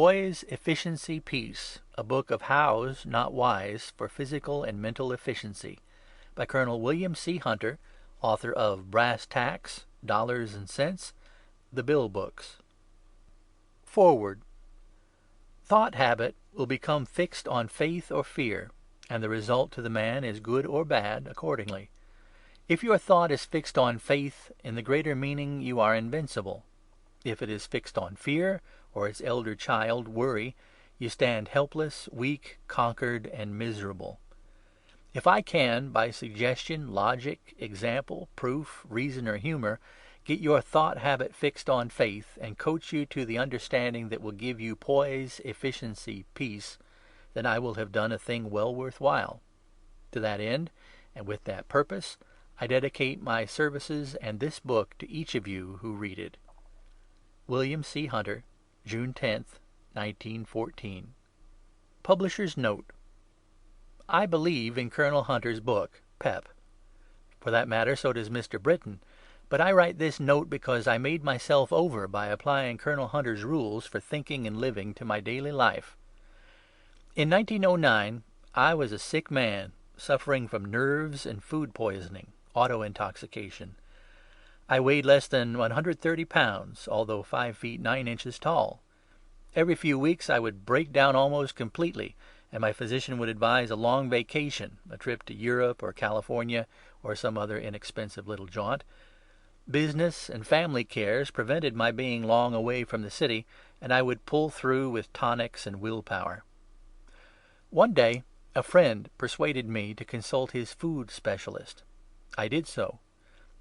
Poise, Efficiency, Peace, a book of hows, not whys, for physical and mental efficiency, by Colonel William C. Hunter, author of Brass Tacks, Dollars and Cents, The Bill Books. Forward. Thought habit will become fixed on faith or fear, and the result to the man is good or bad accordingly. If your thought is fixed on faith, in the greater meaning you are invincible. If it is fixed on fear, or its elder child, worry, you stand helpless, weak, conquered, and miserable. If I can, by suggestion, logic, example, proof, reason, or humor, get your thought habit fixed on faith, and coach you to the understanding that will give you poise, efficiency, peace, then I will have done a thing well worth while. To that end, and with that purpose, I dedicate my services and this book to each of you who read it. William C. Hunter, June 10th, 1914. Publisher's Note. I believe in Colonel Hunter's book, Pep. For that matter, so does Mr. Britton. But I write this note because I made myself over by applying Colonel Hunter's rules for thinking and living to my daily life. In 1909, I was a sick man, suffering from nerves and food poisoning, auto-intoxication. I weighed less than 130 pounds, although 5 feet 9 inches tall. Every few weeks I would break down almost completely, and my physician would advise a long vacation, a trip to Europe or California or some other inexpensive little jaunt. Business and family cares prevented my being long away from the city, and I would pull through with tonics and willpower. One day, a friend persuaded me to consult his food specialist. I did so.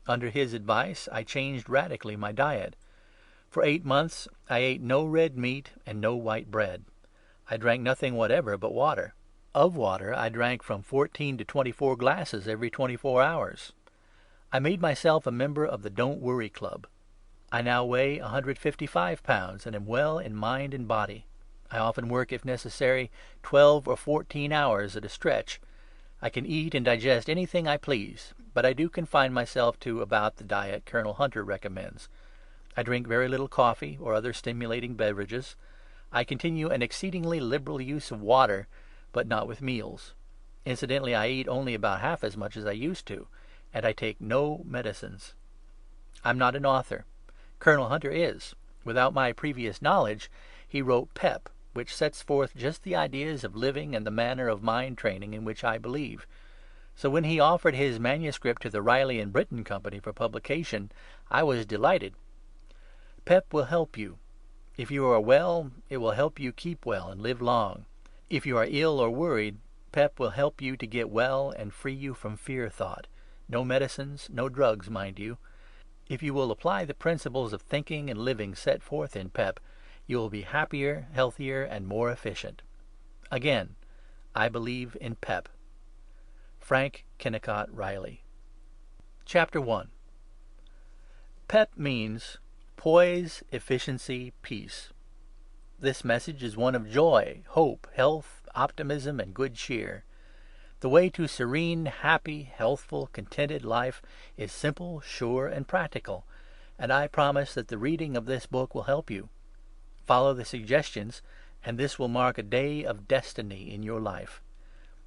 Under his advice, I changed radically my diet. For 8 months, I ate no red meat and no white bread. I drank nothing whatever but water. Of water, I drank from 14 to 24 glasses every 24 hours. I made myself a member of the Don't Worry Club. I now weigh 155 pounds and am well in mind and body. I often work, if necessary, 12 or 14 hours at a stretch. I can eat and digest anything I please, but I do confine myself to about the diet Colonel Hunter recommends. I drink very little coffee or other stimulating beverages. I continue an exceedingly liberal use of water, but not with meals. Incidentally, I eat only about half as much as I used to, and I take no medicines. I'm not an author. Colonel Hunter is. Without my previous knowledge, he wrote Pep, which sets forth just the ideas of living and the manner of mind training in which I believe. So when he offered his manuscript to the Riley and Britton Company for publication, I was delighted. Pep will help you. If you are well, it will help you keep well and live long. If you are ill or worried, Pep will help you to get well and free you from fear thought. No medicines, no drugs, mind you. If you will apply the principles of thinking and living set forth in Pep, you will be happier, healthier, and more efficient. Again, I believe in Pep. Frank Kennicott Riley. Chapter 1. Pep means Poise, Efficiency, Peace. This message is one of joy, hope, health, optimism, and good cheer. The way to serene, happy, healthful, contented life is simple, sure, and practical, and I promise that the reading of this book will help you. Follow the suggestions, and this will mark a day of destiny in your life.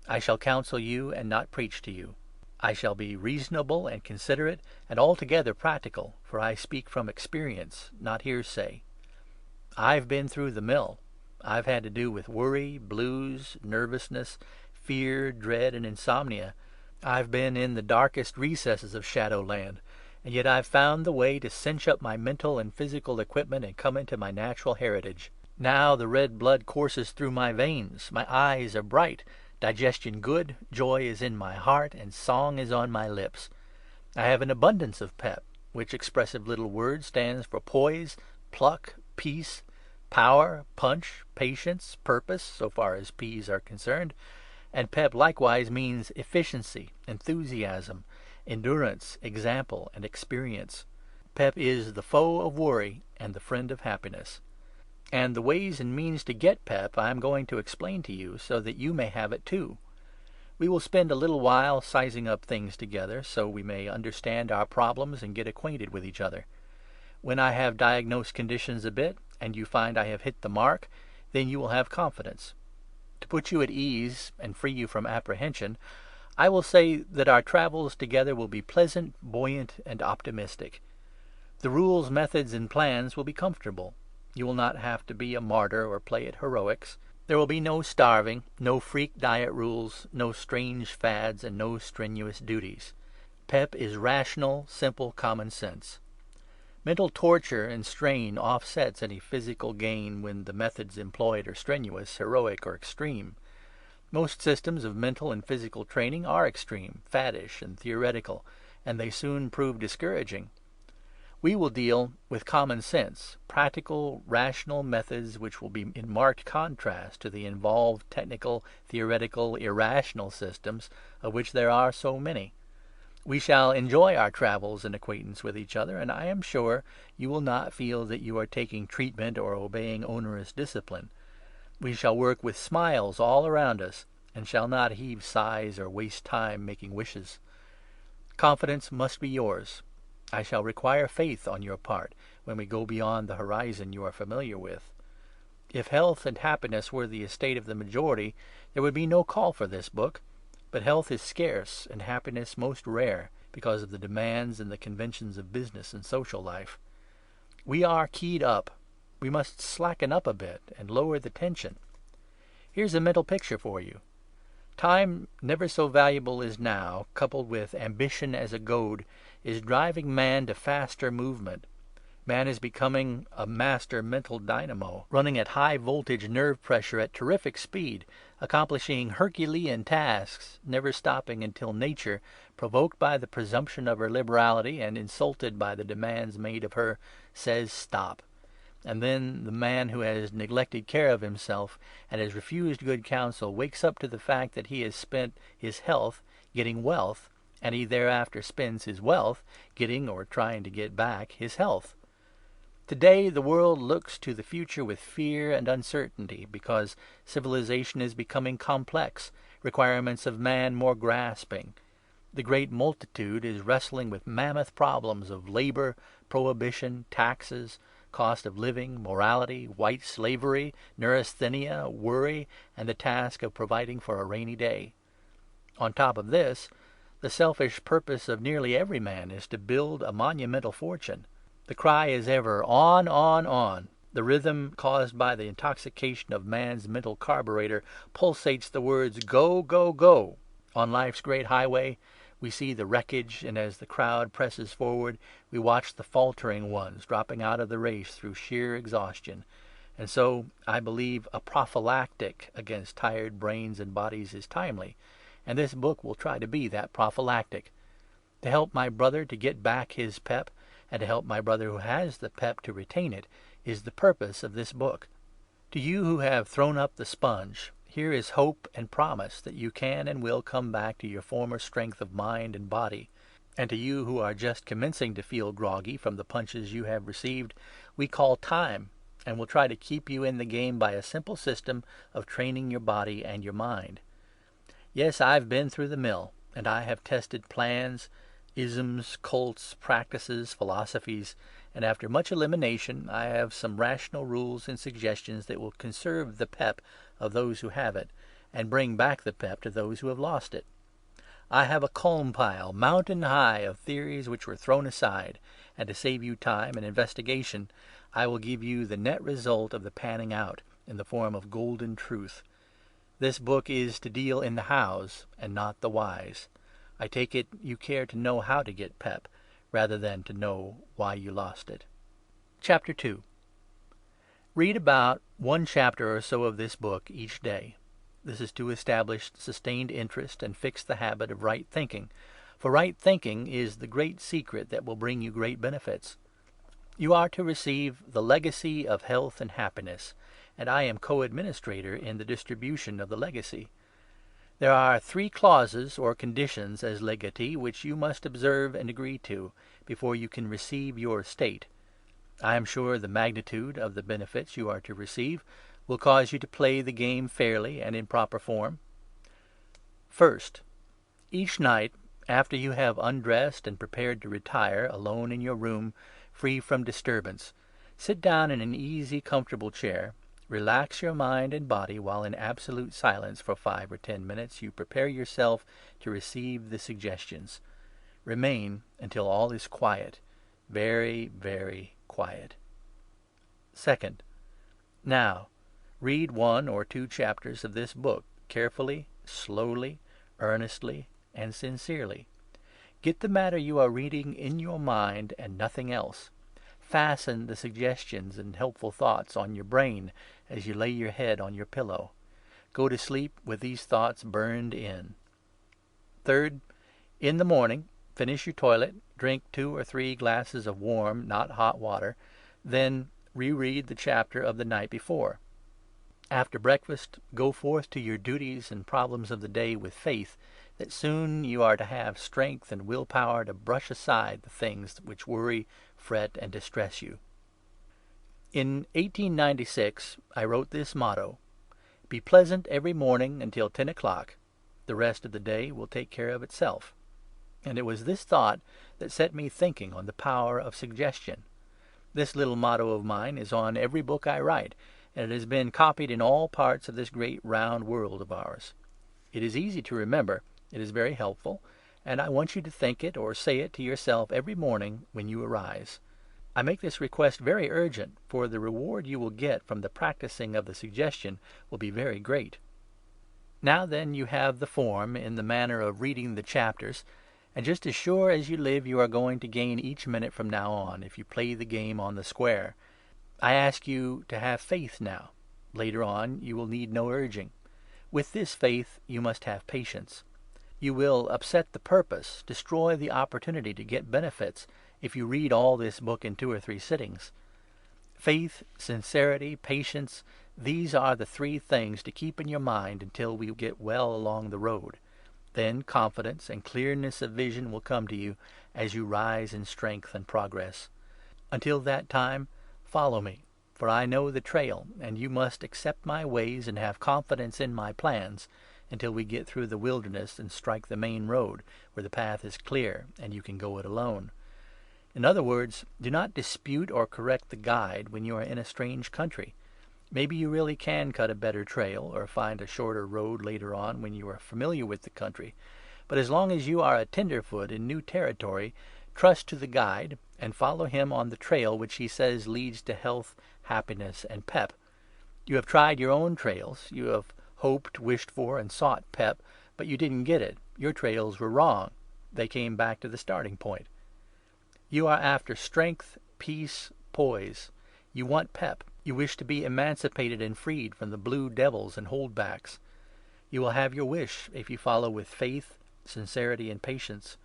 I shall counsel you and not preach to you. I shall be reasonable and considerate and altogether practical, for I speak from experience, not hearsay. I've been through the mill. I've had to do with worry, blues, nervousness, fear, dread, and insomnia. I've been in the darkest recesses of Shadowland, and yet I've found the way to cinch up my mental and physical equipment and come into my natural heritage. Now the red blood courses through my veins, my eyes are bright, digestion good, joy is in my heart, and song is on my lips. I have an abundance of Pep, which expressive little word stands for poise, pluck, peace, power, punch, patience, purpose, so far as P's are concerned. And Pep likewise means efficiency, enthusiasm, endurance, example, and experience. Pep is the foe of worry and the friend of happiness. And the ways and means to get Pep I am going to explain to you, so that you may have it too. We will spend a little while sizing up things together, so we may understand our problems and get acquainted with each other. When I have diagnosed conditions a bit, and you find I have hit the mark, Then you will have confidence. To put you at ease and free you from apprehension, I will say that our travels together will be pleasant, buoyant, and optimistic. The rules, methods, and plans will be comfortable. You will not have to be a martyr or play at heroics. There will be no starving, no freak diet rules, no strange fads, and no strenuous duties. PEP is rational, simple common sense. Mental torture and strain offsets any physical gain when the methods employed are strenuous, heroic, or extreme. Most systems of mental and physical training are extreme, faddish, and theoretical, and they soon prove discouraging. We will deal with common sense, practical, rational methods which will be in marked contrast to the involved, technical, theoretical, irrational systems of which there are so many. We shall enjoy our travels and acquaintance with each other, and I am sure you will not feel that you are taking treatment or obeying onerous discipline. We shall work with smiles all around us, and shall not heave sighs or waste time making wishes. Confidence must be yours. I shall require faith on your part when we go beyond the horizon you are familiar with. If health and happiness were the estate of the majority, there would be no call for this book. But health is scarce and happiness most rare because of the demands and the conventions of business and social life. We are keyed up. We must slacken up a bit and lower the tension. Here's a mental picture for you. Time, never so valuable as now, coupled with ambition as a goad, is driving man to faster movement. Man is becoming a master mental dynamo, running at high voltage nerve pressure at terrific speed, accomplishing Herculean tasks, never stopping until nature, provoked by the presumption of her liberality and insulted by the demands made of her, says stop. And then the man who has neglected care of himself and has refused good counsel wakes up to the fact that he has spent his health getting wealth, and he thereafter spends his wealth getting, or trying to get back, his health. Today the world looks to the future with fear and uncertainty because civilization is becoming complex, requirements of man more grasping. The great multitude is wrestling with mammoth problems of labor, prohibition, taxes, cost of living, morality, white slavery, neurasthenia, worry, and the task of providing for a rainy day. On top of this, the selfish purpose of nearly every man is to build a monumental fortune. The cry is ever, on, on, on. The rhythm caused by the intoxication of man's mental carburetor pulsates the words, go, go, go. On life's great highway, we see the wreckage, and as the crowd presses forward, we watch the faltering ones dropping out of the race through sheer exhaustion. And so, I believe, a prophylactic against tired brains and bodies is timely, and this book will try to be that prophylactic. To help my brother to get back his pep, and to help my brother who has the pep to retain it, is the purpose of this book. To you who have thrown up the sponge, here is hope and promise that you can and will come back to your former strength of mind and body. And to you who are just commencing to feel groggy from the punches you have received, we call time, and will try to keep you in the game by a simple system of training your body and your mind. Yes, I've been through the mill, and I have tested plans, isms, cults, practices, philosophies, and after much elimination I have some rational rules and suggestions that will conserve the pep of those who have it, and bring back the pep to those who have lost it. I have a calm pile, mountain high, of theories which were thrown aside, and to save you time and investigation, I will give you the net result of the panning out, in the form of golden truth. This book is to deal in the hows, and not the whys. I take it you care to know how to get pep, rather than to know why you lost it. Chapter 2. Read about one chapter or so of this book each day. This is to establish sustained interest and fix the habit of right thinking, for right thinking is the great secret that will bring you great benefits. You are to receive the legacy of health and happiness, and I am co-administrator in the distribution of the legacy. There are 3 clauses or conditions as legatee which you must observe and agree to before you can receive your estate. I am sure the magnitude of the benefits you are to receive will cause you to play the game fairly and in proper form. First, each night, after you have undressed and prepared to retire alone in your room, free from disturbance, sit down in an easy, comfortable chair, Relax your mind and body while in absolute silence for 5 or 10 minutes you prepare yourself to receive the suggestions. Remain until all is quiet, very, very quiet. Second, now, read 1 or 2 chapters of this book carefully, slowly, earnestly, and sincerely. Get the matter you are reading in your mind and nothing else. Fasten the suggestions and helpful thoughts on your brain as you lay your head on your pillow. Go to sleep with these thoughts burned in. Third, in the morning, finish your toilet, drink 2 or 3 glasses of warm, not hot water, then reread the chapter of the night before. After breakfast, go forth to your duties and problems of the day with faith that soon you are to have strength and willpower to brush aside the things which worry, fret, and distress you. In 1896, I wrote this motto: "Be pleasant every morning until 10 o'clock. The rest of the day will take care of itself." And it was this thought that set me thinking on the power of suggestion. This little motto of mine is on every book I write, and it has been copied in all parts of this great round world of ours. It is easy to remember, it is very helpful, and I want you to think it or say it to yourself every morning when you arise. I make this request very urgent, for the reward you will get from the practicing of the suggestion will be very great. Now then, you have the form in the manner of reading the chapters, and just as sure as you live you are going to gain each minute from now on if you play the game on the square. I ask you to have faith now. Later on you will need no urging. With this faith you must have patience. You will upset the purpose, destroy the opportunity to get benefits, if you read all this book in 2 or 3 sittings. Faith, sincerity, patience, these are the 3 things to keep in your mind until we get well along the road. Then confidence and clearness of vision will come to you as you rise in strength and progress. Until that time, follow me, for I know the trail, and you must accept my ways and have confidence in my plans until we get through the wilderness and strike the main road, where the path is clear and you can go it alone. In other words, do not dispute or correct the guide when you are in a strange country. Maybe you really can cut a better trail or find a shorter road later on when you are familiar with the country. But as long as you are a tenderfoot in new territory, trust to the guide and follow him on the trail which he says leads to health, happiness, and pep. You have tried your own trails. You have hoped, wished for, and sought pep, but you didn't get it. Your trails were wrong. They came back to the starting point. You are after strength, peace, poise. You want pep. You wish to be emancipated and freed from the blue devils and holdbacks. You will have your wish if you follow with faith, sincerity, and patience.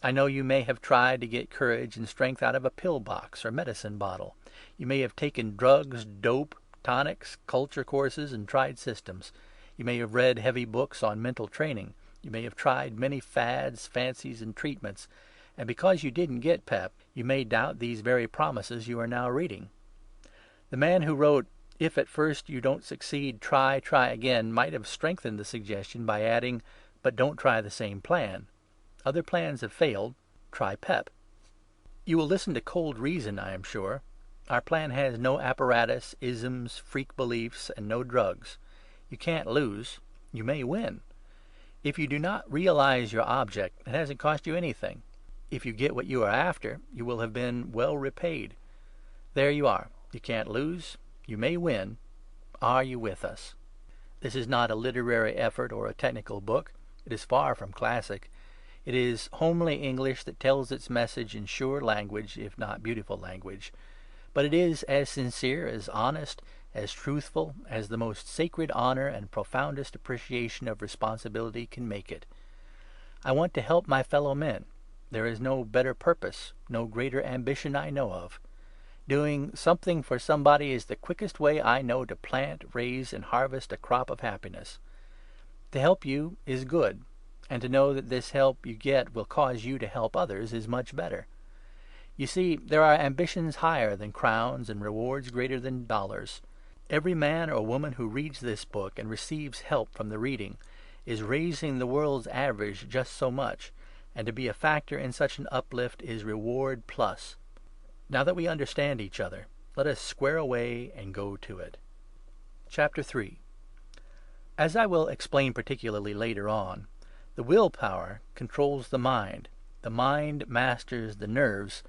I know you may have tried to get courage and strength out of a pill box or medicine bottle. You may have taken drugs, dope, tonics, culture courses, and tried systems. You may have read heavy books on mental training. You may have tried many fads, fancies, and treatments. And because you didn't get pep, you may doubt these very promises you are now reading. The man who wrote, "If at first you don't succeed, try again," might have strengthened the suggestion by adding, "But don't try the same plan. Other plans have failed. Try pep." You will listen to cold reason, I am sure. Our plan has no apparatus, isms, freak beliefs, and no drugs. You can't lose. You may win. If you do not realize your object, it hasn't cost you anything. If you get what you are after, you will have been well repaid. There you are. You can't lose. You may win. Are you with us? This is not a literary effort or a technical book. It is far from classic. It is homely English that tells its message in sure language, if not beautiful language. But it is as sincere, as honest, as truthful as the most sacred honor and profoundest appreciation of responsibility can make it. I want to help my fellow men. There is no better purpose, no greater ambition I know of. Doing something for somebody is the quickest way I know to plant, raise, and harvest a crop of happiness. To help you is good, and to know that this help you get will cause you to help others is much better. You see, there are ambitions higher than crowns and rewards greater than dollars. Every man or woman who reads this book and receives help from the reading is raising the world's average just so much, and to be a factor in such an uplift is reward plus. Now that we understand each other, let us square away and go to it. Chapter 3. As I will explain particularly later on, the willpower controls the mind masters the nerves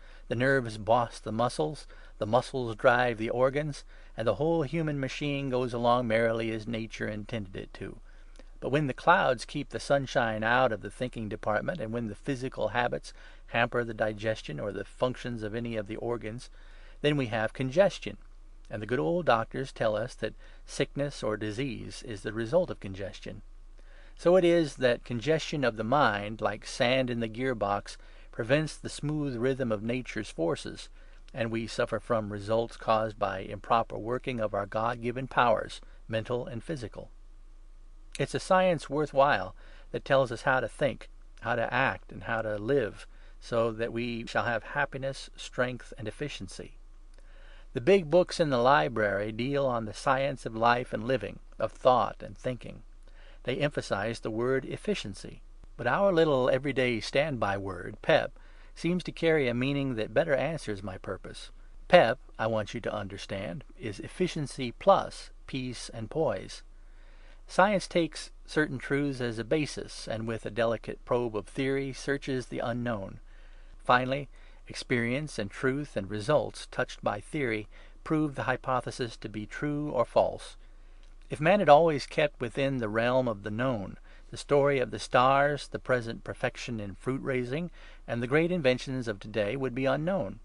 boss the muscles drive the organs, and the whole human machine goes along merrily as nature intended it to. But when the clouds keep the sunshine out of the thinking department, and when the physical habits hamper the digestion or the functions of any of the organs, then we have congestion. And the good old doctors tell us that sickness or disease is the result of congestion. So it is that congestion of the mind, like sand in the gearbox, prevents the smooth rhythm of nature's forces, and we suffer from results caused by improper working of our God-given powers, mental and physical. It's a science worthwhile that tells us how to think, how to act, and how to live, so that we shall have happiness, strength, and efficiency. The big books in the library deal on the science of life and living, of thought and thinking. They emphasize the word efficiency. But our little everyday standby word, pep, seems to carry a meaning that better answers my purpose. Pep, I want you to understand, is efficiency plus peace and poise. Science takes certain truths as a basis, and with a delicate probe of theory searches the unknown. Finally, experience and truth and results touched by theory prove the hypothesis to be true or false. If man had always kept within the realm of the known, the story of the stars, the present perfection in fruit-raising, and the great inventions of today would be unknown.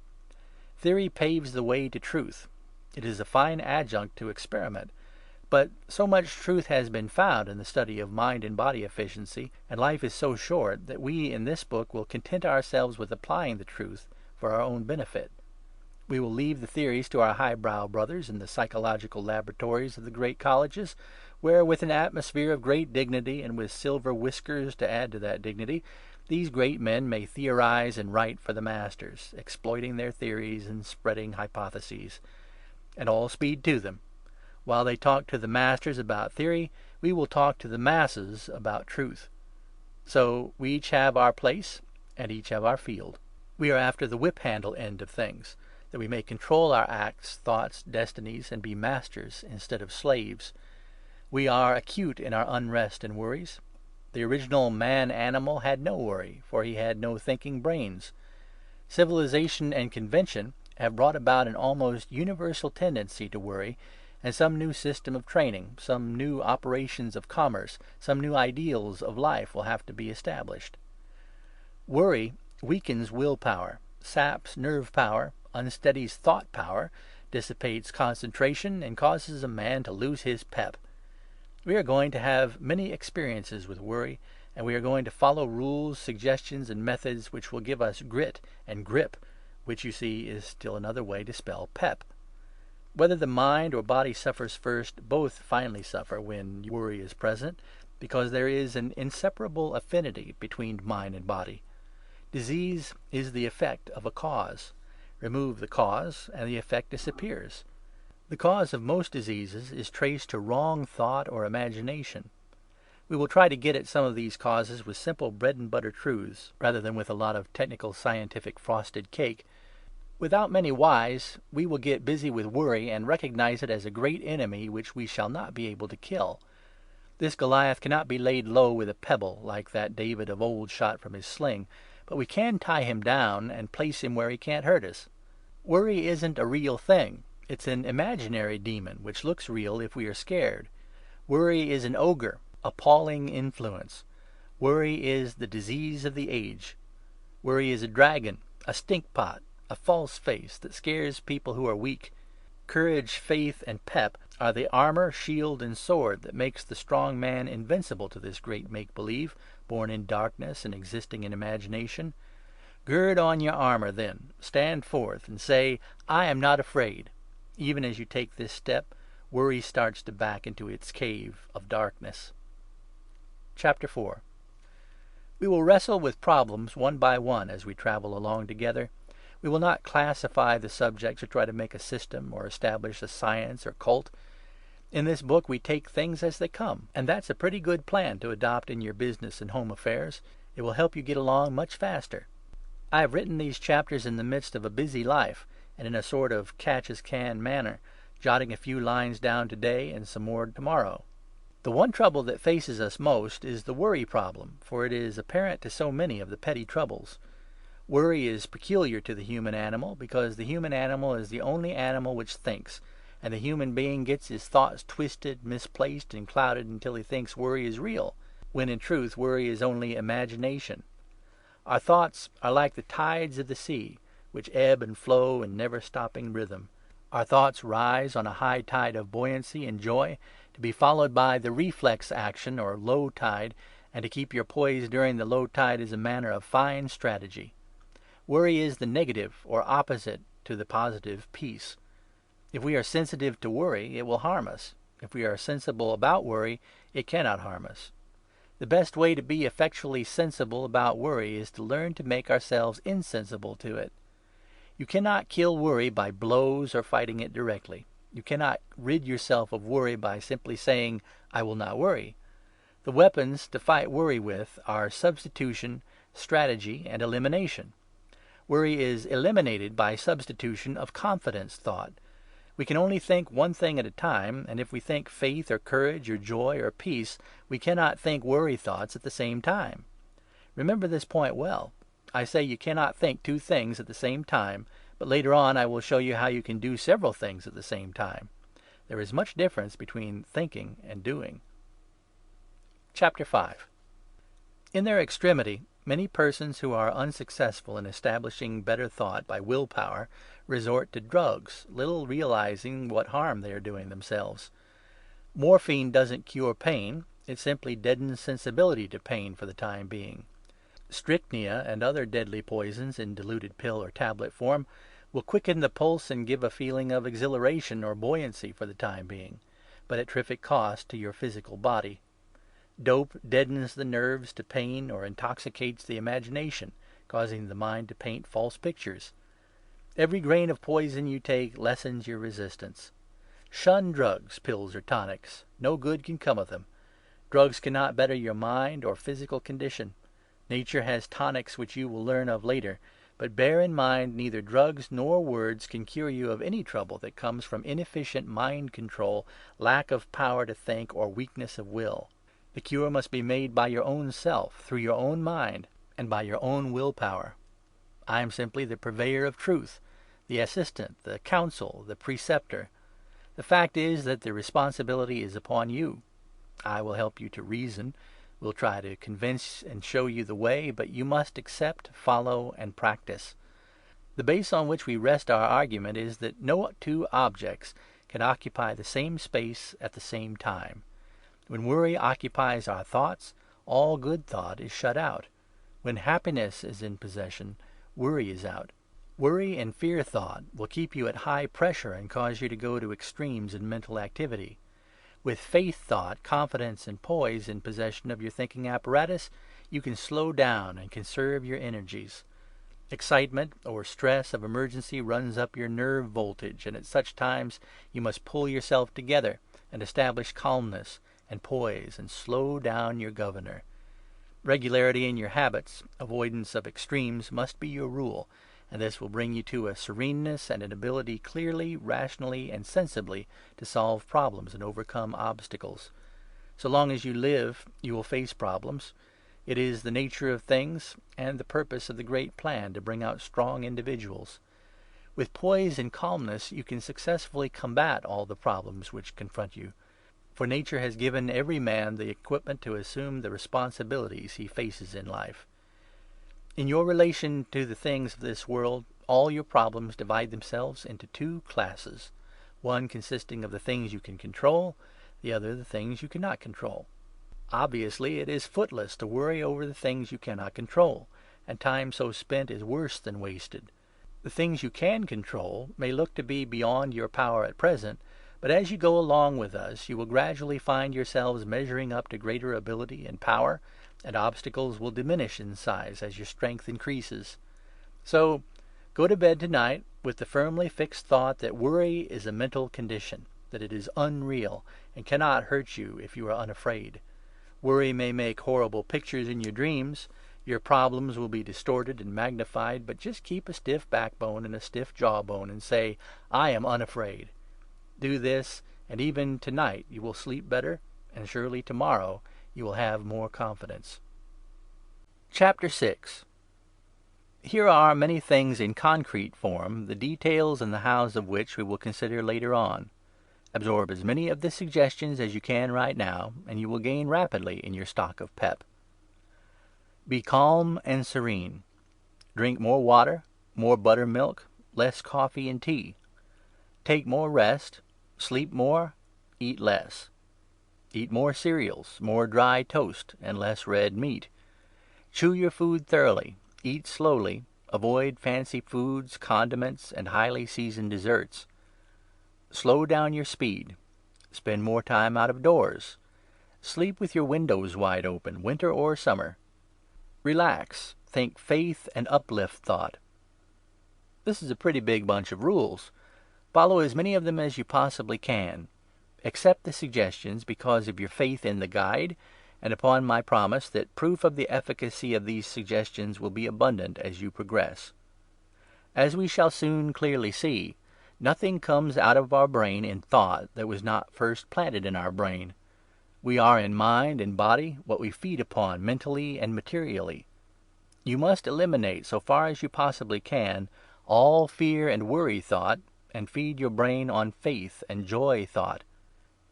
Theory paves the way to truth. It is a fine adjunct to experiment. But so much truth has been found in the study of mind and body efficiency, and life is so short, that we in this book will content ourselves with applying the truth for our own benefit. We will leave the theories to our highbrow brothers in the psychological laboratories of the great colleges, where, with an atmosphere of great dignity, and with silver whiskers to add to that dignity, these great men may theorize and write for the masters, exploiting their theories and spreading hypotheses. And all speed to them. While they talk to the masters about theory, we will talk to the masses about truth. So we each have our place, and each have our field. We are after the whip-handle end of things, that we may control our acts, thoughts, destinies, and be masters instead of slaves. We are acute in our unrest and worries. The original man-animal had no worry, for he had no thinking brains. Civilization and convention have brought about an almost universal tendency to worry, and some new system of training, some new operations of commerce, some new ideals of life will have to be established. Worry weakens willpower, saps nerve power, unsteadies thought power, dissipates concentration, and causes a man to lose his pep. We are going to have many experiences with worry, and we are going to follow rules, suggestions, and methods which will give us grit and grip, which, you see, is still another way to spell pep. Whether the mind or body suffers first, both finally suffer when worry is present, because there is an inseparable affinity between mind and body. Disease is the effect of a cause. Remove the cause, and the effect disappears. The cause of most diseases is traced to wrong thought or imagination. We will try to get at some of these causes with simple bread-and-butter truths, rather than with a lot of technical scientific frosted cake. Without many whys, we will get busy with worry and recognize it as a great enemy which we shall not be able to kill. This Goliath cannot be laid low with a pebble, like that David of old shot from his sling, but we can tie him down and place him where he can't hurt us. Worry isn't a real thing. It's an imaginary demon which looks real if we are scared. Worry is an ogre, appalling influence. Worry is the disease of the age. Worry is a dragon, a stinkpot, a false face that scares people who are weak. Courage, faith, and pep are the armor, shield, and sword that makes the strong man invincible to this great make-believe, born in darkness and existing in imagination. Gird on your armor, then, stand forth, and say, I am not afraid. Even as you take this step, worry starts to back into its cave of darkness. Chapter 4. We will wrestle with problems one by one as we travel along together. We will not classify the subjects or try to make a system or establish a science or cult. In this book we take things as they come, and that's a pretty good plan to adopt in your business and home affairs. It will help you get along much faster. I have written these chapters in the midst of a busy life, and in a sort of catch-as-can manner, jotting a few lines down today and some more tomorrow. The one trouble that faces us most is the worry problem, for it is apparent to so many of the petty troubles. Worry is peculiar to the human animal, because the human animal is the only animal which thinks, and the human being gets his thoughts twisted, misplaced, and clouded until he thinks worry is real, when in truth worry is only imagination. Our thoughts are like the tides of the sea, which ebb and flow in never-stopping rhythm. Our thoughts rise on a high tide of buoyancy and joy, to be followed by the reflex action or low tide, and to keep your poise during the low tide is a manner of fine strategy. Worry is the negative or opposite to the positive peace. If we are sensitive to worry, it will harm us. If we are sensible about worry, it cannot harm us. The best way to be effectually sensible about worry is to learn to make ourselves insensible to it. You cannot kill worry by blows or fighting it directly. You cannot rid yourself of worry by simply saying, "I will not worry." The weapons to fight worry with are substitution, strategy, and elimination. Worry is eliminated by substitution of confidence thought. We can only think one thing at a time, and if we think faith or courage or joy or peace, we cannot think worry thoughts at the same time. Remember this point well. I say you cannot think two things at the same time, but later on I will show you how you can do several things at the same time. There is much difference between thinking and doing. Chapter 5. In their extremity, many persons who are unsuccessful in establishing better thought by willpower resort to drugs, little realizing what harm they are doing themselves. Morphine doesn't cure pain, it simply deadens sensibility to pain for the time being. Strychnia and other deadly poisons in diluted pill or tablet form will quicken the pulse and give a feeling of exhilaration or buoyancy for the time being, but at terrific cost to your physical body. Dope deadens the nerves to pain or intoxicates the imagination, causing the mind to paint false pictures. Every grain of poison you take lessens your resistance. Shun drugs, pills, or tonics. No good can come of them. Drugs cannot better your mind or physical condition. Nature has tonics which you will learn of later, but bear in mind neither drugs nor words can cure you of any trouble that comes from inefficient mind control, lack of power to think, or weakness of will. The cure must be made by your own self, through your own mind, and by your own willpower. I am simply the purveyor of truth, the assistant, the counsel, the preceptor. The fact is that the responsibility is upon you. I will help you to reason, will try to convince and show you the way, but you must accept, follow, and practice. The base on which we rest our argument is that no two objects can occupy the same space at the same time. When worry occupies our thoughts, all good thought is shut out. When happiness is in possession, worry is out. Worry and fear thought will keep you at high pressure and cause you to go to extremes in mental activity. With faith thought, confidence, and poise in possession of your thinking apparatus, you can slow down and conserve your energies. Excitement or stress of emergency runs up your nerve voltage, and at such times you must pull yourself together and establish calmness and poise and slow down your governor. Regularity in your habits, avoidance of extremes, must be your rule, and this will bring you to a sereneness and an ability clearly, rationally, and sensibly to solve problems and overcome obstacles. So long as you live, you will face problems. It is the nature of things and the purpose of the great plan to bring out strong individuals. With poise and calmness, you can successfully combat all the problems which confront you, for nature has given every man the equipment to assume the responsibilities he faces in life. In your relation to the things of this world, all your problems divide themselves into two classes, one consisting of the things you can control, the other the things you cannot control. Obviously, it is footless to worry over the things you cannot control, and time so spent is worse than wasted. The things you can control may look to be beyond your power at present, but as you go along with us, you will gradually find yourselves measuring up to greater ability and power, and obstacles will diminish in size as your strength increases. So, go to bed tonight with the firmly fixed thought that worry is a mental condition, that it is unreal, and cannot hurt you if you are unafraid. Worry may make horrible pictures in your dreams. Your problems will be distorted and magnified, but just keep a stiff backbone and a stiff jawbone and say, "I am unafraid." Do this, and even tonight you will sleep better, and surely tomorrow you will have more confidence. Chapter 6. Here are many things in concrete form, the details and the hows of which we will consider later on. Absorb as many of the suggestions as you can right now, and you will gain rapidly in your stock of pep. Be calm and serene. Drink more water, more buttermilk, less coffee and tea. Take more rest, sleep more, eat less. Eat more cereals, more dry toast, and less red meat. Chew your food thoroughly, eat slowly, avoid fancy foods, condiments, and highly seasoned desserts. Slow down your speed. Spend more time out of doors. Sleep with your windows wide open, winter or summer. Relax. Think faith and uplift thought. This is a pretty big bunch of rules. Follow as many of them as you possibly can. Accept the suggestions because of your faith in the guide, and upon my promise that proof of the efficacy of these suggestions will be abundant as you progress. As we shall soon clearly see, nothing comes out of our brain in thought that was not first planted in our brain. We are in mind and body what we feed upon mentally and materially. You must eliminate, so far as you possibly can, all fear and worry thought, and feed your brain on faith and joy thought.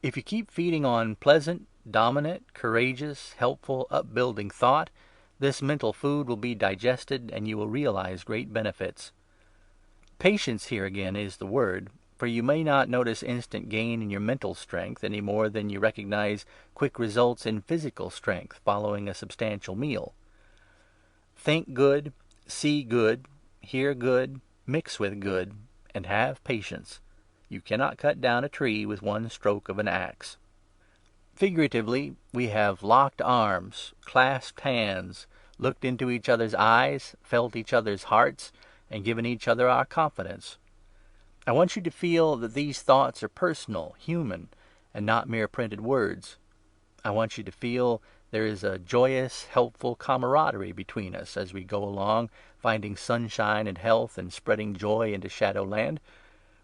If you keep feeding on pleasant, dominant, courageous, helpful, upbuilding thought, this mental food will be digested and you will realize great benefits. Patience here again is the word, for you may not notice instant gain in your mental strength any more than you recognize quick results in physical strength following a substantial meal. Think good, see good, hear good, mix with good, and have patience. You cannot cut down a tree with one stroke of an axe. Figuratively, we have locked arms, clasped hands, looked into each other's eyes, felt each other's hearts, and given each other our confidence. I want you to feel that these thoughts are personal, human, and not mere printed words. I want you to feel there is a joyous, helpful camaraderie between us as we go along, finding sunshine and health and spreading joy into Shadowland.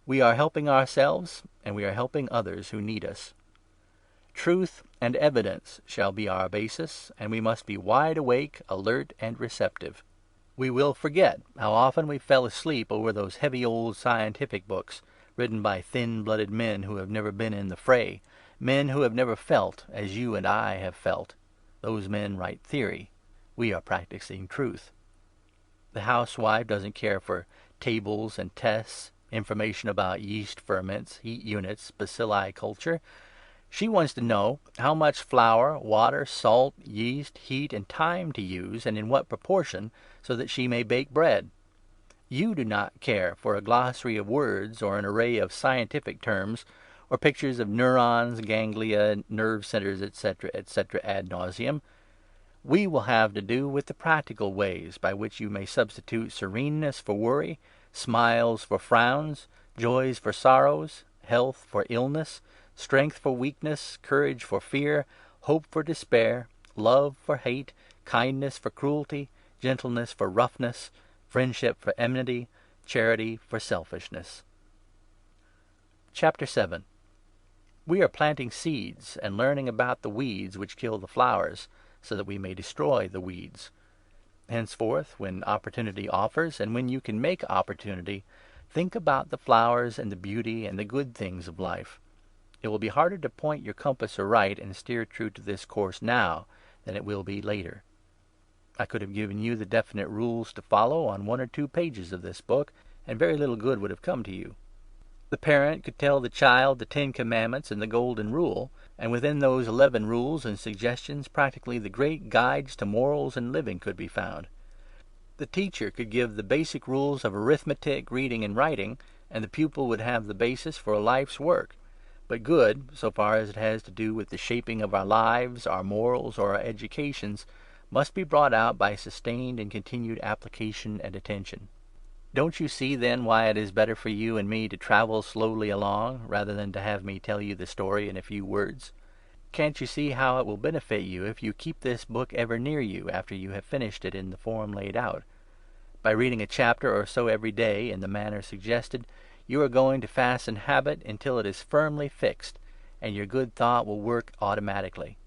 We are helping ourselves, and we are helping others who need us. Truth and evidence shall be our basis, and we must be wide awake, alert, and receptive. We will forget how often we fell asleep over those heavy old scientific books, written by thin-blooded men who have never been in the fray, men who have never felt as you and I have felt. Those men write theory. We are practicing truth. The housewife doesn't care for tables and tests, information about yeast ferments, heat units, bacilli culture. She wants to know how much flour, water, salt, yeast, heat, and time to use, and in what proportion, so that she may bake bread. You do not care for a glossary of words or an array of scientific terms, or pictures of neurons, ganglia, nerve centers, etc., etc., ad nauseum. We will have to do with the practical ways by which you may substitute sereneness for worry, smiles for frowns, joys for sorrows, health for illness, strength for weakness, courage for fear, hope for despair, love for hate, kindness for cruelty, gentleness for roughness, friendship for enmity, charity for selfishness. Chapter 7. We are planting seeds and learning about the weeds which kill the flowers, so that we may destroy the weeds. Henceforth, when opportunity offers, and when you can make opportunity, think about the flowers and the beauty and the good things of life. It will be harder to point your compass aright and steer true to this course now than it will be later. I could have given you the definite rules to follow on 1 or 2 pages of this book, and very little good would have come to you. The parent could tell the child the 10 Commandments and the Golden Rule, and within those 11 rules and suggestions practically the great guides to morals and living could be found. The teacher could give the basic rules of arithmetic, reading, and writing, and the pupil would have the basis for a life's work. But good, so far as it has to do with the shaping of our lives, our morals, or our educations, must be brought out by sustained and continued application and attention. Don't you see, then, why it is better for you and me to travel slowly along, rather than to have me tell you the story in a few words? Can't you see how it will benefit you if you keep this book ever near you after you have finished it in the form laid out? By reading a chapter or so every day in the manner suggested, You are going to fasten habit until it is firmly fixed, and your good thought will work automatically.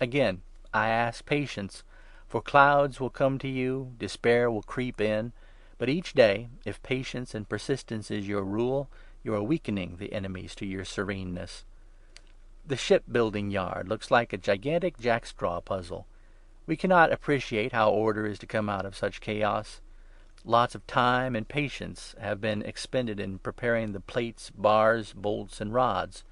Again, I ask patience, for clouds will come to you, despair will creep in, but each day, if patience and persistence is your rule, you are weakening the enemies to your sereneness. The shipbuilding yard looks like a gigantic jackstraw puzzle. We cannot appreciate how order is to come out of such chaos. Lots of time and patience have been expended in preparing the plates, bars, bolts, and rods.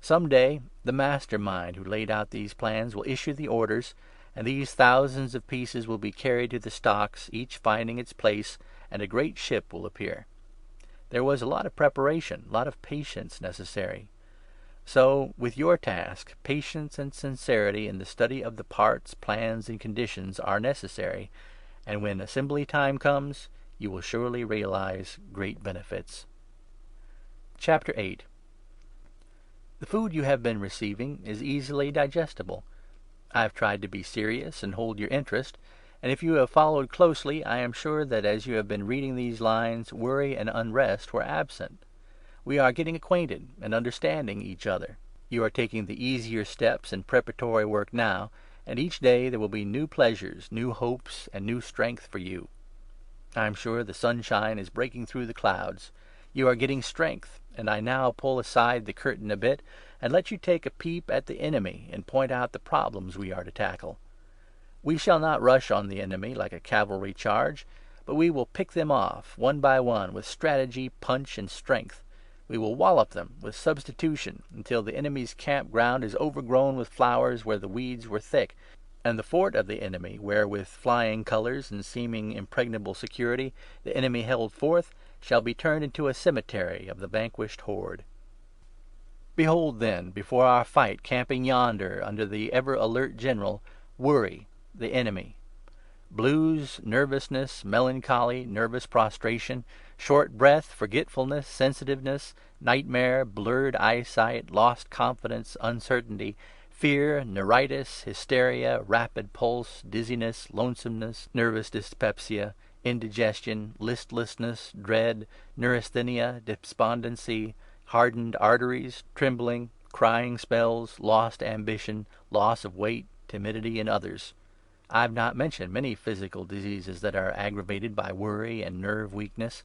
Some day the mastermind who laid out these plans will issue the orders, and these thousands of pieces will be carried to the stocks, each finding its place, and a great ship will appear. There was a lot of preparation, a lot of patience necessary. So, with your task, patience and sincerity in the study of the parts, plans, and conditions are necessary, and when assembly time comes, you will surely realize great benefits. Chapter 8. The food you have been receiving is easily digestible. I have tried to be serious and hold your interest, and if you have followed closely, I am sure that as you have been reading these lines, worry and unrest were absent. We are getting acquainted and understanding each other. You are taking the easier steps in preparatory work now, and each day there will be new pleasures, new hopes, and new strength for you. I am sure the sunshine is breaking through the clouds. You are getting strength, and I now pull aside the curtain a bit and let you take a peep at the enemy and point out the problems we are to tackle. We shall not rush on the enemy like a cavalry charge, but we will pick them off, one by one, with strategy, punch, and strength. We will wallop them with substitution until the enemy's campground is overgrown with flowers where the weeds were thick, and the fort of the enemy, where with flying colours and seeming impregnable security the enemy held forth, shall be turned into a cemetery of the vanquished horde. Behold then, before our fight, camping yonder under the ever-alert general, worry, the enemy. Blues, nervousness, melancholy, nervous prostration, short breath, forgetfulness, sensitiveness, nightmare, blurred eyesight, lost confidence, uncertainty, fear, neuritis, hysteria, rapid pulse, dizziness, lonesomeness, nervous dyspepsia, indigestion, listlessness, dread, neurasthenia, despondency, hardened arteries, trembling, crying spells, lost ambition, loss of weight, timidity, and others. I have not mentioned many physical diseases that are aggravated by worry and nerve weakness.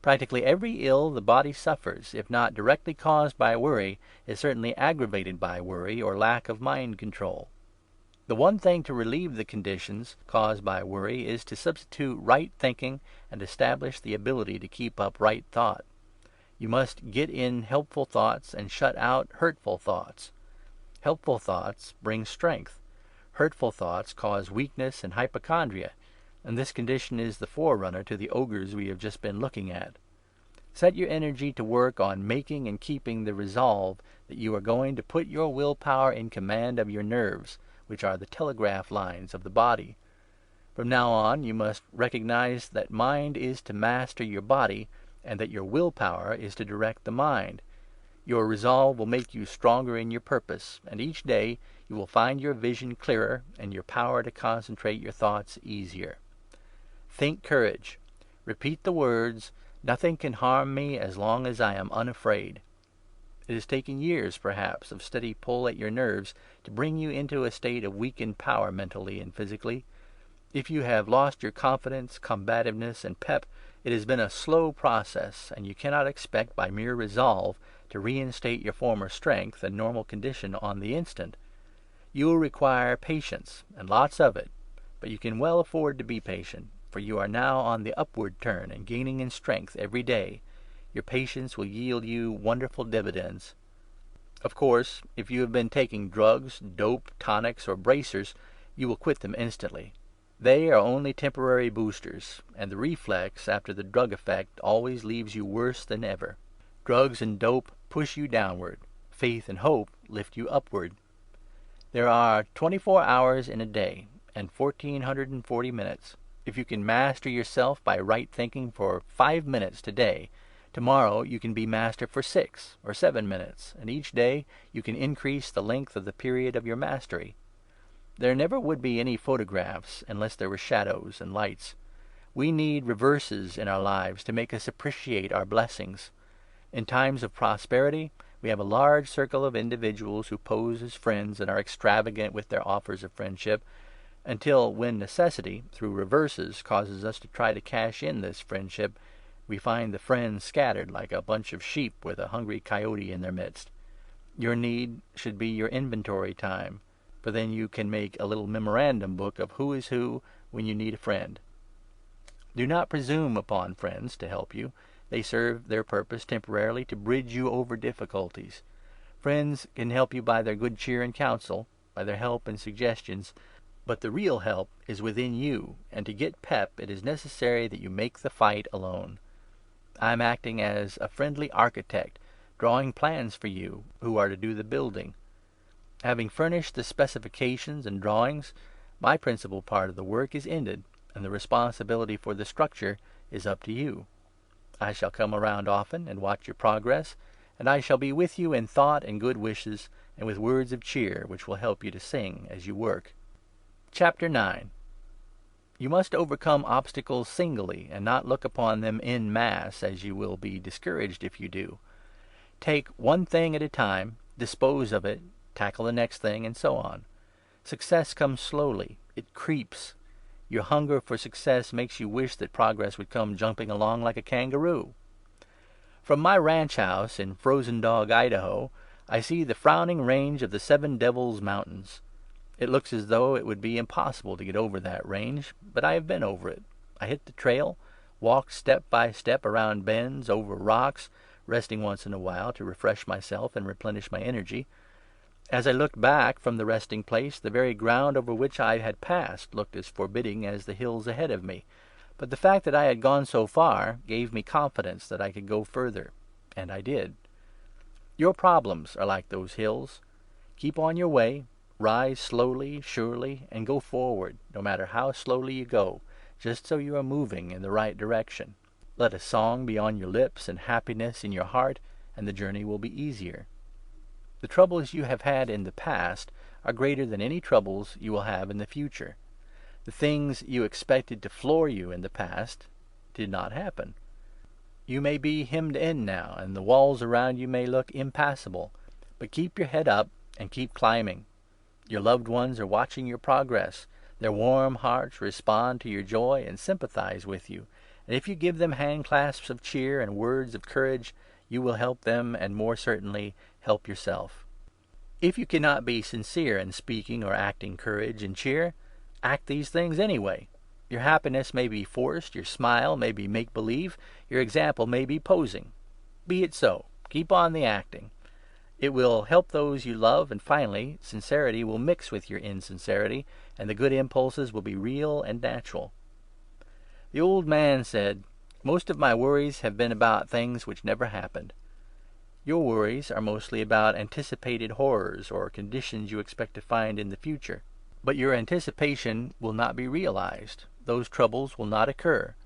Practically every ill the body suffers, if not directly caused by worry, is certainly aggravated by worry or lack of mind control. The one thing to relieve the conditions caused by worry is to substitute right thinking and establish the ability to keep up right thought. You must get in helpful thoughts and shut out hurtful thoughts. Helpful thoughts bring strength. Hurtful thoughts cause weakness and hypochondria, and this condition is the forerunner to the ogres we have just been looking at. Set your energy to work on making and keeping the resolve that you are going to put your willpower in command of your nerves, which are the telegraph lines of the body. From now on, you must recognize that mind is to master your body, and that your willpower is to direct the mind. Your resolve will make you stronger in your purpose, and each day you will find your vision clearer and your power to concentrate your thoughts easier. Think courage. Repeat the words, "Nothing can harm me as long as I am unafraid." It has taken years, perhaps, of steady pull at your nerves to bring you into a state of weakened power mentally and physically. If you have lost your confidence, combativeness, and pep, it has been a slow process, and you cannot expect by mere resolve to reinstate your former strength and normal condition on the instant. You will require patience, and lots of it, but you can well afford to be patient, for you are now on the upward turn and gaining in strength every day. Your patience will yield you wonderful dividends. Of course, if you have been taking drugs, dope, tonics, or bracers, you will quit them instantly. They are only temporary boosters, and the reflex after the drug effect always leaves you worse than ever. Drugs and dope push you downward. Faith and hope lift you upward. There are 24 hours in a day, and 1440 minutes. If you can master yourself by right thinking for 5 minutes today, tomorrow you can be master for 6 or 7 minutes, and each day you can increase the length of the period of your mastery. There never would be any photographs unless there were shadows and lights. We need reverses in our lives to make us appreciate our blessings. In times of prosperity, we have a large circle of individuals who pose as friends and are extravagant with their offers of friendship, until, when necessity, through reverses, causes us to try to cash in this friendship, we find the friends scattered like a bunch of sheep with a hungry coyote in their midst. Your need should be your inventory time, for then you can make a little memorandum book of who is who when you need a friend. Do not presume upon friends to help you. They serve their purpose temporarily to bridge you over difficulties. Friends can help you by their good cheer and counsel, by their help and suggestions, but the real help is within you, and to get pep it is necessary that you make the fight alone. I am acting as a friendly architect, drawing plans for you who are to do the building. Having furnished the specifications and drawings, my principal part of the work is ended, and the responsibility for the structure is up to you. I shall come around often and watch your progress, and I shall be with you in thought and good wishes, and with words of cheer which will help you to sing as you work. Chapter 9. You must overcome obstacles singly, and not look upon them en masse, as you will be discouraged if you do. Take one thing at a time, dispose of it, tackle the next thing, and so on. Success comes slowly. It creeps. Your hunger for success makes you wish that progress would come jumping along like a kangaroo. From my ranch house in Frozen Dog, Idaho, I see the frowning range of the Seven Devils Mountains. It looks as though it would be impossible to get over that range, but I have been over it. I hit the trail, walked step by step around bends, over rocks, resting once in a while to refresh myself and replenish my energy. As I looked back from the resting place, the very ground over which I had passed looked as forbidding as the hills ahead of me, but the fact that I had gone so far gave me confidence that I could go further, and I did. Your problems are like those hills. Keep on your way, rise slowly, surely, and go forward, no matter how slowly you go, just so you are moving in the right direction. Let a song be on your lips and happiness in your heart, and the journey will be easier. The troubles you have had in the past are greater than any troubles you will have in the future. The things you expected to floor you in the past did not happen. You may be hemmed in now, and the walls around you may look impassable, but keep your head up and keep climbing. Your loved ones are watching your progress. Their warm hearts respond to your joy and sympathize with you, and if you give them hand clasps of cheer and words of courage, you will help them, and more certainly help yourself. If you cannot be sincere in speaking or acting courage and cheer, act these things anyway. Your happiness may be forced, your smile may be make-believe, your example may be posing. Be it so. Keep on the acting. It will help those you love, and finally, sincerity will mix with your insincerity, and the good impulses will be real and natural. The old man said, "Most of my worries have been about things which never happened." Your worries are mostly about anticipated horrors or conditions you expect to find in the future. But your anticipation will not be realized. Those troubles will not occur.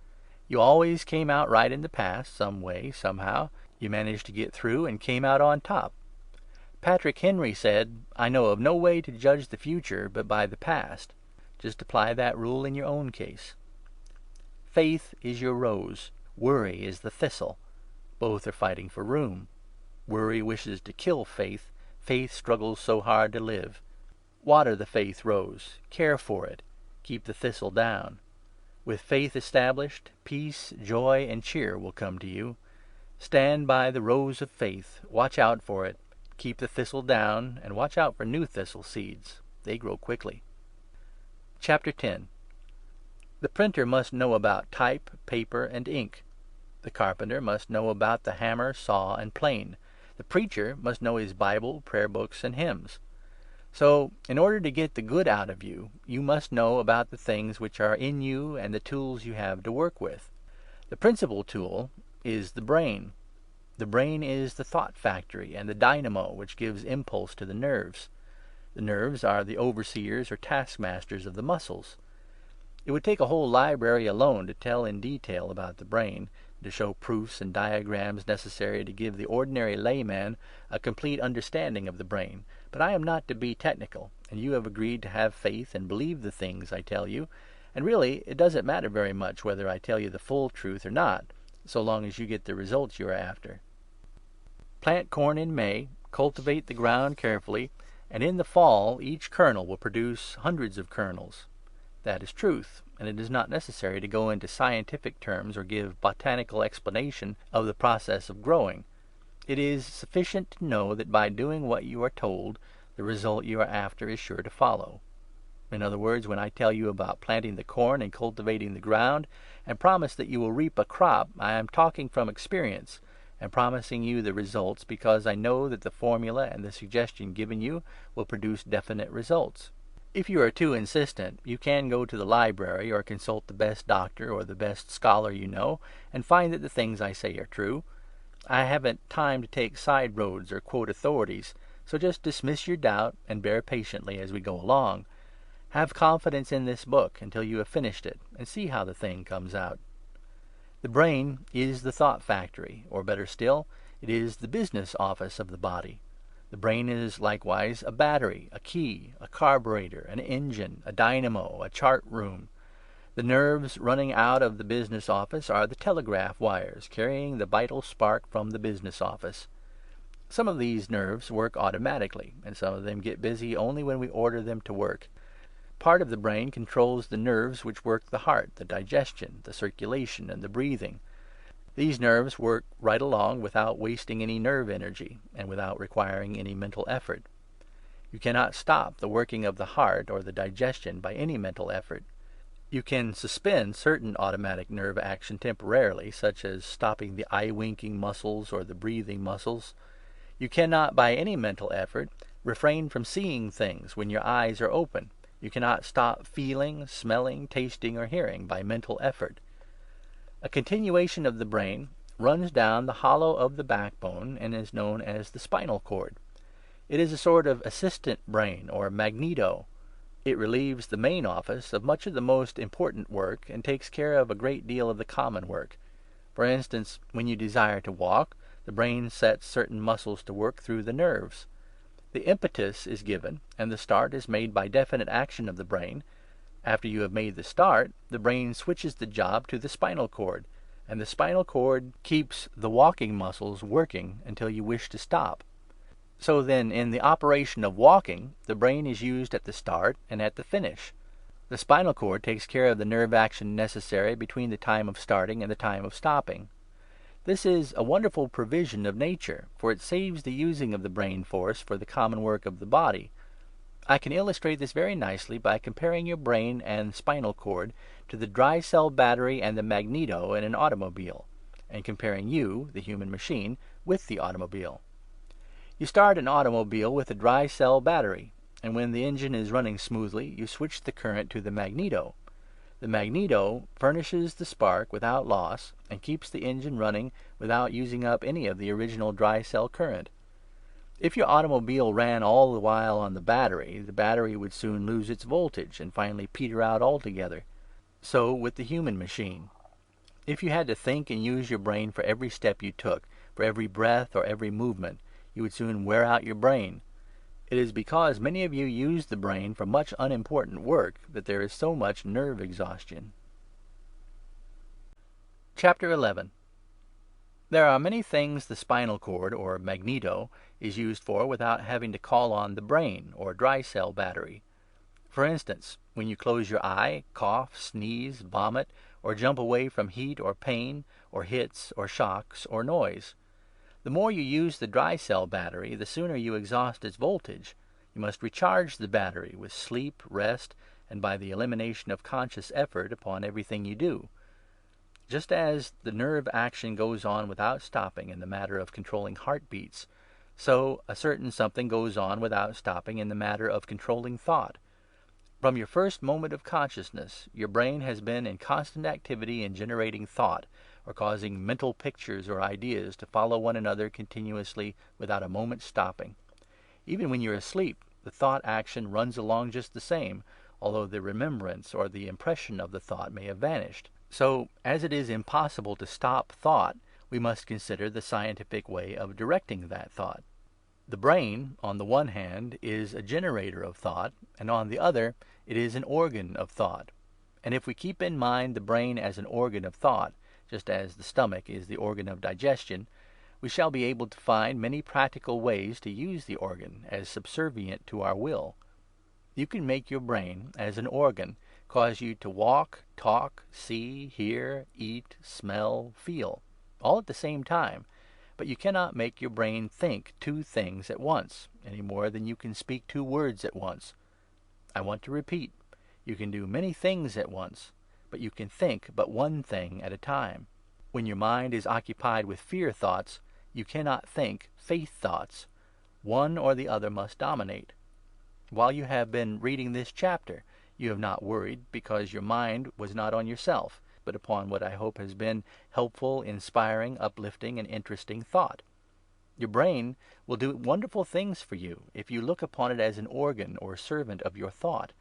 You always came out right in the past, some way, somehow. You managed to get through and came out on top. Patrick Henry said, "I know of no way to judge the future but by the past." Just apply that rule in your own case. Faith is your rose. Worry is the thistle. Both are fighting for room. Worry wishes to kill faith. Faith struggles so hard to live. Water the faith rose. Care for it. Keep the thistle down. With faith established, peace, joy, and cheer will come to you. Stand by the rose of faith. Watch out for it. Keep the thistle down, and watch out for new thistle seeds. They grow quickly. Chapter 10. The printer must know about type, paper, and ink. The carpenter must know about the hammer, saw, and plane. The preacher must know his Bible, prayer books, and hymns. So, in order to get the good out of you, you must know about the things which are in you and the tools you have to work with. The principal tool is the brain. The brain is the thought factory and the dynamo which gives impulse to the nerves. The nerves are the overseers or taskmasters of the muscles. It would take a whole library alone to tell in detail about the brain, to show proofs and diagrams necessary to give the ordinary layman a complete understanding of the brain. But I am not to be technical, and you have agreed to have faith and believe the things I tell you, And really, it doesn't matter very much whether I tell you the full truth or not, so long as you get the results you are after. Plant corn in May, cultivate the ground carefully, and in the fall each kernel will produce hundreds of kernels. That is truth, and it is not necessary to go into scientific terms or give botanical explanation of the process of growing. It is sufficient to know that by doing what you are told, the result you are after is sure to follow. In other words, when I tell you about planting the corn and cultivating the ground, and promise that you will reap a crop, I am talking from experience, and promising you the results because I know that the formula and the suggestion given you will produce definite results. If you are too insistent, you can go to the library or consult the best doctor or the best scholar you know, and find that the things I say are true. I haven't time to take side roads or quote authorities, so just dismiss your doubt and bear patiently as we go along. Have confidence in this book until you have finished it, and see how the thing comes out. The brain is the thought factory, or better still, it is the business office of the body. The brain is likewise a battery, a key, a carburetor, an engine, a dynamo, a chart room. The nerves running out of the business office are the telegraph wires carrying the vital spark from the business office. Some of these nerves work automatically, and some of them get busy only when we order them to work. Part of the brain controls the nerves which work the heart, the digestion, the circulation, and the breathing. These nerves work right along without wasting any nerve energy, and without requiring any mental effort. You cannot stop the working of the heart or the digestion by any mental effort. You can suspend certain automatic nerve action temporarily, such as stopping the eye-winking muscles or the breathing muscles. You cannot, by any mental effort, refrain from seeing things when your eyes are open. You cannot stop feeling, smelling, tasting, or hearing by mental effort. A continuation of the brain runs down the hollow of the backbone and is known as the spinal cord. It is a sort of assistant brain, or magneto. It relieves the main office of much of the most important work and takes care of a great deal of the common work. For instance, when you desire to walk, the brain sets certain muscles to work through the nerves. The impetus is given, and the start is made by definite action of the brain. After you have made the start, the brain switches the job to the spinal cord, and the spinal cord keeps the walking muscles working until you wish to stop. So then, in the operation of walking, the brain is used at the start and at the finish. The spinal cord takes care of the nerve action necessary between the time of starting and the time of stopping. This is a wonderful provision of nature, for it saves the using of the brain force for the common work of the body. I can illustrate this very nicely by comparing your brain and spinal cord to the dry cell battery and the magneto in an automobile, and comparing you, the human machine, with the automobile. You start an automobile with a dry cell battery, and when the engine is running smoothly, you switch the current to the magneto. The magneto furnishes the spark without loss and keeps the engine running without using up any of the original dry cell current. If your automobile ran all the while on the battery would soon lose its voltage and finally peter out altogether. So with the human machine. If you had to think and use your brain for every step you took, for every breath or every movement, you would soon wear out your brain. It is because many of you use the brain for much unimportant work that there is so much nerve exhaustion. Chapter 11. There are many things the spinal cord, or magneto, is used for without having to call on the brain, or dry cell battery. For instance, when you close your eye, cough, sneeze, vomit, or jump away from heat or pain, or hits, or shocks, or noise. The more you use the dry cell battery, the sooner you exhaust its voltage. You must recharge the battery with sleep, rest, and by the elimination of conscious effort upon everything you do. Just as the nerve action goes on without stopping in the matter of controlling heartbeats, so a certain something goes on without stopping in the matter of controlling thought. From your first moment of consciousness, your brain has been in constant activity in generating thought, or causing mental pictures or ideas to follow one another continuously without a moment's stopping. Even when you're asleep, the thought action runs along just the same, although the remembrance or the impression of the thought may have vanished. So, as it is impossible to stop thought, we must consider the scientific way of directing that thought. The brain, on the one hand, is a generator of thought, and on the other, it is an organ of thought. And if we keep in mind the brain as an organ of thought, just as the stomach is the organ of digestion, we shall be able to find many practical ways to use the organ as subservient to our will. You can make your brain, as an organ, cause you to walk, talk, see, hear, eat, smell, feel, all at the same time. But you cannot make your brain think two things at once, any more than you can speak two words at once. I want to repeat, you can do many things at once, but you can think but one thing at a time. When your mind is occupied with fear thoughts, you cannot think faith thoughts. One or the other must dominate. While you have been reading this chapter, you have not worried, because your mind was not on yourself, but upon what I hope has been helpful, inspiring, uplifting, and interesting thought. Your brain will do wonderful things for you if you look upon it as an organ or servant of your thought.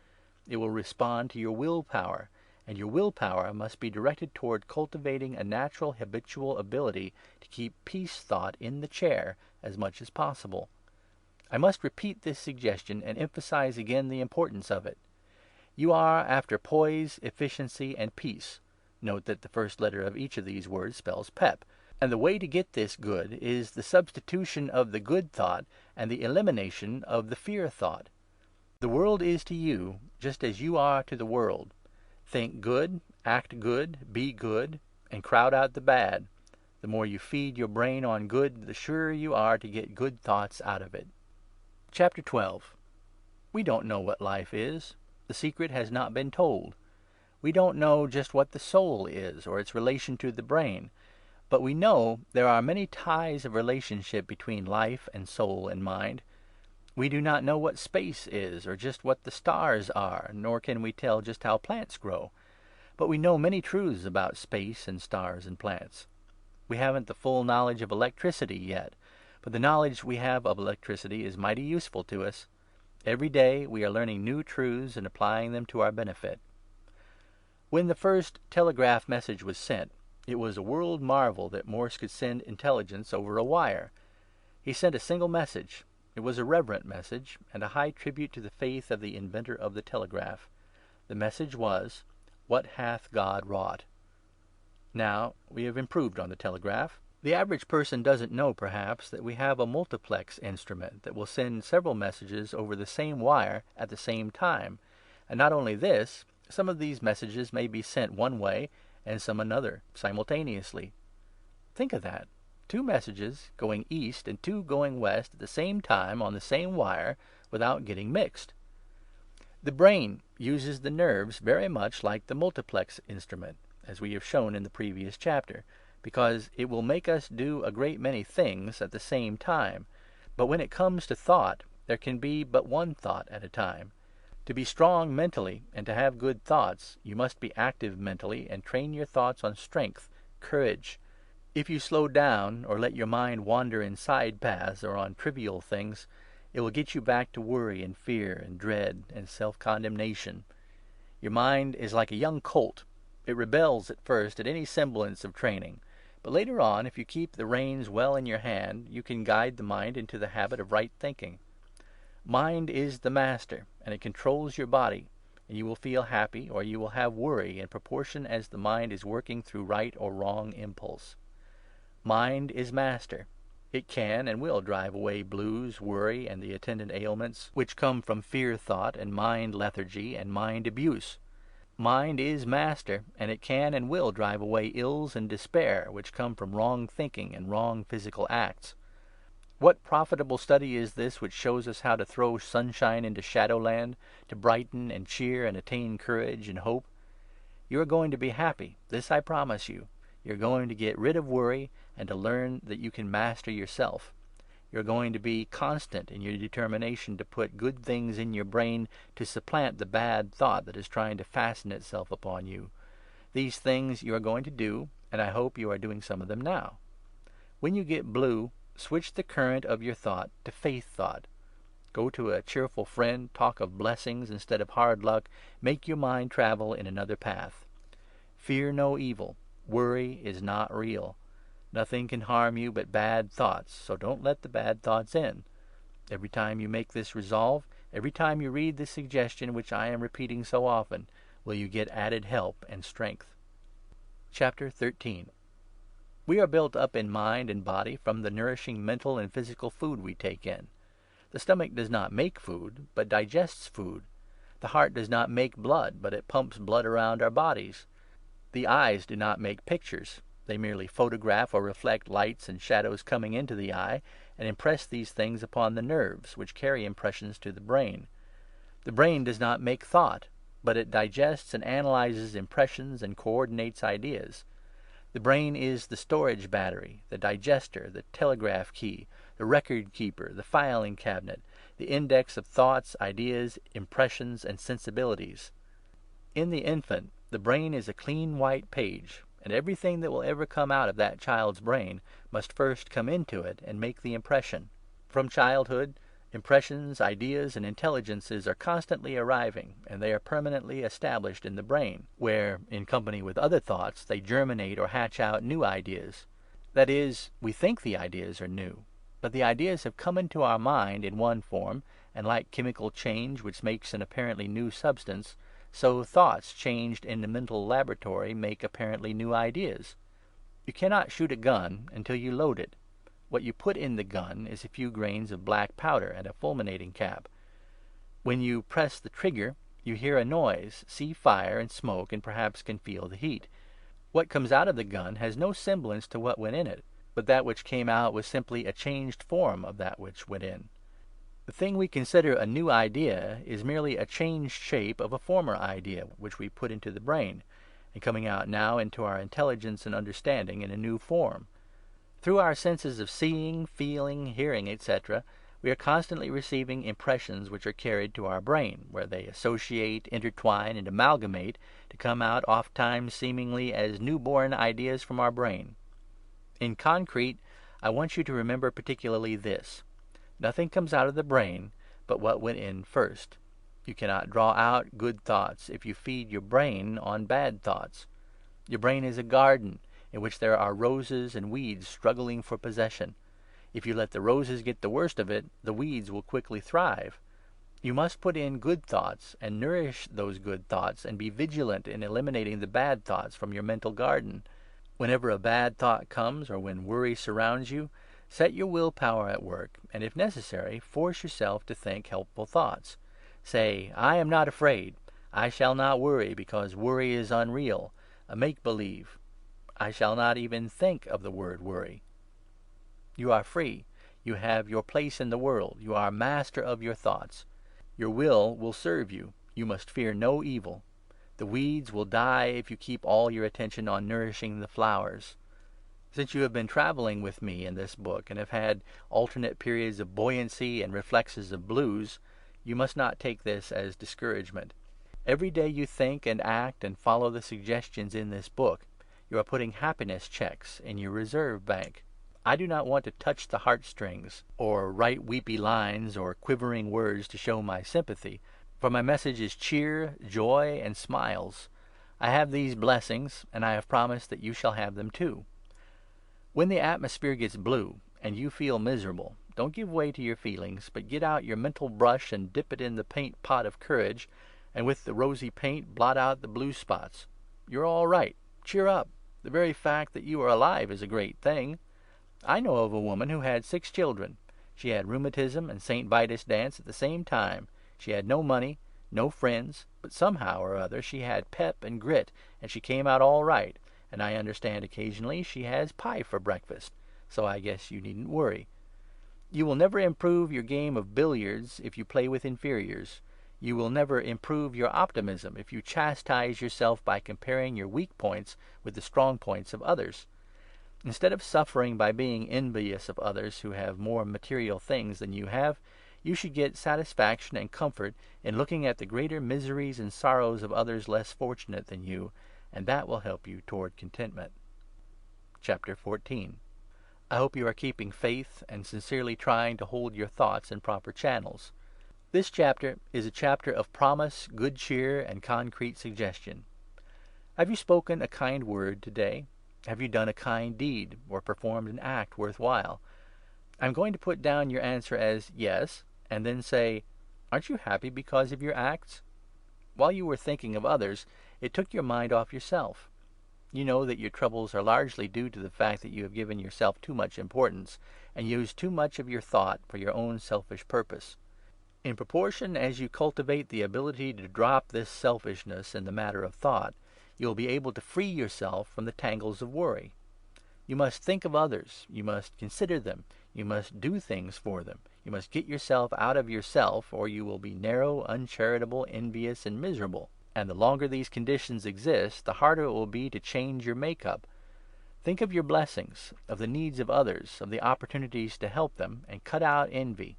It will respond to your willpower, and your willpower must be directed toward cultivating a natural habitual ability to keep peace thought in the chair as much as possible. I must repeat this suggestion and emphasize again the importance of it. You are after poise, efficiency, and peace. Note that the first letter of each of these words spells pep. And the way to get this good is the substitution of the good thought and the elimination of the fear thought. The world is to you just as you are to the world. Think good, act good, be good, and crowd out the bad. The more you feed your brain on good, the surer you are to get good thoughts out of it. Chapter 12. We don't know what life is. The secret has not been told. We don't know just what the soul is, or its relation to the brain. But we know there are many ties of relationship between life and soul and mind. We do not know what space is, or just what the stars are, nor can we tell just how plants grow. But we know many truths about space and stars and plants. We haven't the full knowledge of electricity yet, but the knowledge we have of electricity is mighty useful to us. Every day we are learning new truths and applying them to our benefit. When the first telegraph message was sent, it was a world marvel that Morse could send intelligence over a wire. He sent a single message. It was a reverent message, and a high tribute to the faith of the inventor of the telegraph. The message was, "What hath God wrought?" Now, we have improved on the telegraph. The average person doesn't know, perhaps, that we have a multiplex instrument that will send several messages over the same wire at the same time. And not only this, some of these messages may be sent one way and some another simultaneously. Think of that. 2 messages going east and 2 going west at the same time on the same wire without getting mixed. The brain uses the nerves very much like the multiplex instrument, as we have shown in the previous chapter, because it will make us do a great many things at the same time. But when it comes to thought, there can be but one thought at a time. To be strong mentally and to have good thoughts, you must be active mentally and train your thoughts on strength, courage. If you slow down or let your mind wander in side paths or on trivial things, it will get you back to worry and fear and dread and self-condemnation. Your mind is like a young colt. It rebels at first at any semblance of training. But later on, if you keep the reins well in your hand, you can guide the mind into the habit of right thinking. Mind is the master, and it controls your body, and you will feel happy or you will have worry in proportion as the mind is working through right or wrong impulse. Mind is master. It can and will drive away blues, worry, and the attendant ailments which come from fear thought and mind lethargy and mind abuse. Mind is master, and it can and will drive away ills and despair which come from wrong thinking and wrong physical acts. What profitable study is this which shows us how to throw sunshine into shadowland, to brighten and cheer and attain courage and hope? You are going to be happy, this I promise you. You're going to get rid of worry and to learn that you can master yourself. You're going to be constant in your determination to put good things in your brain to supplant the bad thought that is trying to fasten itself upon you. These things you are going to do, and I hope you are doing some of them now. When you get blue, switch the current of your thought to faith thought. Go to a cheerful friend, talk of blessings instead of hard luck, make your mind travel in another path. Fear no evil. Worry is not real. Nothing can harm you but bad thoughts, so don't let the bad thoughts in. Every time you make this resolve, every time you read this suggestion which I am repeating so often, will you get added help and strength. Chapter 13. We are built up in mind and body from the nourishing mental and physical food we take in. The stomach does not make food, but digests food. The heart does not make blood, but it pumps blood around our bodies. The eyes do not make pictures. They merely photograph or reflect lights and shadows coming into the eye, and impress these things upon the nerves, which carry impressions to the brain. The brain does not make thought, but it digests and analyzes impressions and coordinates ideas. The brain is the storage battery, the digester, the telegraph key, the record keeper, the filing cabinet, the index of thoughts, ideas, impressions, and sensibilities. In the infant, the brain is a clean white page, and everything that will ever come out of that child's brain must first come into it and make the impression. From childhood, impressions, ideas, and intelligences are constantly arriving, and they are permanently established in the brain, where, in company with other thoughts, they germinate or hatch out new ideas. That is, we think the ideas are new, but the ideas have come into our mind in one form, and like chemical change which makes an apparently new substance, so thoughts changed in the mental laboratory make apparently new ideas. You cannot shoot a gun until you load it. What you put in the gun is a few grains of black powder and a fulminating cap. When you press the trigger, you hear a noise, see fire and smoke, and perhaps can feel the heat. What comes out of the gun has no semblance to what went in it, but that which came out was simply a changed form of that which went in. The thing we consider a new idea is merely a changed shape of a former idea which we put into the brain, and coming out now into our intelligence and understanding in a new form. Through our senses of seeing, feeling, hearing, etc., we are constantly receiving impressions which are carried to our brain, where they associate, intertwine, and amalgamate to come out ofttimes seemingly as new-born ideas from our brain. In concrete, I want you to remember particularly this: nothing comes out of the brain but what went in first. You cannot draw out good thoughts if you feed your brain on bad thoughts. Your brain is a garden in which there are roses and weeds struggling for possession. If you let the roses get the worst of it, the weeds will quickly thrive. You must put in good thoughts and nourish those good thoughts, and be vigilant in eliminating the bad thoughts from your mental garden. Whenever a bad thought comes, or when worry surrounds you, set your willpower at work, and if necessary, force yourself to think helpful thoughts. Say, "I am not afraid. I shall not worry, because worry is unreal, a make-believe. I shall not even think of the word worry." You are free. You have your place in the world. You are master of your thoughts. Your will serve you. You must fear no evil. The weeds will die if you keep all your attention on nourishing the flowers. Since you have been travelling with me in this book, and have had alternate periods of buoyancy and reflexes of blues, you must not take this as discouragement. Every day you think and act and follow the suggestions in this book, you are putting happiness checks in your reserve bank. I do not want to touch the heartstrings, or write weepy lines or quivering words to show my sympathy, for my message is cheer, joy, and smiles. I have these blessings, and I have promised that you shall have them too. When the atmosphere gets blue, and you feel miserable, don't give way to your feelings, but get out your mental brush and dip it in the paint pot of courage, and with the rosy paint blot out the blue spots. You're all right. Cheer up. The very fact that you are alive is a great thing. I know of a woman who had 6 children. She had rheumatism and St. Vitus dance at the same time. She had no money, no friends, but somehow or other she had pep and grit, and she came out all right, and I understand occasionally she has pie for breakfast, so I guess you needn't worry. You will never improve your game of billiards if you play with inferiors. You will never improve your optimism if you chastise yourself by comparing your weak points with the strong points of others. Instead of suffering by being envious of others who have more material things than you have, you should get satisfaction and comfort in looking at the greater miseries and sorrows of others less fortunate than you, and that will help you toward contentment. Chapter 14. I hope you are keeping faith and sincerely trying to hold your thoughts in proper channels. This chapter is a chapter of promise, good cheer, and concrete suggestion. Have you spoken a kind word today? Have you done a kind deed, or performed an act worthwhile? I'm going to put down your answer as yes, and then say, aren't you happy because of your acts? while you were thinking of others, it took your mind off yourself. You know that your troubles are largely due to the fact that you have given yourself too much importance, and used too much of your thought for your own selfish purpose. In proportion as you cultivate the ability to drop this selfishness in the matter of thought, you will be able to free yourself from the tangles of worry. You must think of others, you must consider them, you must do things for them, you must get yourself out of yourself, or you will be narrow, uncharitable, envious, and miserable. And the longer these conditions exist, the harder it will be to change your make-up. Think of your blessings, of the needs of others, of the opportunities to help them, and cut out envy.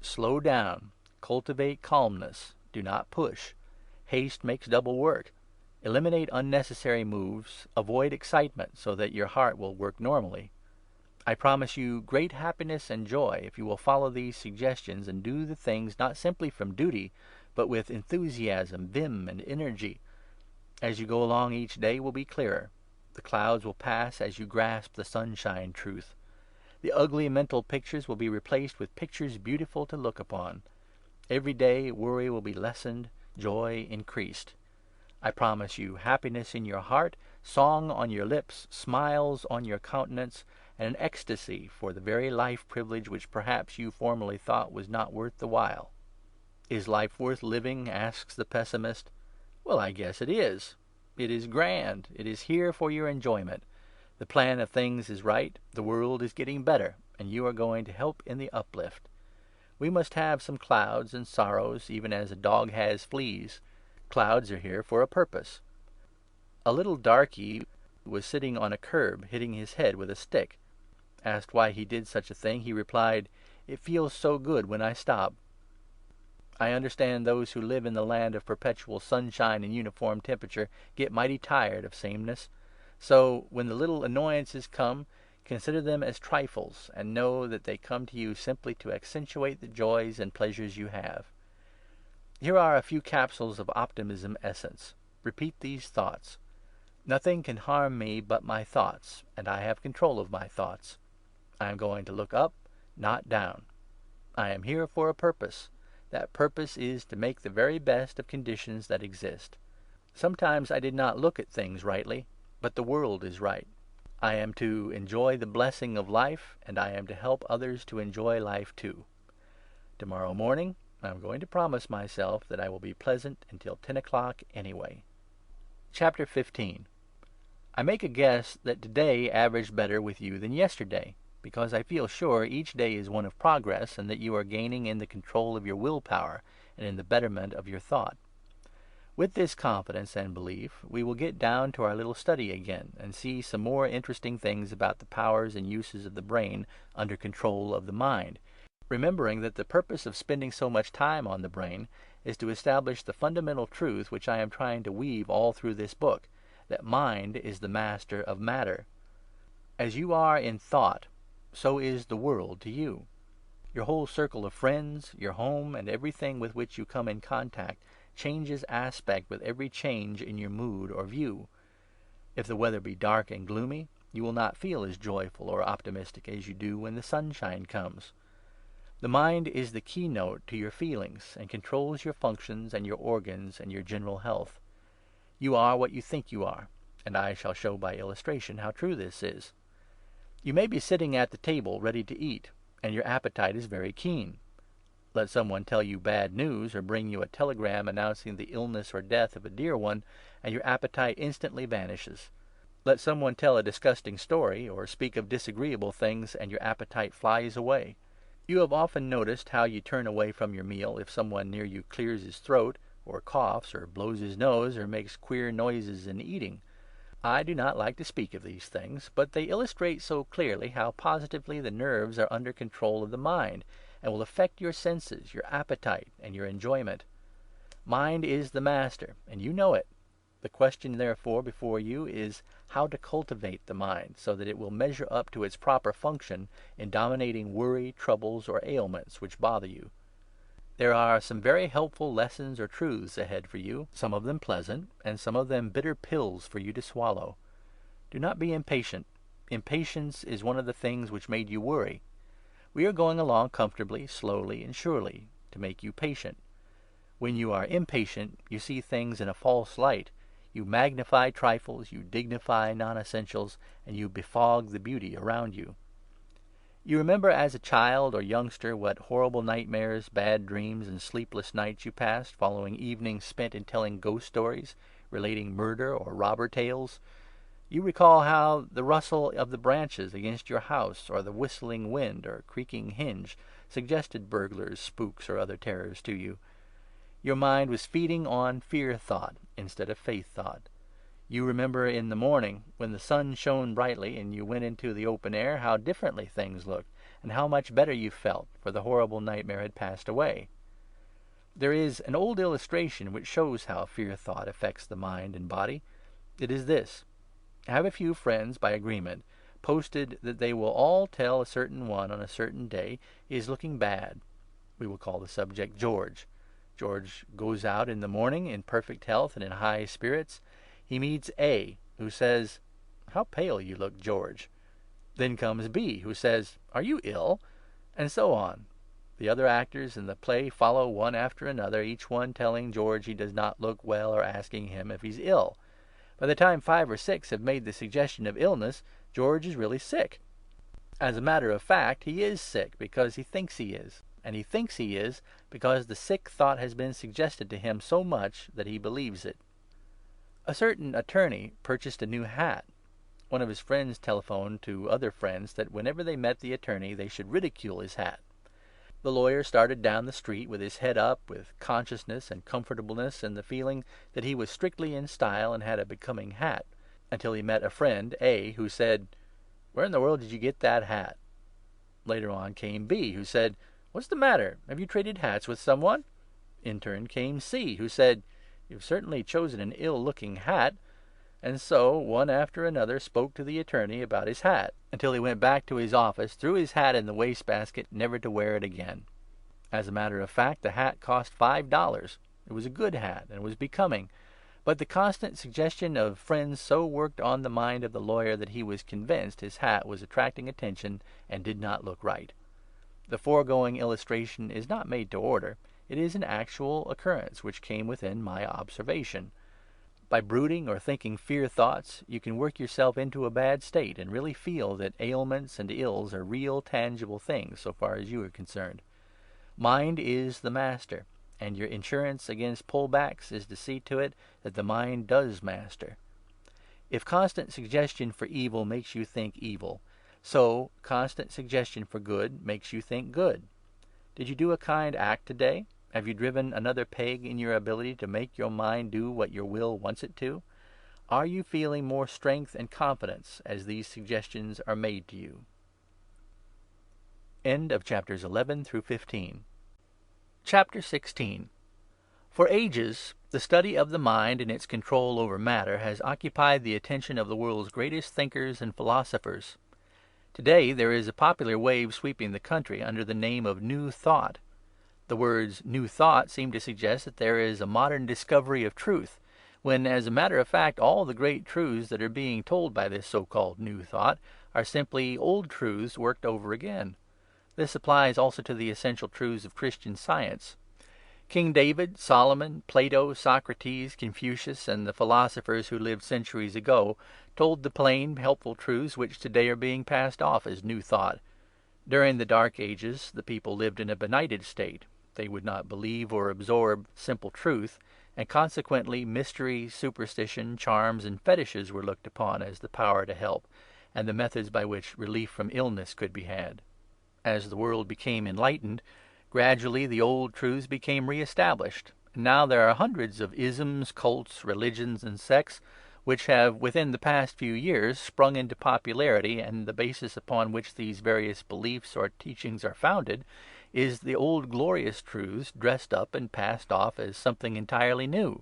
Slow down. Cultivate calmness. Do not push. Haste makes double work. Eliminate unnecessary moves. Avoid excitement so that your heart will work normally. I promise you great happiness and joy if you will follow these suggestions and do the things not simply from duty, but with enthusiasm, vim, and energy. As you go along, each day will be clearer. The clouds will pass as you grasp the sunshine truth. The ugly mental pictures will be replaced with pictures beautiful to look upon. Every day worry will be lessened, joy increased. I promise you happiness in your heart, song on your lips, smiles on your countenance, and an ecstasy for the very life privilege which perhaps you formerly thought was not worth the while. Is life worth living? Asks the pessimist. Well, I guess it is. It is grand. It is here for your enjoyment. The plan of things is right, the world is getting better, and you are going to help in the uplift. We must have some clouds and sorrows, even as a dog has fleas. Clouds are here for a purpose. A little darky was sitting on a curb, hitting his head with a stick. Asked why he did such a thing, he replied, "It feels so good when I stop." I understand those who live in the land of perpetual sunshine and uniform temperature get mighty tired of sameness. So, when the little annoyances come, consider them as trifles, and know that they come to you simply to accentuate the joys and pleasures you have. Here are a few capsules of optimism essence. Repeat these thoughts. Nothing can harm me but my thoughts, and I have control of my thoughts. I am going to look up, not down. I am here for a purpose. That purpose is to make the very best of conditions that exist. Sometimes I did not look at things rightly, but the world is right. I am to enjoy the blessing of life, and I am to help others to enjoy life too. Tomorrow morning, I am going to promise myself that I will be pleasant until 10 o'clock anyway. Chapter 15. I make a guess that today averaged better with you than yesterday, because I feel sure each day is one of progress, and that you are gaining in the control of your willpower and in the betterment of your thought. With this confidence and belief, we will get down to our little study again and see some more interesting things about the powers and uses of the brain under control of the mind, remembering that the purpose of spending so much time on the brain is to establish the fundamental truth which I am trying to weave all through this book, that mind is the master of matter. As you are in thought, so is the world to you. Your whole circle of friends, your home, and everything with which you come in contact changes aspect with every change in your mood or view. If the weather be dark and gloomy, you will not feel as joyful or optimistic as you do when the sunshine comes. The mind is the keynote to your feelings, and controls your functions and your organs and your general health. You are what you think you are, and I shall show by illustration how true this is. You may be sitting at the table ready to eat, and your appetite is very keen. Let someone tell you bad news, or bring you a telegram announcing the illness or death of a dear one, and your appetite instantly vanishes. Let someone tell a disgusting story, or speak of disagreeable things, and your appetite flies away. You have often noticed how you turn away from your meal if someone near you clears his throat, or coughs, or blows his nose, or makes queer noises in eating. I do not like to speak of these things, but they illustrate so clearly how positively the nerves are under control of the mind, and will affect your senses, your appetite, and your enjoyment. Mind is the master, and you know it. The question, therefore, before you is how to cultivate the mind, so that it will measure up to its proper function in dominating worry, troubles, or ailments which bother you. There are some very helpful lessons or truths ahead for you, some of them pleasant, and some of them bitter pills for you to swallow. Do not be impatient. Impatience is one of the things which made you worry. We are going along comfortably, slowly, and surely, to make you patient. When you are impatient, you see things in a false light. You magnify trifles, you dignify non-essentials, and you befog the beauty around you. You remember as a child or youngster what horrible nightmares, bad dreams, and sleepless nights you passed following evenings spent in telling ghost stories, relating murder or robber tales. You recall how the rustle of the branches against your house, or the whistling wind or creaking hinge, suggested burglars, spooks, or other terrors to you. Your mind was feeding on fear thought instead of faith thought. You remember in the morning, when the sun shone brightly and you went into the open air, how differently things looked, and how much better you felt, for the horrible nightmare had passed away. There is an old illustration which shows how fear thought affects the mind and body. It is this: have a few friends, by agreement, posted that they will all tell a certain one on a certain day is looking bad. We will call the subject George. George goes out in the morning in perfect health and in high spirits. He meets A, who says, "How pale you look, George." Then comes B, who says, "Are you ill?" And so on. The other actors in the play follow one after another, each one telling George he does not look well or asking him if he's ill. By the time 5 or 6 have made the suggestion of illness, George is really sick. As a matter of fact, he is sick because he thinks he is. And he thinks he is because the sick thought has been suggested to him so much that he believes it. A certain attorney purchased a new hat. One of his friends telephoned to other friends that whenever they met the attorney they should ridicule his hat. The lawyer started down the street with his head up, with consciousness and comfortableness and the feeling that he was strictly in style and had a becoming hat, until he met a friend, A, who said, "Where in the world did you get that hat?" Later on came B, who said, "What's the matter? Have you traded hats with someone?" In turn came C, who said, "You've certainly chosen an ill-looking hat." And so, one after another spoke to the attorney about his hat, until he went back to his office, threw his hat in the wastebasket, never to wear it again. As a matter of fact, the hat cost $5. It was a good hat, and was becoming. But the constant suggestion of friends so worked on the mind of the lawyer that he was convinced his hat was attracting attention and did not look right. The foregoing illustration is not made to order. It is an actual occurrence which came within my observation. By brooding or thinking fear thoughts, you can work yourself into a bad state and really feel that ailments and ills are real, tangible things so far as you are concerned. Mind is the master, and your insurance against pullbacks is to see to it that the mind does master. If constant suggestion for evil makes you think evil, so constant suggestion for good makes you think good. Did you do a kind act today? Have you driven another peg in your ability to make your mind do what your will wants it to? Are you feeling more strength and confidence as these suggestions are made to you? End of chapters 11 through 15. Chapter 16. For ages, the study of the mind and its control over matter has occupied the attention of the world's greatest thinkers and philosophers. Today there is a popular wave sweeping the country under the name of New Thought. The words New Thought seem to suggest that there is a modern discovery of truth, when, as a matter of fact, all the great truths that are being told by this so-called New Thought are simply old truths worked over again. This applies also to the essential truths of Christian Science. King David, Solomon, Plato, Socrates, Confucius, and the philosophers who lived centuries ago told the plain, helpful truths which today are being passed off as New Thought. During the Dark Ages, the people lived in a benighted state. They would not believe or absorb simple truth, and consequently mystery, superstition, charms, and fetishes were looked upon as the power to help, and the methods by which relief from illness could be had. As the world became enlightened, gradually the old truths became re-established, and now there are hundreds of isms, cults, religions, and sects which have within the past few years sprung into popularity, and the basis upon which these various beliefs or teachings are founded is the old glorious truths dressed up and passed off as something entirely new.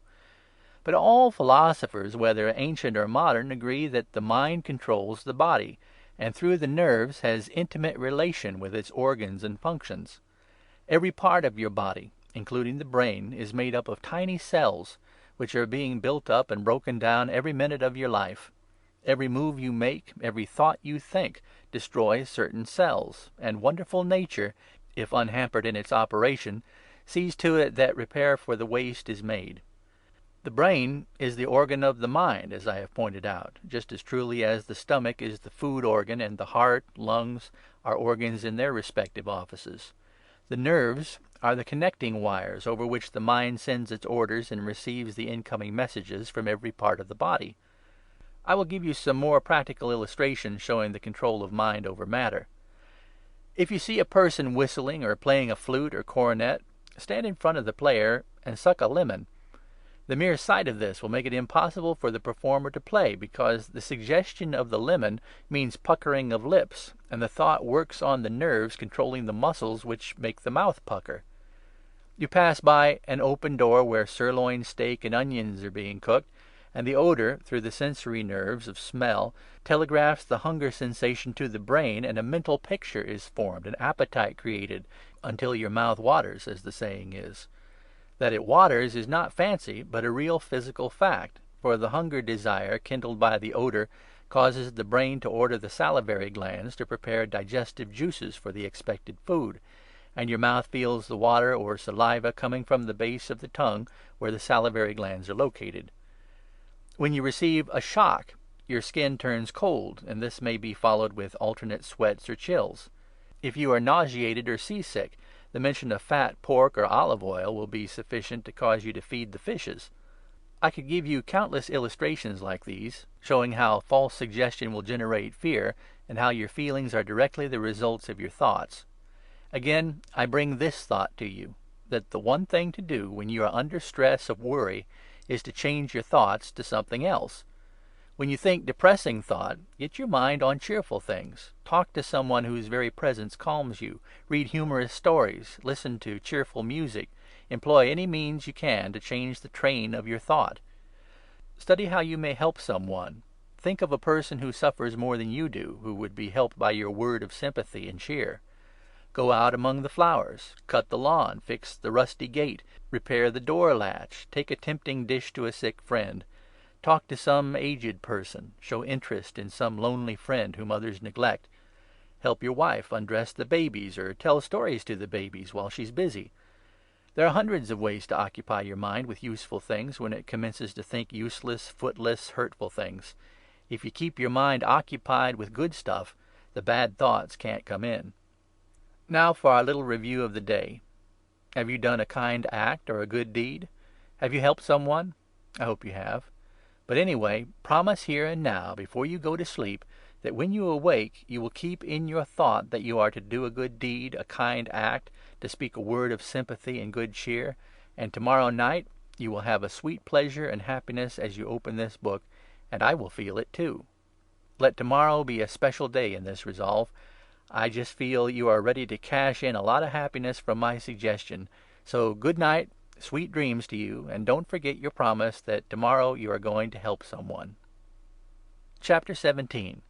But all philosophers, whether ancient or modern, agree that the mind controls the body, and through the nerves has intimate relation with its organs and functions. Every part of your body, including the brain, is made up of tiny cells, which are being built up and broken down every minute of your life. Every move you make, every thought you think, destroys certain cells, and wonderful nature, if unhampered in its operation, sees to it that repair for the waste is made. The brain is the organ of the mind, as I have pointed out, just as truly as the stomach is the food organ and the heart, lungs, are organs in their respective offices. The nerves are the connecting wires over which the mind sends its orders and receives the incoming messages from every part of the body. I will give you some more practical illustrations showing the control of mind over matter. If you see a person whistling or playing a flute or cornet, stand in front of the player and suck a lemon. The mere sight of this will make it impossible for the performer to play, because the suggestion of the lemon means puckering of lips, and the thought works on the nerves controlling the muscles which make the mouth pucker. You pass by an open door where sirloin steak and onions are being cooked, and the odor, through the sensory nerves of smell, telegraphs the hunger sensation to the brain, and a mental picture is formed, an appetite created, until your mouth waters, as the saying is. That it waters is not fancy, but a real physical fact, for the hunger desire kindled by the odor causes the brain to order the salivary glands to prepare digestive juices for the expected food, and your mouth feels the water or saliva coming from the base of the tongue where the salivary glands are located. When you receive a shock, your skin turns cold, and this may be followed with alternate sweats or chills. If you are nauseated or seasick, the mention of fat pork or olive oil will be sufficient to cause you to feed the fishes. I could give you countless illustrations like these, showing how false suggestion will generate fear, and how your feelings are directly the results of your thoughts. Again, I bring this thought to you, that the one thing to do when you are under stress of worry is to change your thoughts to something else. When you think depressing thought, get your mind on cheerful things. Talk to someone whose very presence calms you. Read humorous stories. Listen to cheerful music. Employ any means you can to change the train of your thought. Study how you may help someone. Think of a person who suffers more than you do, who would be helped by your word of sympathy and cheer. Go out among the flowers, cut the lawn, fix the rusty gate, repair the door latch, take a tempting dish to a sick friend. Talk to some aged person, show interest in some lonely friend whom others neglect. Help your wife undress the babies, or tell stories to the babies while she's busy. There are hundreds of ways to occupy your mind with useful things when it commences to think useless, footless, hurtful things. If you keep your mind occupied with good stuff, the bad thoughts can't come in. Now for our little review of the day. Have you done a kind act or a good deed? Have you helped someone? I hope you have. But anyway, promise here and now, before you go to sleep, that when you awake you will keep in your thought that you are to do a good deed, a kind act, to speak a word of sympathy and good cheer, and tomorrow night you will have a sweet pleasure and happiness as you open this book, and I will feel it too. Let tomorrow be a special day in this resolve. I just feel you are ready to cash in a lot of happiness from my suggestion. So good night, sweet dreams to you, and don't forget your promise that tomorrow you are going to help someone. Chapter 17.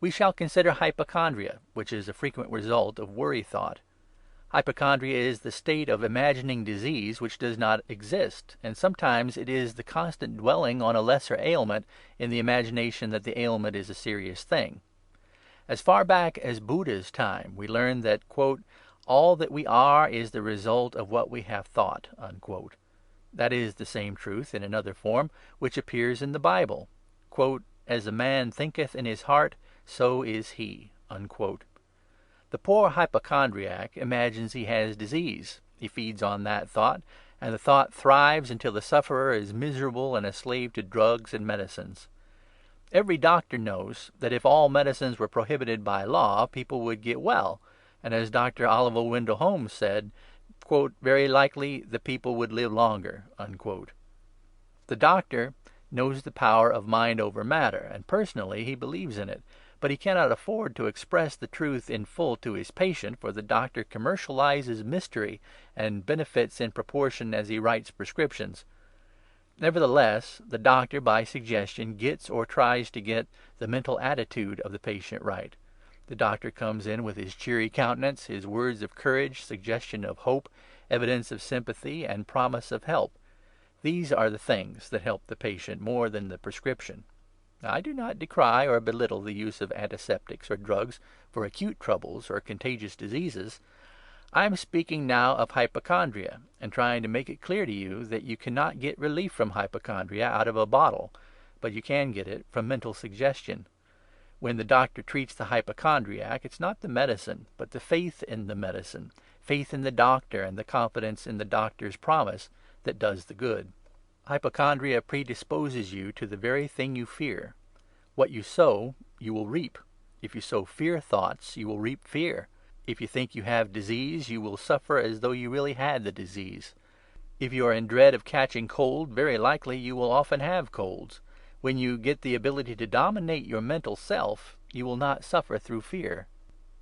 We shall consider hypochondria, which is a frequent result of worry thought. Hypochondria is the state of imagining disease which does not exist, and sometimes it is the constant dwelling on a lesser ailment in the imagination that the ailment is a serious thing. As far back as Buddha's time, we learn that, quote, all that we are is the result of what we have thought, unquote. That is the same truth in another form which appears in the Bible. Quote, as a man thinketh in his heart, so is he, unquote. The poor hypochondriac imagines he has disease. He feeds on that thought, and the thought thrives until the sufferer is miserable and a slave to drugs and medicines. Every doctor knows that if all medicines were prohibited by law, people would get well, and as Dr. Oliver Wendell Holmes said, quote, very likely the people would live longer, unquote. The doctor knows the power of mind over matter, and personally he believes in it, but he cannot afford to express the truth in full to his patient, for the doctor commercializes mystery and benefits in proportion as he writes prescriptions. Nevertheless, the doctor, by suggestion, gets or tries to get the mental attitude of the patient right. The doctor comes in with his cheery countenance, his words of courage, suggestion of hope, evidence of sympathy, and promise of help. These are the things that help the patient more than the prescription. I do not decry or belittle the use of antiseptics or drugs for acute troubles or contagious diseases. I am speaking now of hypochondria, and trying to make it clear to you that you cannot get relief from hypochondria out of a bottle, but you can get it from mental suggestion. When the doctor treats the hypochondriac, it's not the medicine, but the faith in the medicine, faith in the doctor and the confidence in the doctor's promise that does the good. Hypochondria predisposes you to the very thing you fear. What you sow, you will reap. If you sow fear thoughts, you will reap fear. If you think you have disease, you will suffer as though you really had the disease. If you are in dread of catching cold, very likely you will often have colds. When you get the ability to dominate your mental self, you will not suffer through fear.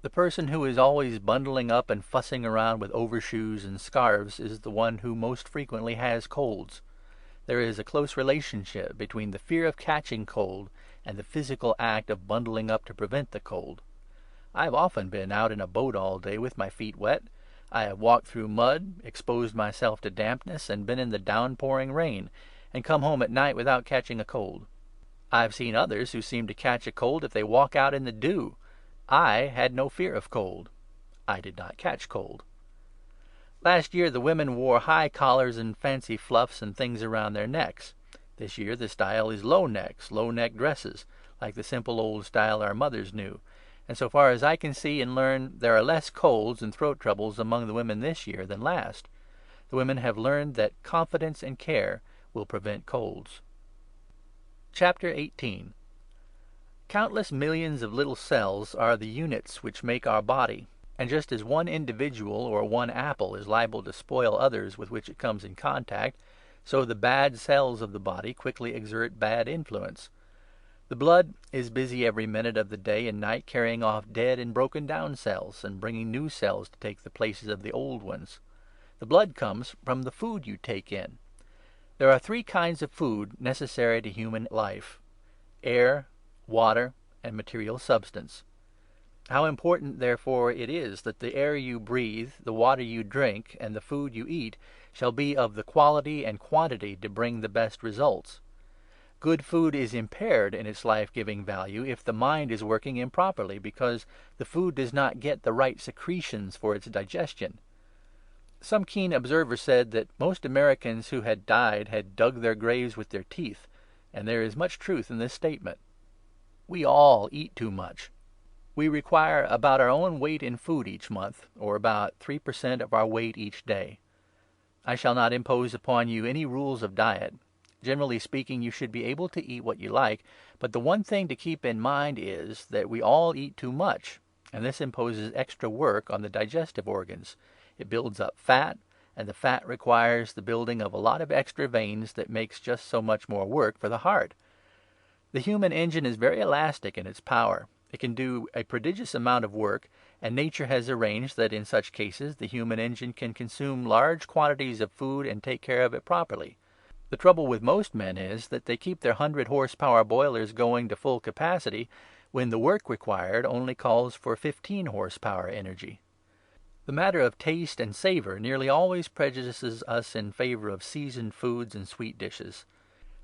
The person who is always bundling up and fussing around with overshoes and scarves is the one who most frequently has colds. There is a close relationship between the fear of catching cold and the physical act of bundling up to prevent the cold. I have often been out in a boat all day with my feet wet. I have walked through mud, exposed myself to dampness, and been in the downpouring rain, and come home at night without catching a cold. I have seen others who seem to catch a cold if they walk out in the dew. I had no fear of cold. I did not catch cold. Last year the women wore high collars and fancy fluffs and things around their necks. This year the style is low necks, low-neck dresses, like the simple old style our mothers knew. And so far as I can see and learn, there are less colds and throat troubles among the women this year than last. The women have learned that confidence and care will prevent colds. Chapter 18. Countless millions of little cells are the units which make our body, and just as one individual or one apple is liable to spoil others with which it comes in contact, so the bad cells of the body quickly exert bad influence. The blood is busy every minute of the day and night carrying off dead and broken down cells, and bringing new cells to take the places of the old ones. The blood comes from the food you take in. There are 3 kinds of food necessary to human life: air, water, and material substance. How important, therefore, it is that the air you breathe, the water you drink, and the food you eat shall be of the quality and quantity to bring the best results. Good food is impaired in its life-giving value if the mind is working improperly, because the food does not get the right secretions for its digestion. Some keen observer said that most Americans who had died had dug their graves with their teeth, and there is much truth in this statement. We all eat too much. We require about our own weight in food each month, or about 3% of our weight each day. I shall not impose upon you any rules of diet. Generally speaking, you should be able to eat what you like, but the one thing to keep in mind is that we all eat too much, and this imposes extra work on the digestive organs. It builds up fat, and the fat requires the building of a lot of extra veins that makes just so much more work for the heart. The human engine is very elastic in its power. It can do a prodigious amount of work, and nature has arranged that in such cases the human engine can consume large quantities of food and take care of it properly. The trouble with most men is that they keep their 100-horsepower boilers going to full capacity when the work required only calls for 15-horsepower energy. The matter of taste and savour nearly always prejudices us in favour of seasoned foods and sweet dishes.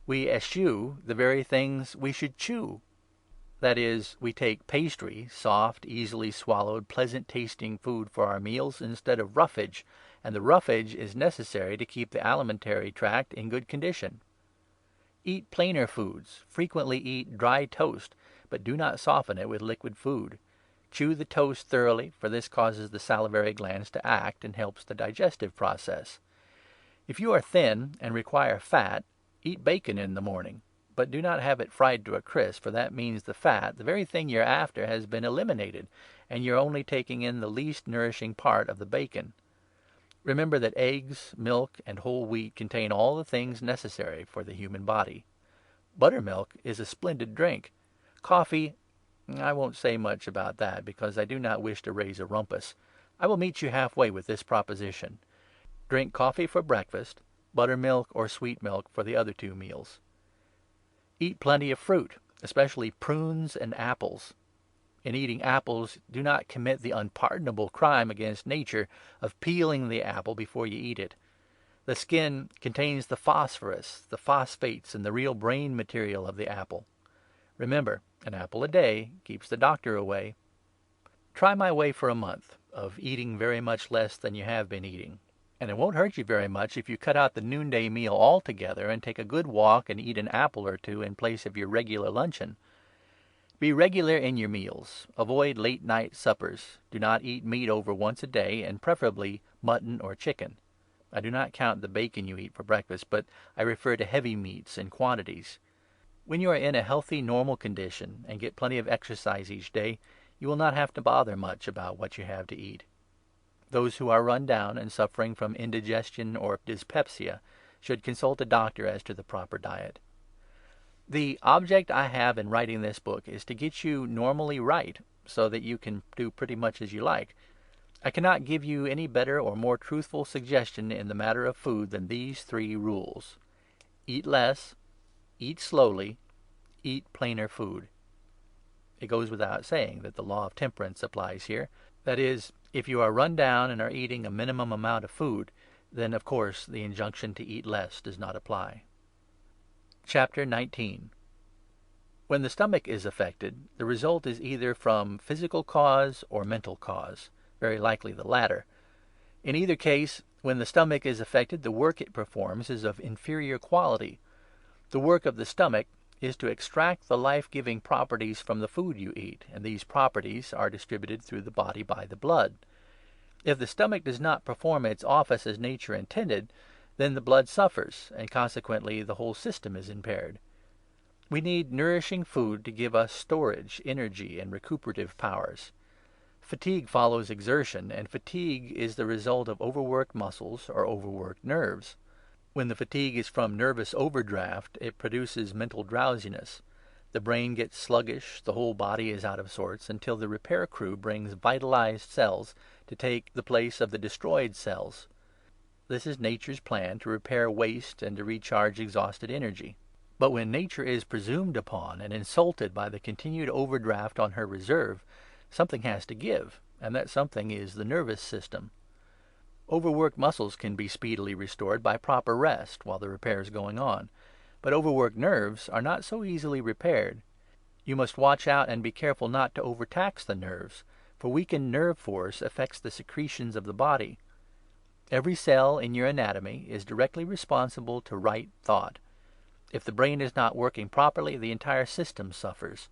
We eschew the very things we should chew. That is, we take pastry, soft, easily swallowed, pleasant-tasting food for our meals instead of roughage, and the roughage is necessary to keep the alimentary tract in good condition. Eat plainer foods. Frequently eat dry toast, but do not soften it with liquid food. Chew the toast thoroughly, for this causes the salivary glands to act and helps the digestive process. If you are thin and require fat, eat bacon in the morning, but do not have it fried to a crisp, for that means the fat, the very thing you're after, has been eliminated, and you're only taking in the least nourishing part of the bacon. Remember that eggs, milk, and whole wheat contain all the things necessary for the human body. Buttermilk is a splendid drink. Coffee, I won't say much about that, because I do not wish to raise a rumpus. I will meet you halfway with this proposition. Drink coffee for breakfast, buttermilk or sweet milk for the other 2 meals. Eat plenty of fruit, especially prunes and apples. In eating apples, do not commit the unpardonable crime against nature of peeling the apple before you eat it. The skin contains the phosphorus, the phosphates, and the real brain material of the apple. Remember, an apple a day keeps the doctor away. Try my way for a month of eating very much less than you have been eating. And it won't hurt you very much if you cut out the noonday meal altogether and take a good walk and eat an apple or two in place of your regular luncheon. Be regular in your meals. Avoid late-night suppers. Do not eat meat over once a day, and preferably mutton or chicken. I do not count the bacon you eat for breakfast, but I refer to heavy meats in quantities. When you are in a healthy, normal condition and get plenty of exercise each day, you will not have to bother much about what you have to eat. Those who are run down and suffering from indigestion or dyspepsia should consult a doctor as to the proper diet. The object I have in writing this book is to get you normally right, so that you can do pretty much as you like. I cannot give you any better or more truthful suggestion in the matter of food than these 3 rules. Eat less, eat slowly, eat plainer food. It goes without saying that the law of temperance applies here. That is, if you are run down and are eating a minimum amount of food, then of course the injunction to eat less does not apply. Chapter 19. When the stomach is affected, the result is either from physical cause or mental cause, very likely the latter. In either case, when the stomach is affected, the work it performs is of inferior quality. The work of the stomach is to extract the life-giving properties from the food you eat, and these properties are distributed through the body by the blood. If the stomach does not perform its office as nature intended, then the blood suffers, and consequently the whole system is impaired. We need nourishing food to give us storage, energy, and recuperative powers. Fatigue follows exertion, and fatigue is the result of overworked muscles or overworked nerves. When the fatigue is from nervous overdraft, it produces mental drowsiness. The brain gets sluggish, the whole body is out of sorts, until the repair crew brings vitalized cells to take the place of the destroyed cells. This is nature's plan to repair waste and to recharge exhausted energy. But when nature is presumed upon and insulted by the continued overdraft on her reserve, something has to give, and that something is the nervous system. Overworked muscles can be speedily restored by proper rest while the repair is going on, but overworked nerves are not so easily repaired. You must watch out and be careful not to overtax the nerves, for weakened nerve force affects the secretions of the body. Every cell in your anatomy is directly responsible to right thought. If the brain is not working properly, the entire system suffers.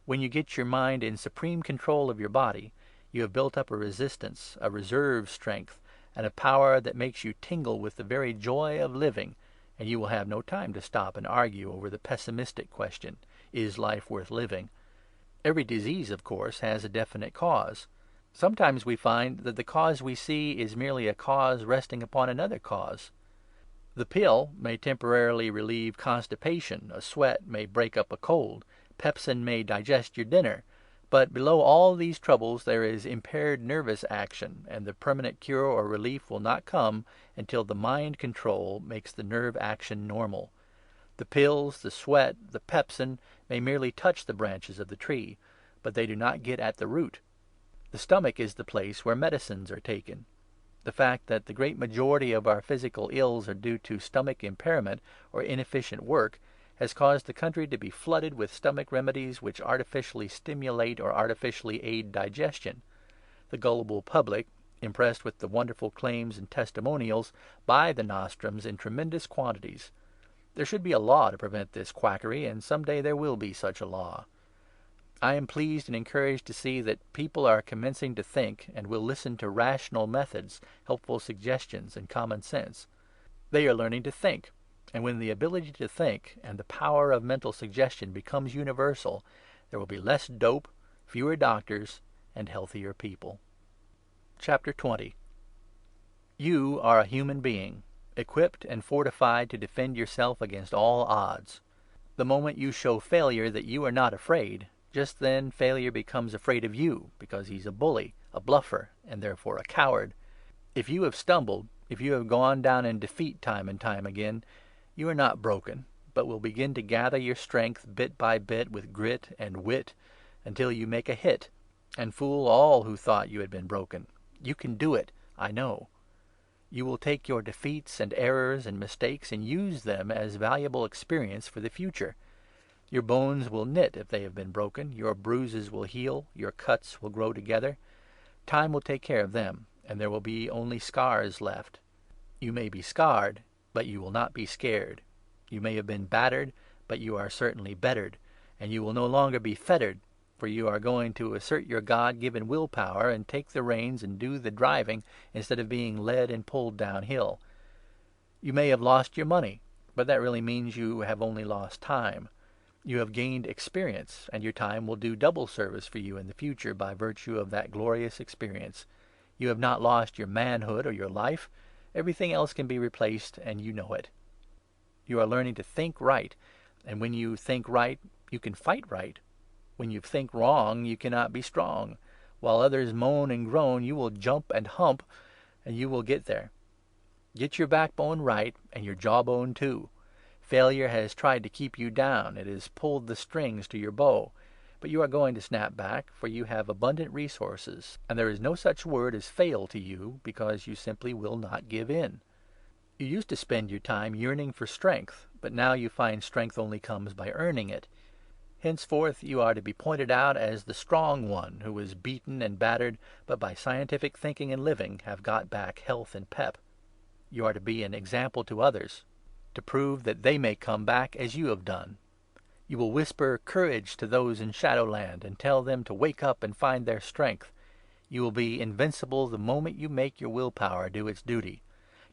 When you get your mind in supreme control of your body, you have built up a resistance, a reserve strength, and a power that makes you tingle with the very joy of living, and you will have no time to stop and argue over the pessimistic question, is life worth living? Every disease, of course, has a definite cause. Sometimes we find that the cause we see is merely a cause resting upon another cause. The pill may temporarily relieve constipation, a sweat may break up a cold, pepsin may digest your dinner, but below all these troubles there is impaired nervous action, and the permanent cure or relief will not come until the mind control makes the nerve action normal. The pills, the sweat, the pepsin may merely touch the branches of the tree, but they do not get at the root. The stomach is the place where medicines are taken. The fact that the great majority of our physical ills are due to stomach impairment or inefficient work has caused the country to be flooded with stomach remedies which artificially stimulate or artificially aid digestion. The gullible public, impressed with the wonderful claims and testimonials, buy the nostrums in tremendous quantities. There should be a law to prevent this quackery, and some day there will be such a law. I am pleased and encouraged to see that people are commencing to think and will listen to rational methods, helpful suggestions, and common sense. They are learning to think, and when the ability to think and the power of mental suggestion becomes universal, there will be less dope, fewer doctors, and healthier people. Chapter 20. You are a human being, equipped and fortified to defend yourself against all odds. The moment you show failure that you are not afraid, just then failure becomes afraid of you, because he's a bully, a bluffer, and therefore a coward. If you have stumbled, if you have gone down in defeat time and time again, you are not broken, but will begin to gather your strength bit by bit with grit and wit, until you make a hit, and fool all who thought you had been broken. You can do it, I know. You will take your defeats and errors and mistakes and use them as valuable experience for the future. Your bones will knit if they have been broken, your bruises will heal, your cuts will grow together. Time will take care of them, and there will be only scars left. You may be scarred, but you will not be scared. You may have been battered, but you are certainly bettered, and you will no longer be fettered, for you are going to assert your God-given willpower and take the reins and do the driving instead of being led and pulled downhill. You may have lost your money, but that really means you have only lost time. You have gained experience, and your time will do double service for you in the future by virtue of that glorious experience. You have not lost your manhood or your life. Everything else can be replaced, and you know it. You are learning to think right, and when you think right, you can fight right. When you think wrong, you cannot be strong. While others moan and groan, you will jump and hump, and you will get there. Get your backbone right, and your jawbone too. Failure has tried to keep you down. It has pulled the strings to your bow. But you are going to snap back, for you have abundant resources, and there is no such word as fail to you, because you simply will not give in. You used to spend your time yearning for strength, but now you find strength only comes by earning it. Henceforth you are to be pointed out as the strong one, who was beaten and battered, but by scientific thinking and living have got back health and pep. You are to be an example to others, to prove that they may come back as you have done. You will whisper courage to those in Shadowland and tell them to wake up and find their strength. You will be invincible the moment you make your willpower do its duty.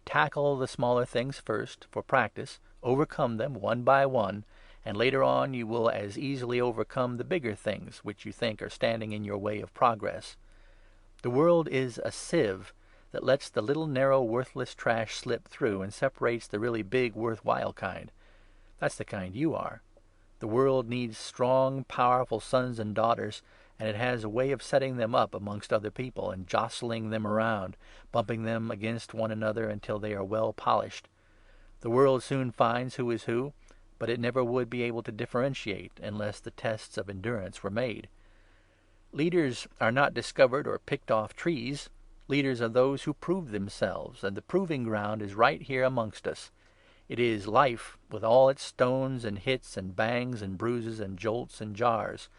Tackle the smaller things first, for practice, overcome them one by one, and later on you will as easily overcome the bigger things which you think are standing in your way of progress. The world is a sieve that lets the little narrow worthless trash slip through and separates the really big worthwhile kind. That's the kind you are. The world needs strong, powerful sons and daughters, and it has a way of setting them up amongst other people and jostling them around, bumping them against one another until they are well polished. The world soon finds who is who, but it never would be able to differentiate unless the tests of endurance were made. Leaders are not discovered or picked off trees. Leaders are those who prove themselves, and the proving ground is right here amongst us. It is life, with all its stones and hits and bangs and bruises and jolts and jars.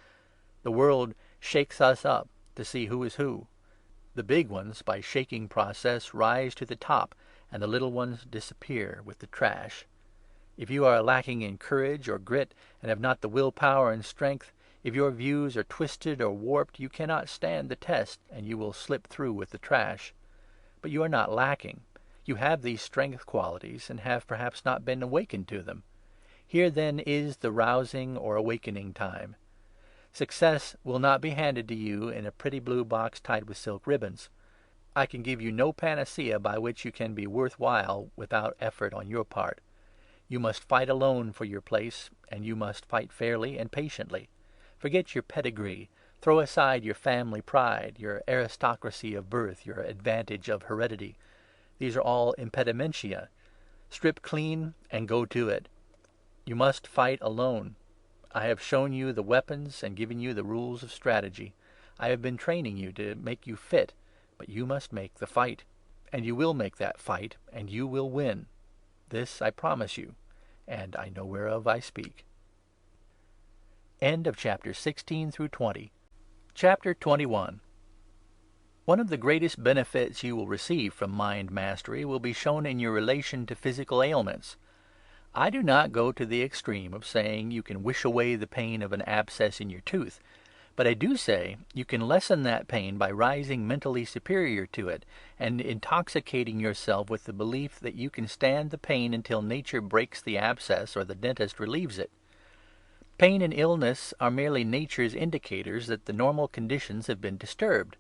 The world shakes us up to see who is who. The big ones, by shaking process, rise to the top, and the little ones disappear with the trash. If you are lacking in courage or grit, and have not the willpower and strength, if your views are twisted or warped, you cannot stand the test, and you will slip through with the trash. But you are not lacking. You have these strength qualities, and have perhaps not been awakened to them. Here then is the rousing or awakening time. Success will not be handed to you in a pretty blue box tied with silk ribbons. I can give you no panacea by which you can be worthwhile without effort on your part. You must fight alone for your place, and you must fight fairly and patiently. Forget your pedigree. Throw aside your family pride, your aristocracy of birth, your advantage of heredity. These are all impedimenta. Strip clean and go to it. You must fight alone. I have shown you the weapons and given you the rules of strategy. I have been training you to make you fit, but you must make the fight. And you will make that fight, and you will win. This I promise you, and I know whereof I speak. End of chapter 16 through 20. Chapter 21. One of the greatest benefits you will receive from mind mastery will be shown in your relation to physical ailments. I do not go to the extreme of saying you can wish away the pain of an abscess in your tooth, but I do say you can lessen that pain by rising mentally superior to it and intoxicating yourself with the belief that you can stand the pain until nature breaks the abscess or the dentist relieves it. Pain and illness are merely nature's indicators that the normal conditions have been disturbed.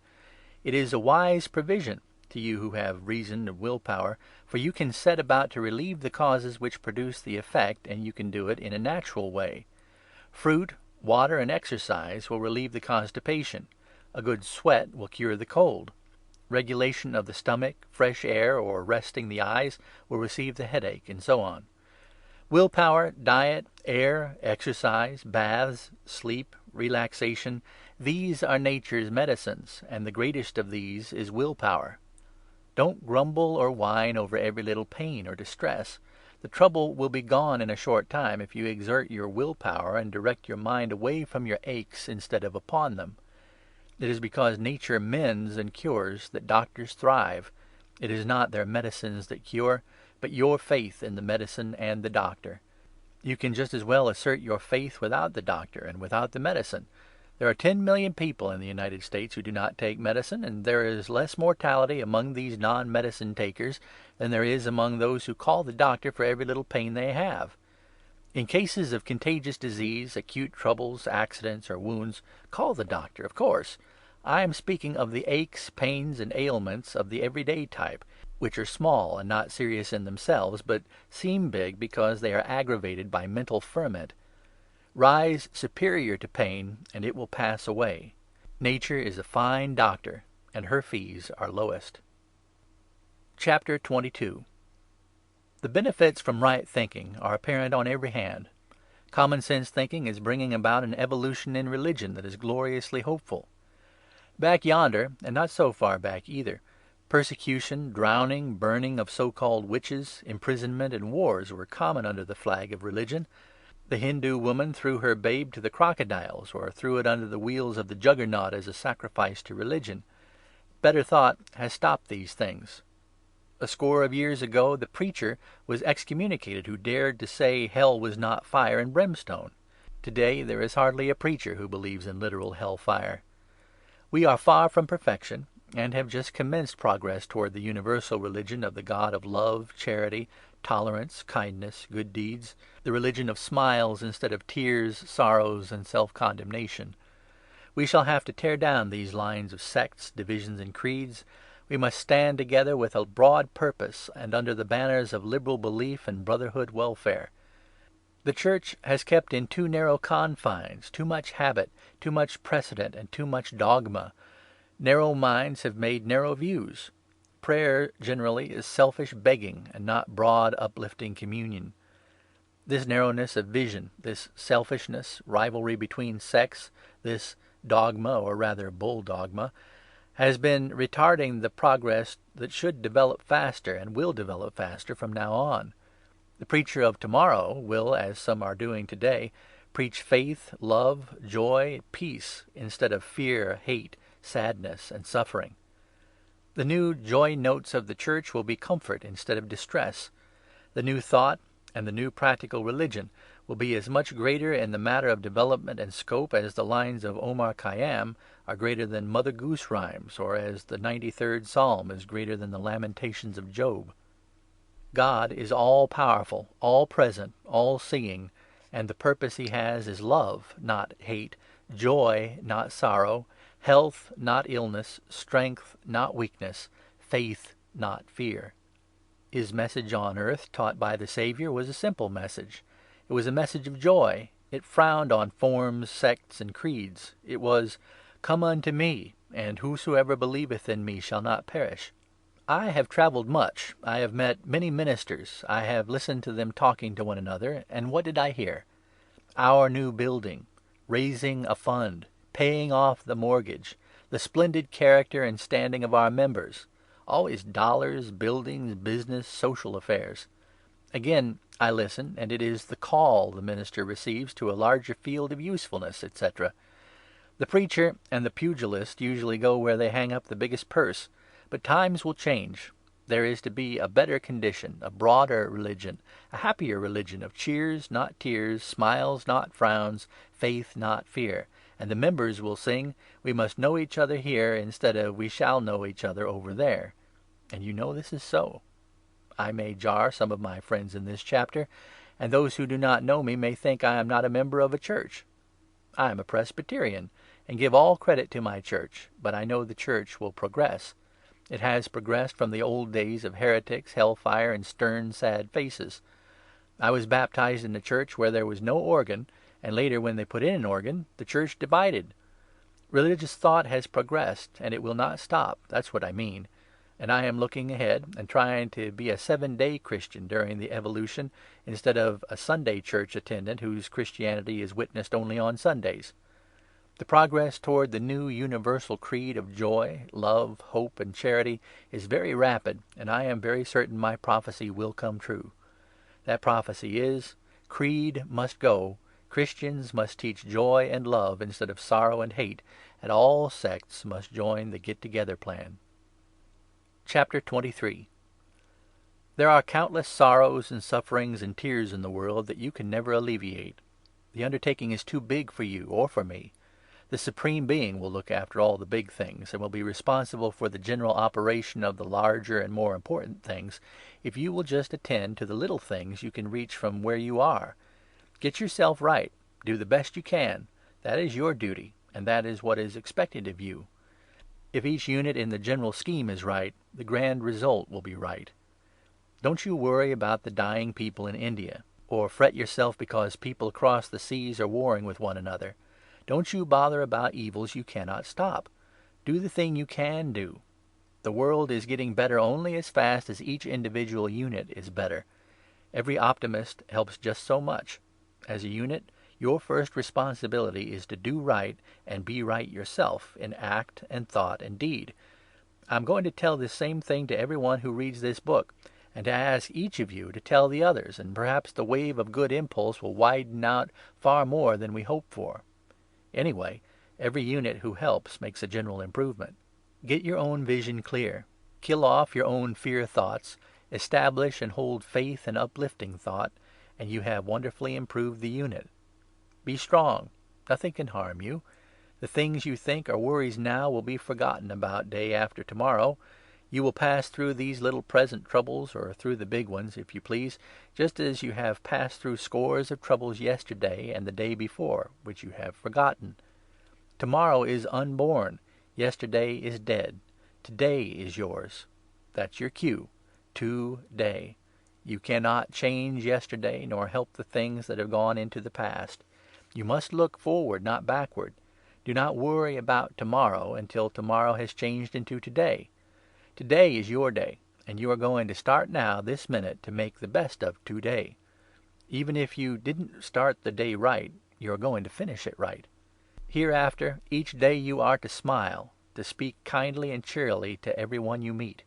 It is a wise provision, to you who have reason and willpower, for you can set about to relieve the causes which produce the effect, and you can do it in a natural way. Fruit, water, and exercise will relieve the constipation. A good sweat will cure the cold. Regulation of the stomach, fresh air, or resting the eyes will receive the headache, and so on. Willpower, diet, air, exercise, baths, sleep, relaxation, these are nature's medicines, and the greatest of these is willpower. Don't grumble or whine over every little pain or distress. The trouble will be gone in a short time if you exert your willpower and direct your mind away from your aches instead of upon them. It is because nature mends and cures that doctors thrive. It is not their medicines that cure, but your faith in the medicine and the doctor. You can just as well assert your faith without the doctor and without the medicine. There are 10 million people in the United States who do not take medicine, and there is less mortality among these non-medicine takers than there is among those who call the doctor for every little pain they have. In cases of contagious disease, acute troubles, accidents, or wounds, call the doctor, of course. I am speaking of the aches, pains, and ailments of the everyday type, which are small and not serious in themselves, but seem big because they are aggravated by mental ferment. Rise superior to pain, and it will pass away. Nature is a fine doctor, and her fees are lowest. Chapter 22. The benefits from right thinking are apparent on every hand. Common sense thinking is bringing about an evolution in religion that is gloriously hopeful. Back yonder, and not so far back either, persecution, drowning, burning of so-called witches, imprisonment, and wars were common under the flag of religion. The Hindu woman threw her babe to the crocodiles, or threw it under the wheels of the Juggernaut as a sacrifice to religion. Better thought has stopped these things. A score of years ago the preacher was excommunicated who dared to say hell was not fire and brimstone. Today there is hardly a preacher who believes in literal hell-fire. We are far from perfection, and have just commenced progress toward the universal religion of the God of love, charity, tolerance, kindness, good deeds, the religion of smiles instead of tears, sorrows, and self-condemnation. We shall have to tear down these lines of sects, divisions, and creeds. We must stand together with a broad purpose and under the banners of liberal belief and brotherhood welfare. The Church has kept in too narrow confines, too much habit, too much precedent, and too much dogma. Narrow minds have made narrow views. Prayer, generally, is selfish begging, and not broad, uplifting communion. This narrowness of vision, this selfishness, rivalry between sects, this dogma, or rather bull-dogma, has been retarding the progress that should develop faster and will develop faster from now on. The preacher of tomorrow will, as some are doing today, preach faith, love, joy, peace, instead of fear, hate, sadness, and suffering. The new joy notes of the Church will be comfort instead of distress. The new thought and the new practical religion will be as much greater in the matter of development and scope as the lines of Omar Khayyam are greater than Mother Goose rhymes, or as the 93rd Psalm is greater than the Lamentations of Job. God is all-powerful, all-present, all-seeing, and the purpose he has is love, not hate, joy, not sorrow, health, not illness, strength, not weakness, faith, not fear. His message on earth, taught by the Saviour, was a simple message. It was a message of joy. It frowned on forms, sects, and creeds. It was, "Come unto me, and whosoever believeth in me shall not perish." I have travelled much. I have met many ministers. I have listened to them talking to one another, and what did I hear? Our new building, raising a fund, paying off the mortgage, the splendid character and standing of our members. Always dollars, buildings, business, social affairs. Again, I listen, and it is the call the minister receives to a larger field of usefulness, etc. The preacher and the pugilist usually go where they hang up the biggest purse. But times will change. There is to be a better condition, a broader religion, a happier religion of cheers, not tears, smiles, not frowns, faith, not fear. And the members will sing, "We must know each other here," instead of "We shall know each other over there." And you know this is so. I may jar some of my friends in this chapter, and those who do not know me may think I am not a member of a church. I am a Presbyterian, and give all credit to my church, but I know the church will progress. It has progressed from the old days of heretics, hellfire, and stern, sad faces. I was baptized in a church where there was no organ, and later, when they put in an organ, the church divided. Religious thought has progressed, and it will not stop. That's what I mean. And I am looking ahead and trying to be a 7-day Christian during the evolution, instead of a Sunday church attendant whose Christianity is witnessed only on Sundays. The progress toward the new universal creed of joy, love, hope, and charity is very rapid, and I am very certain my prophecy will come true. That prophecy is: creed must go, Christians must teach joy and love instead of sorrow and hate, and all sects must join the get-together plan. Chapter 23. There are countless sorrows and sufferings and tears in the world that you can never alleviate. The undertaking is too big for you or for me. The Supreme Being will look after all the big things, and will be responsible for the general operation of the larger and more important things, if you will just attend to the little things you can reach from where you are. Get yourself right. Do the best you can. That is your duty, and that is what is expected of you. If each unit in the general scheme is right, the grand result will be right. Don't you worry about the dying people in India, or fret yourself because people across the seas are warring with one another. Don't you bother about evils you cannot stop. Do the thing you can do. The world is getting better only as fast as each individual unit is better. Every optimist helps just so much. As a unit, your first responsibility is to do right and be right yourself in act and thought and deed. I'm going to tell this same thing to everyone who reads this book, and to ask each of you to tell the others, and perhaps the wave of good impulse will widen out far more than we hope for. Anyway, every unit who helps makes a general improvement. Get your own vision clear. Kill off your own fear thoughts. Establish and hold faith and uplifting thought, and you have wonderfully improved the unit. Be strong. Nothing can harm you. The things you think are worries now will be forgotten about day after tomorrow. You will pass through these little present troubles, or through the big ones, if you please, just as you have passed through scores of troubles yesterday and the day before, which you have forgotten. Tomorrow is unborn. Yesterday is dead. Today is yours. That's your cue. Today. You cannot change yesterday, nor help the things that have gone into the past. You must look forward, not backward. Do not worry about tomorrow until tomorrow has changed into today. Today is your day, and you are going to start now, this minute, to make the best of today. Even if you didn't start the day right, you are going to finish it right. Hereafter, each day you are to smile, to speak kindly and cheerily to every one you meet.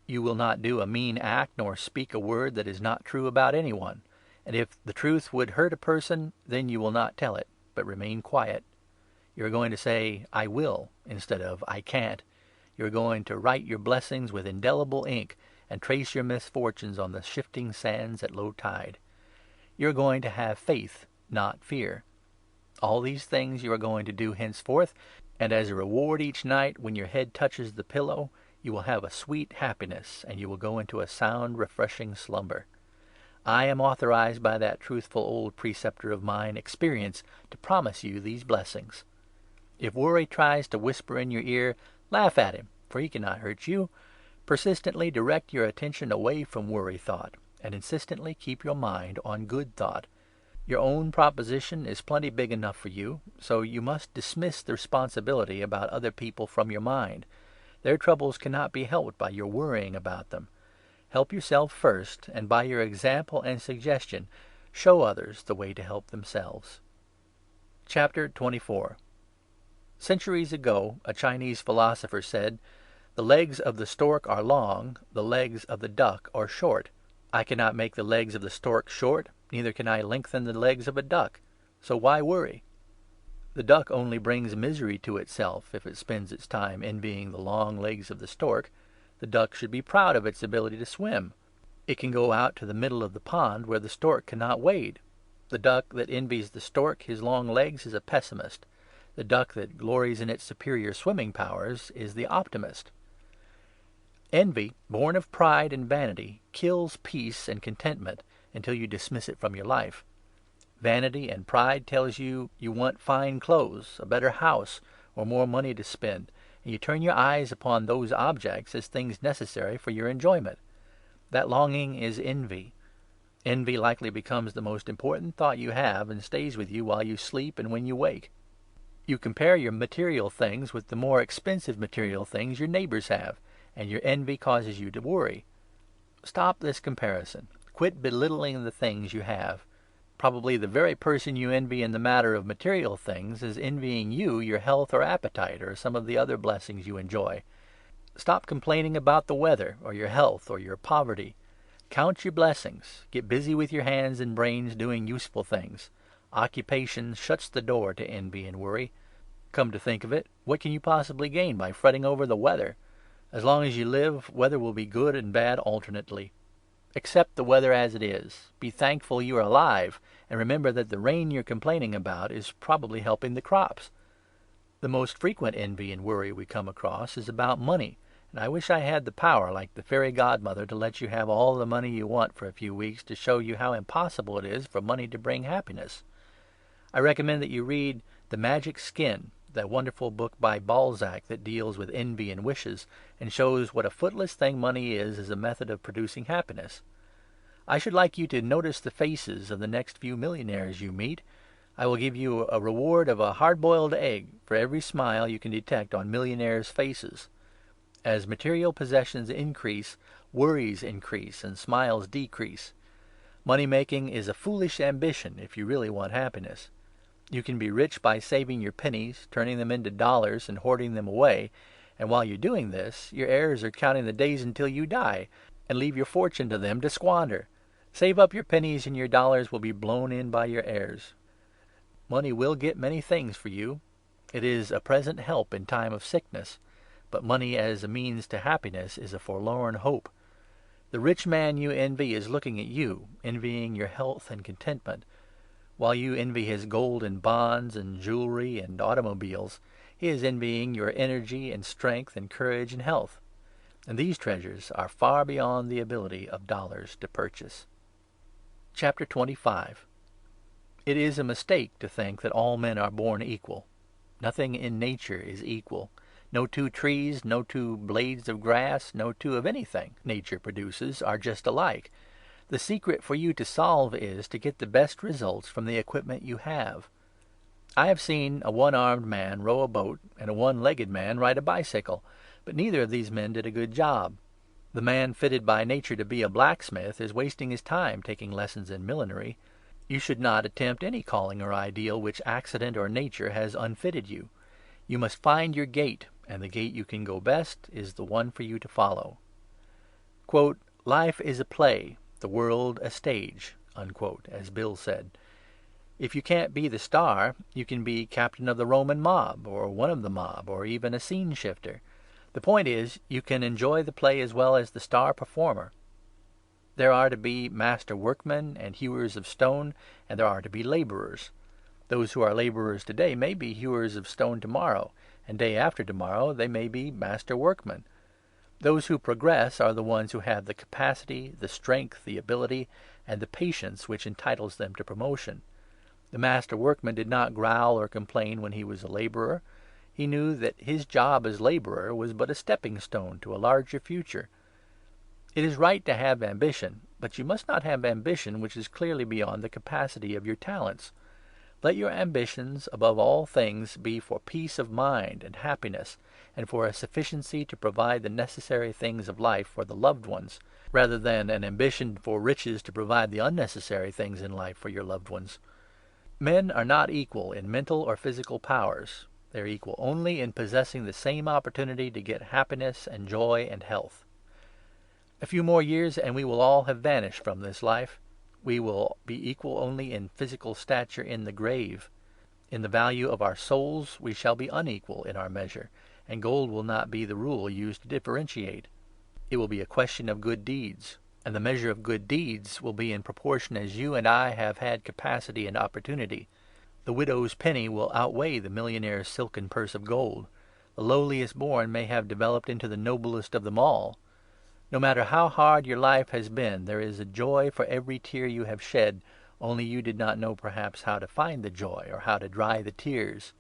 You will not do a mean act, nor speak a word that is not true about anyone. And if the truth would hurt a person, then you will not tell it, but remain quiet. You are going to say, "I will," instead of "I can't." You are going to write your blessings with indelible ink, and trace your misfortunes on the shifting sands at low tide. You are going to have faith, not fear. All these things you are going to do henceforth, and as a reward each night, when your head touches the pillow, you will have a sweet happiness, and you will go into a sound, refreshing slumber. I am authorized by that truthful old preceptor of mine, Experience, to promise you these blessings. If worry tries to whisper in your ear, laugh at him, for he cannot hurt you. Persistently direct your attention away from worry thought, and insistently keep your mind on good thought. Your own proposition is plenty big enough for you, so you must dismiss the responsibility about other people from your mind. Their troubles cannot be helped by your worrying about them. Help yourself first, and by your example and suggestion, show others the way to help themselves. Chapter 24. Centuries ago, a Chinese philosopher said, "The legs of the stork are long, the legs of the duck are short. I cannot make the legs of the stork short, neither can I lengthen the legs of a duck. So why worry?" The duck only brings misery to itself if it spends its time envying the long legs of the stork. The duck should be proud of its ability to swim. It can go out to the middle of the pond where the stork cannot wade. The duck that envies the stork his long legs is a pessimist. The duck that glories in its superior swimming powers is the optimist. Envy, born of pride and vanity, kills peace and contentment until you dismiss it from your life. Vanity and pride tells you you want fine clothes, a better house, or more money to spend, and you turn your eyes upon those objects as things necessary for your enjoyment. That longing is envy. Envy likely becomes the most important thought you have, and stays with you while you sleep and when you wake. You compare your material things with the more expensive material things your neighbors have, and your envy causes you to worry. Stop this comparison. Quit belittling the things you have. Probably the very person you envy in the matter of material things is envying you your health or appetite, or some of the other blessings you enjoy. Stop complaining about the weather, or your health, or your poverty. Count your blessings. Get busy with your hands and brains doing useful things. Occupation shuts the door to envy and worry. Come to think of it, what can you possibly gain by fretting over the weather? As long as you live, weather will be good and bad alternately. Accept the weather as it is. Be thankful you are alive, and remember that the rain you're complaining about is probably helping the crops. The most frequent envy and worry we come across is about money, and I wish I had the power, like the fairy godmother, to let you have all the money you want for a few weeks to show you how impossible it is for money to bring happiness. I recommend that you read The Magic Skin, that wonderful book by Balzac that deals with envy and wishes, and shows what a footless thing money is as a method of producing happiness. I should like you to notice the faces of the next few millionaires you meet. I will give you a reward of a hard-boiled egg for every smile you can detect on millionaires' faces. As material possessions increase, worries increase and smiles decrease. Money-making is a foolish ambition if you really want happiness. You can be rich by saving your pennies, turning them into dollars, and hoarding them away. And while you're doing this, your heirs are counting the days until you die, and leave your fortune to them to squander. Save up your pennies, and your dollars will be blown in by your heirs. Money will get many things for you. It is a present help in time of sickness. But money as a means to happiness is a forlorn hope. The rich man you envy is looking at you, envying your health and contentment. While you envy his gold and bonds and jewelry and automobiles, he is envying your energy and strength and courage and health. And these treasures are far beyond the ability of dollars to purchase. Chapter 25. It is a mistake to think that all men are born equal. Nothing in nature is equal. No two trees, no two blades of grass, no two of anything nature produces are just alike. The secret for you to solve is to get the best results from the equipment you have. I have seen a one-armed man row a boat and a one-legged man ride a bicycle, but neither of these men did a good job. The man fitted by nature to be a blacksmith is wasting his time taking lessons in millinery. You should not attempt any calling or ideal which accident or nature has unfitted you. You must find your gait, and the gait you can go best is the one for you to follow. Quote, "Life is a play, the world a stage," unquote, as Bill said. If you can't be the star, you can be captain of the Roman mob, or one of the mob, or even a scene shifter. The point is, you can enjoy the play as well as the star performer. There are to be master workmen and hewers of stone, and there are to be labourers. Those who are labourers today may be hewers of stone tomorrow, and day after tomorrow they may be master workmen. Those who progress are the ones who have the capacity, the strength, the ability, and the patience which entitles them to promotion. The master workman did not growl or complain when he was a labourer. He knew that his job as labourer was but a stepping stone to a larger future. It is right to have ambition, but you must not have ambition which is clearly beyond the capacity of your talents. Let your ambitions, above all things, be for peace of mind and happiness, and for a sufficiency to provide the necessary things of life for the loved ones, rather than an ambition for riches to provide the unnecessary things in life for your loved ones. Men are not equal in mental or physical powers. They are equal only in possessing the same opportunity to get happiness and joy and health. A few more years and we will all have vanished from this life. We will be equal only in physical stature in the grave. In the value of our souls we shall be unequal in our measure, and gold will not be the rule used to differentiate. It will be a question of good deeds, and the measure of good deeds will be in proportion as you and I have had capacity and opportunity. The widow's penny will outweigh the millionaire's silken purse of gold. The lowliest born may have developed into the noblest of them all. No matter how hard your life has been, there is a joy for every tear you have shed, only you did not know perhaps how to find the joy or how to dry the tears.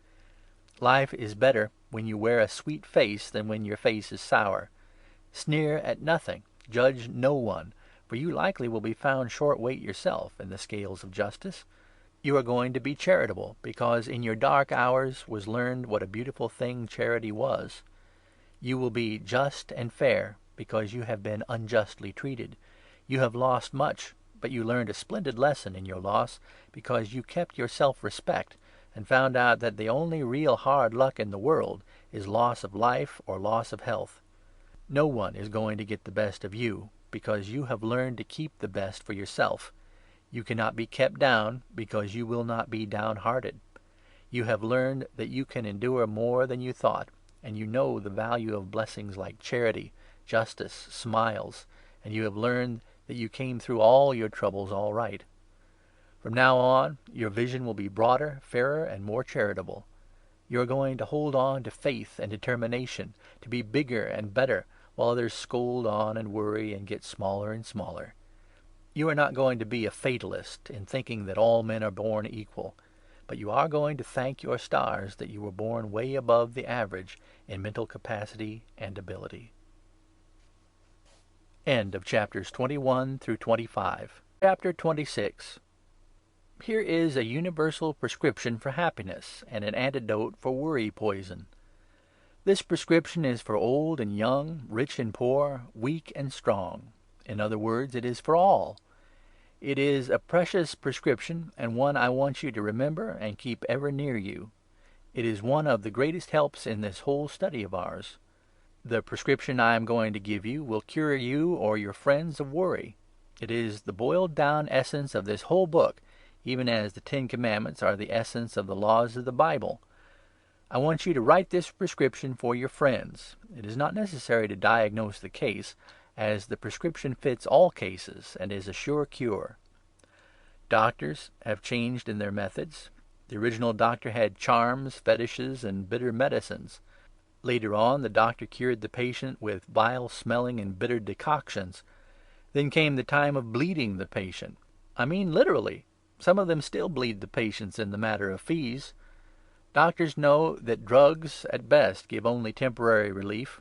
Life is better when you wear a sweet face than when your face is sour. Sneer at nothing, judge no one, for you likely will be found short weight yourself in the scales of justice. You are going to be charitable, because in your dark hours was learned what a beautiful thing charity was. You will be just and fair, because you have been unjustly treated. You have lost much, but you learned a splendid lesson in your loss, because you kept your self-respect and found out that the only real hard luck in the world is loss of life or loss of health. No one is going to get the best of you. because you have learned to keep the best for yourself. You cannot be kept down, because you will not be downhearted. You have learned that you can endure more than you thought, and you know the value of blessings like charity, justice, smiles, and you have learned that you came through all your troubles all right. From now on, your vision will be broader, fairer, and more charitable. You are going to hold on to faith and determination, to be bigger and better, while others scold on and worry and get smaller and smaller. You are not going to be a fatalist in thinking that all men are born equal, but you are going to thank your stars that you were born way above the average in mental capacity and ability. End of chapters 21 through 25. Chapter 26. Here is a universal prescription for happiness and an antidote for worry poison. This prescription is for old and young, rich and poor, weak and strong. In other words, it is for all. It is a precious prescription, and one I want you to remember and keep ever near you. It is one of the greatest helps in this whole study of ours. The prescription I am going to give you will cure you or your friends of worry. It is the boiled-down essence of this whole book, even as the 10 Commandments are the essence of the laws of the Bible. I want you to write this prescription for your friends. It is not necessary to diagnose the case, as the prescription fits all cases and is a sure cure. Doctors have changed in their methods. The original doctor had charms, fetishes, and bitter medicines. Later on, the doctor cured the patient with vile-smelling and bitter decoctions. Then came the time of bleeding the patient. I mean literally. Some of them still bleed the patients in the matter of fees. Doctors know that drugs, at best, give only temporary relief.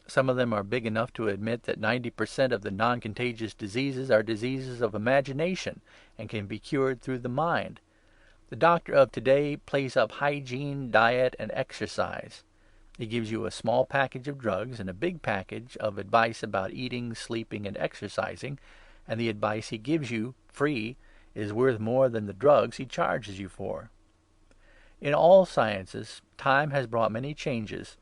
Some of them are big enough to admit that 90% of the non-contagious diseases are diseases of imagination and can be cured through the mind. The doctor of today plays up hygiene, diet, and exercise. He gives you a small package of drugs and a big package of advice about eating, sleeping, and exercising, and the advice he gives you, free, is worth more than the drugs he charges you for. In all sciences, time has brought many changes,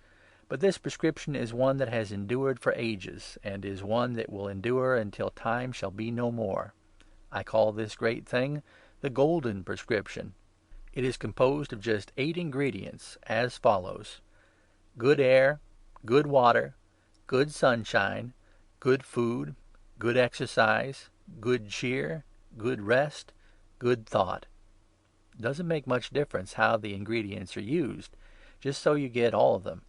but this prescription is one that has endured for ages, and is one that will endure until time shall be no more. I call this great thing the Golden Prescription. It is composed of just 8 ingredients, as follows: good air, good water, good sunshine, good food, good exercise, good cheer, good rest, good thought. It doesn't make much difference how the ingredients are used, just so you get all of them.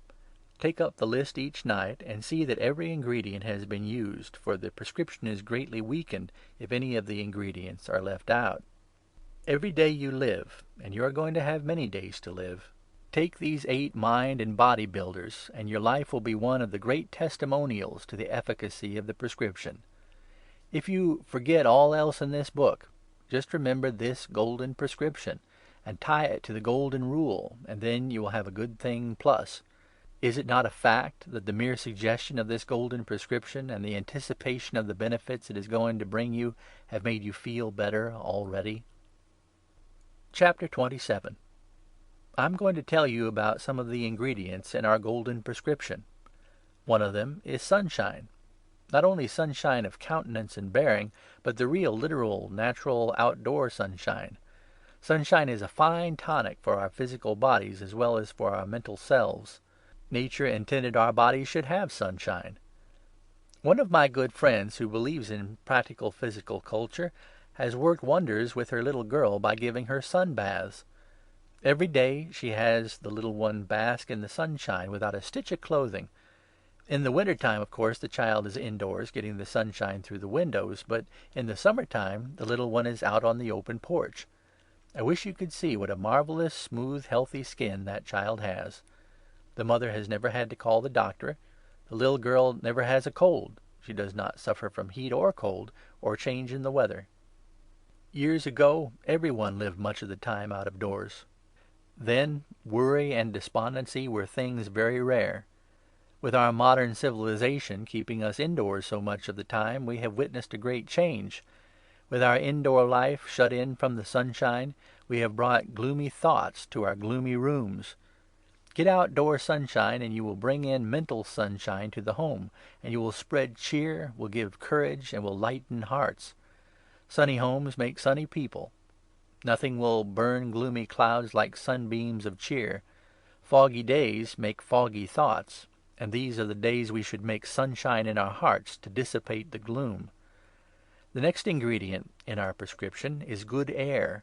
Take up the list each night and see that every ingredient has been used, for the prescription is greatly weakened if any of the ingredients are left out. Every day you live, and you are going to have many days to live, take these 8 mind and body builders, and your life will be one of the great testimonials to the efficacy of the prescription. If you forget all else in this book, just remember this golden prescription, and tie it to the golden rule, and then you will have a good thing plus. Is it not a fact that the mere suggestion of this golden prescription and the anticipation of the benefits it is going to bring you have made you feel better already? Chapter 27. I'm going to tell you about some of the ingredients in our golden prescription. One of them is sunshine. Not only sunshine of countenance and bearing, but the real, literal, natural, outdoor sunshine. Sunshine is a fine tonic for our physical bodies as well as for our mental selves. Nature intended our bodies should have sunshine. One of my good friends who believes in practical physical culture has worked wonders with her little girl by giving her sun baths. Every day she has the little one bask in the sunshine without a stitch of clothing. In the winter time, of course, the child is indoors getting the sunshine through the windows, but in the summer time the little one is out on the open porch. I wish you could see what a marvelous, smooth, healthy skin that child has. The mother has never had to call the doctor. The little girl never has a cold. She does not suffer from heat or cold, or change in the weather. Years ago, everyone lived much of the time out of doors. Then worry and despondency were things very rare. With our modern civilization keeping us indoors so much of the time, we have witnessed a great change. With our indoor life shut in from the sunshine, we have brought gloomy thoughts to our gloomy rooms. Get outdoor sunshine, and you will bring in mental sunshine to the home, and you will spread cheer, will give courage, and will lighten hearts. Sunny homes make sunny people. Nothing will burn gloomy clouds like sunbeams of cheer. Foggy days make foggy thoughts, and these are the days we should make sunshine in our hearts to dissipate the gloom. The next ingredient in our prescription is good air.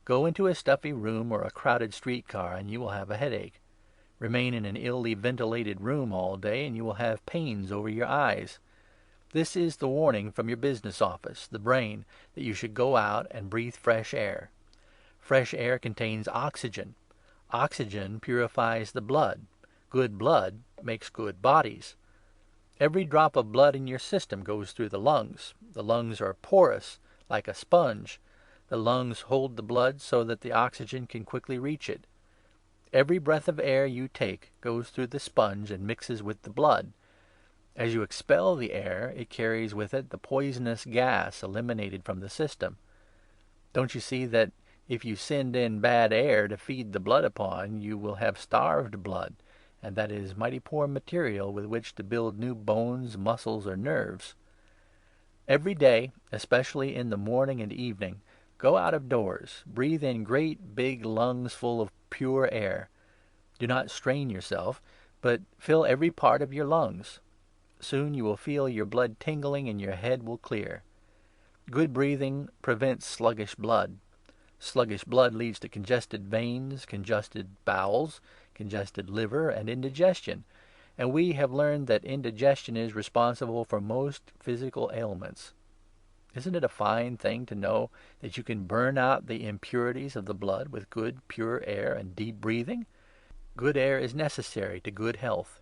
Go into a stuffy room or a crowded streetcar, and you will have a headache. Remain in an illy ventilated room all day, and you will have pains over your eyes. This is the warning from your business office, the brain, that you should go out and breathe fresh air. Fresh air contains oxygen. Oxygen purifies the blood. Good blood makes good bodies. Every drop of blood in your system goes through the lungs. The lungs are porous, like a sponge. The lungs hold the blood so that the oxygen can quickly reach it. Every breath of air you take goes through the sponge and mixes with the blood. As you expel the air, it carries with it the poisonous gas eliminated from the system. Don't you see that if you send in bad air to feed the blood upon, you will have starved blood, and that is mighty poor material with which to build new bones, muscles, or nerves. Every day, especially in the morning and evening, go out of doors, breathe in great big lungs full of pure air. Do not strain yourself, but fill every part of your lungs. Soon you will feel your blood tingling and your head will clear. Good breathing prevents sluggish blood. Sluggish blood leads to congested veins, congested bowels, congested liver, and indigestion. And we have learned that indigestion is responsible for most physical ailments. Isn't it a fine thing to know that you can burn out the impurities of the blood with good, pure air and deep breathing? Good air is necessary to good health.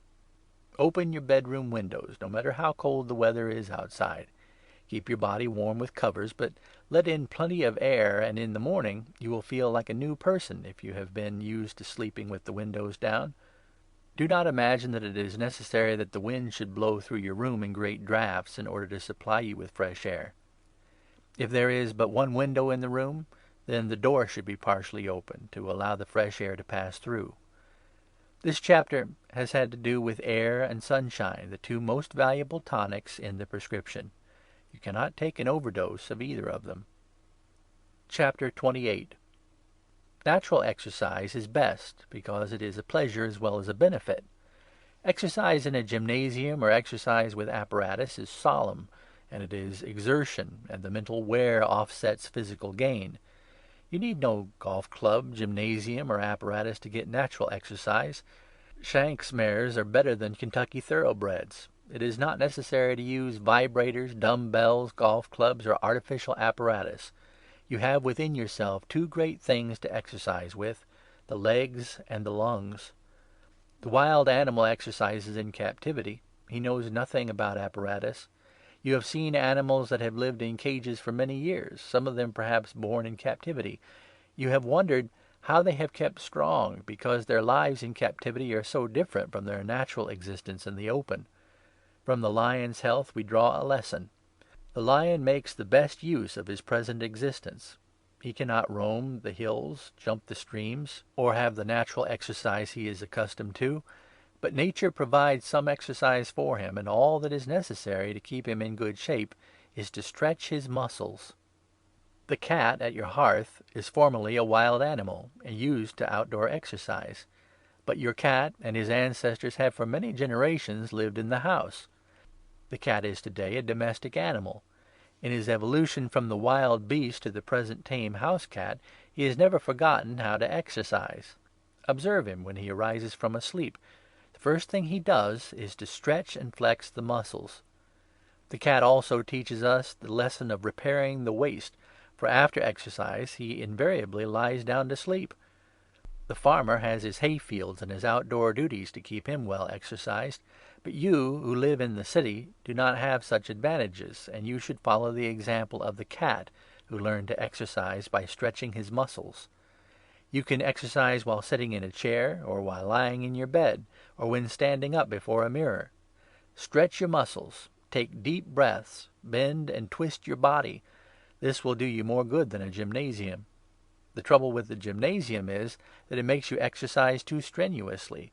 Open your bedroom windows, no matter how cold the weather is outside. Keep your body warm with covers, but let in plenty of air, and in the morning you will feel like a new person if you have been used to sleeping with the windows down. Do not imagine that it is necessary that the wind should blow through your room in great draughts in order to supply you with fresh air. If there is but one window in the room, then the door should be partially open to allow the fresh air to pass through. This chapter has had to do with air and sunshine, the two most valuable tonics in the prescription. You cannot take an overdose of either of them. Chapter 28. Natural exercise is best, because it is a pleasure as well as a benefit. Exercise in a gymnasium or exercise with apparatus is solemn, and it is exertion, and the mental wear offsets physical gain. You need no golf club, gymnasium, or apparatus to get natural exercise. Shanks mares are better than Kentucky thoroughbreds. It is not necessary to use vibrators, dumbbells, golf clubs, or artificial apparatus. You have within yourself two great things to exercise with, the legs and the lungs. The wild animal exercises in captivity. He knows nothing about apparatus. You have seen animals that have lived in cages for many years, some of them perhaps born in captivity. You have wondered how they have kept strong, because their lives in captivity are so different from their natural existence in the open. From the lion's health we draw a lesson. The lion makes the best use of his present existence. He cannot roam the hills, jump the streams, or have the natural exercise he is accustomed to. But nature provides some exercise for him, and all that is necessary to keep him in good shape is to stretch his muscles. The cat at your hearth is formerly a wild animal, and used to outdoor exercise. But your cat and his ancestors have for many generations lived in the house. The cat is today a domestic animal. In his evolution from the wild beast to the present tame house cat, he has never forgotten how to exercise. Observe him when he arises from a sleep. The first thing he does is to stretch and flex the muscles. The cat also teaches us the lesson of repairing the waist, for after exercise he invariably lies down to sleep. The farmer has his hay fields and his outdoor duties to keep him well exercised, but you, who live in the city, do not have such advantages, and you should follow the example of the cat, who learned to exercise by stretching his muscles. You can exercise while sitting in a chair, or while lying in your bed, or when standing up before a mirror. Stretch your muscles, take deep breaths, bend and twist your body. This will do you more good than a gymnasium. The trouble with the gymnasium is that it makes you exercise too strenuously.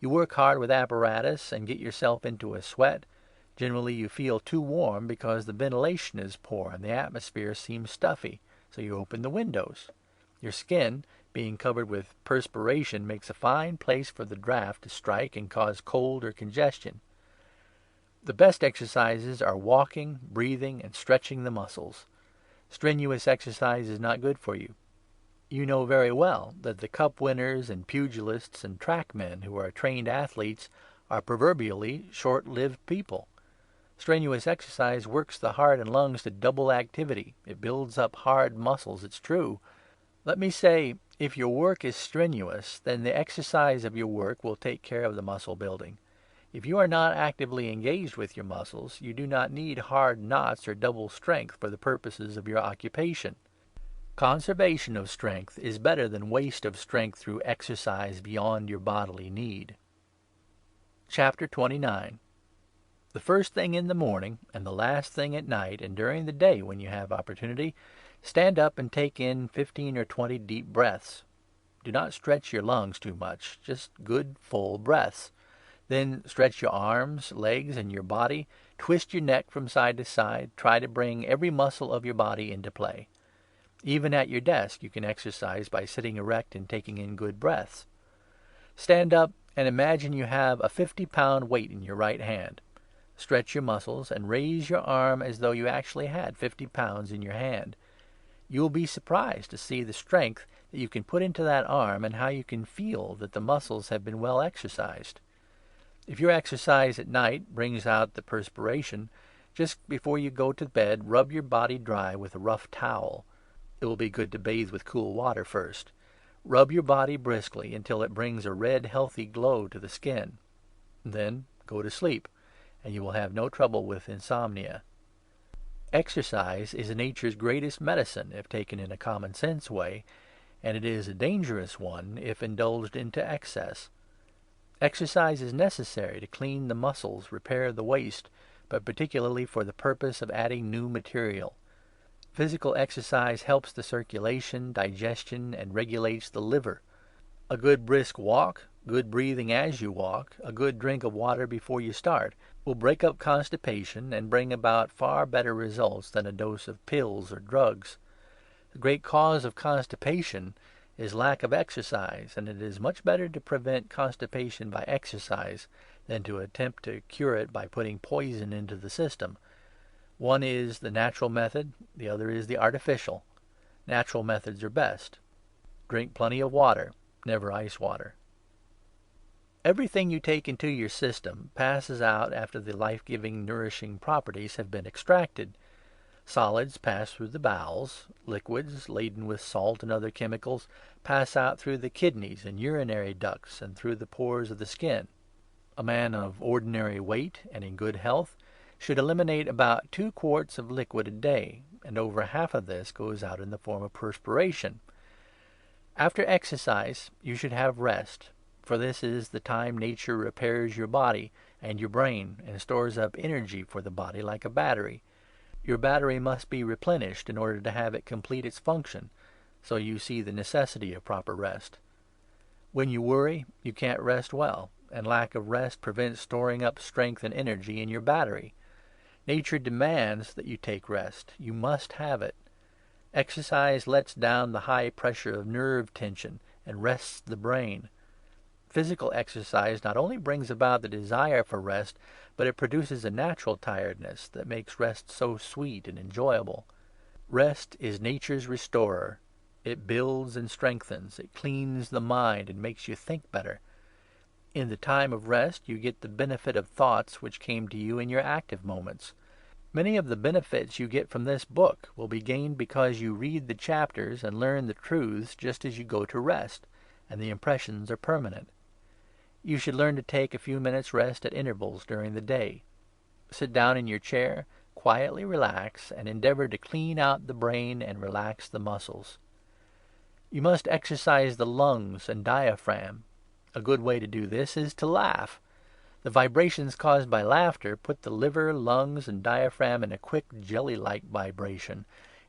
You work hard with apparatus and get yourself into a sweat. Generally you feel too warm because the ventilation is poor and the atmosphere seems stuffy, so you open the windows. Your skin, being covered with perspiration, makes a fine place for the draft to strike and cause cold or congestion. The best exercises are walking, breathing, and stretching the muscles. Strenuous exercise is not good for you. You know very well that the cup winners and pugilists and track men who are trained athletes are proverbially short-lived people. Strenuous exercise works the heart and lungs to double activity. It builds up hard muscles, it's true. Let me say, if your work is strenuous, then the exercise of your work will take care of the muscle building. If you are not actively engaged with your muscles, you do not need hard knots or double strength for the purposes of your occupation. Conservation of strength is better than waste of strength through exercise beyond your bodily need. Chapter 29. The first thing in the morning, and the last thing at night, and during the day when you have opportunity, stand up and take in 15 or 20 deep breaths. Do not stretch your lungs too much, just good full breaths. Then stretch your arms, legs, and your body. Twist your neck from side to side. Try to bring every muscle of your body into play. Even at your desk you can exercise by sitting erect and taking in good breaths. Stand up and imagine you have a 50-pound weight in your right hand. Stretch your muscles and raise your arm as though you actually had 50 pounds in your hand. You will be surprised to see the strength that you can put into that arm and how you can feel that the muscles have been well exercised. If your exercise at night brings out the perspiration, just before you go to bed, rub your body dry with a rough towel. It will be good to bathe with cool water first. Rub your body briskly until it brings a red, healthy glow to the skin. Then go to sleep, and you will have no trouble with insomnia. Exercise is nature's greatest medicine if taken in a common-sense way, and it is a dangerous one if indulged into excess. Exercise is necessary to clean the muscles, repair the waste, but particularly for the purpose of adding new material. Physical exercise helps the circulation, digestion, and regulates the liver. A good brisk walk, good breathing as you walk, a good drink of water before you start, will break up constipation and bring about far better results than a dose of pills or drugs. The great cause of constipation is lack of exercise, and it is much better to prevent constipation by exercise than to attempt to cure it by putting poison into the system. One is the natural method, the other is the artificial. Natural methods are best. Drink plenty of water, never ice water. Everything you take into your system passes out after the life-giving, nourishing properties have been extracted. Solids pass through the bowels. Liquids, laden with salt and other chemicals, pass out through the kidneys and urinary ducts and through the pores of the skin. A man of ordinary weight and in good health should eliminate about 2 quarts of liquid a day, and over half of this goes out in the form of perspiration. After exercise, you should have rest, for this is the time nature repairs your body and your brain and stores up energy for the body like a battery. Your battery must be replenished in order to have it complete its function, so you see the necessity of proper rest. When you worry, you can't rest well, and lack of rest prevents storing up strength and energy in your battery. Nature demands that you take rest. You must have it. Exercise lets down the high pressure of nerve tension and rests the brain. Physical exercise not only brings about the desire for rest, but it produces a natural tiredness that makes rest so sweet and enjoyable. Rest is nature's restorer. It builds and strengthens. It cleans the mind and makes you think better. In the time of rest you get the benefit of thoughts which came to you in your active moments. Many of the benefits you get from this book will be gained because you read the chapters and learn the truths just as you go to rest, and the impressions are permanent. You should learn to take a few minutes rest at intervals during the day. Sit down in your chair, quietly relax, and endeavor to clean out the brain and relax the muscles. You must exercise the lungs and diaphragm. A good way to do this is to laugh. The vibrations caused by laughter put the liver, lungs, and diaphragm in a quick jelly-like vibration,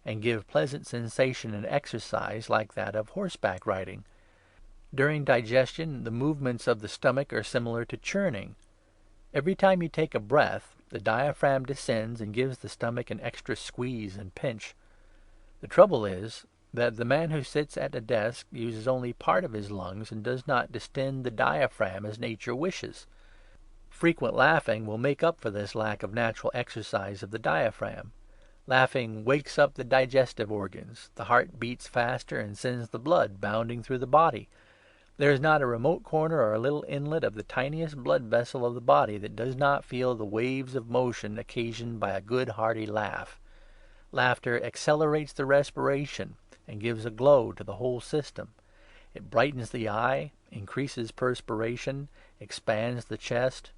and give pleasant sensation and exercise like that of horseback riding. During digestion, the movements of the stomach are similar to churning. Every time you take a breath, the diaphragm descends and gives the stomach an extra squeeze and pinch. The trouble is that the man who sits at a desk uses only part of his lungs and does not distend the diaphragm as nature wishes. Frequent laughing will make up for this lack of natural exercise of the diaphragm. Laughing wakes up the digestive organs. The heart beats faster and sends the blood bounding through the body. There is not a remote corner or a little inlet of the tiniest blood vessel of the body that does not feel the waves of motion occasioned by a good hearty laugh. Laughter accelerates the respiration and gives a glow to the whole system. It brightens the eye, increases perspiration, expands the chest,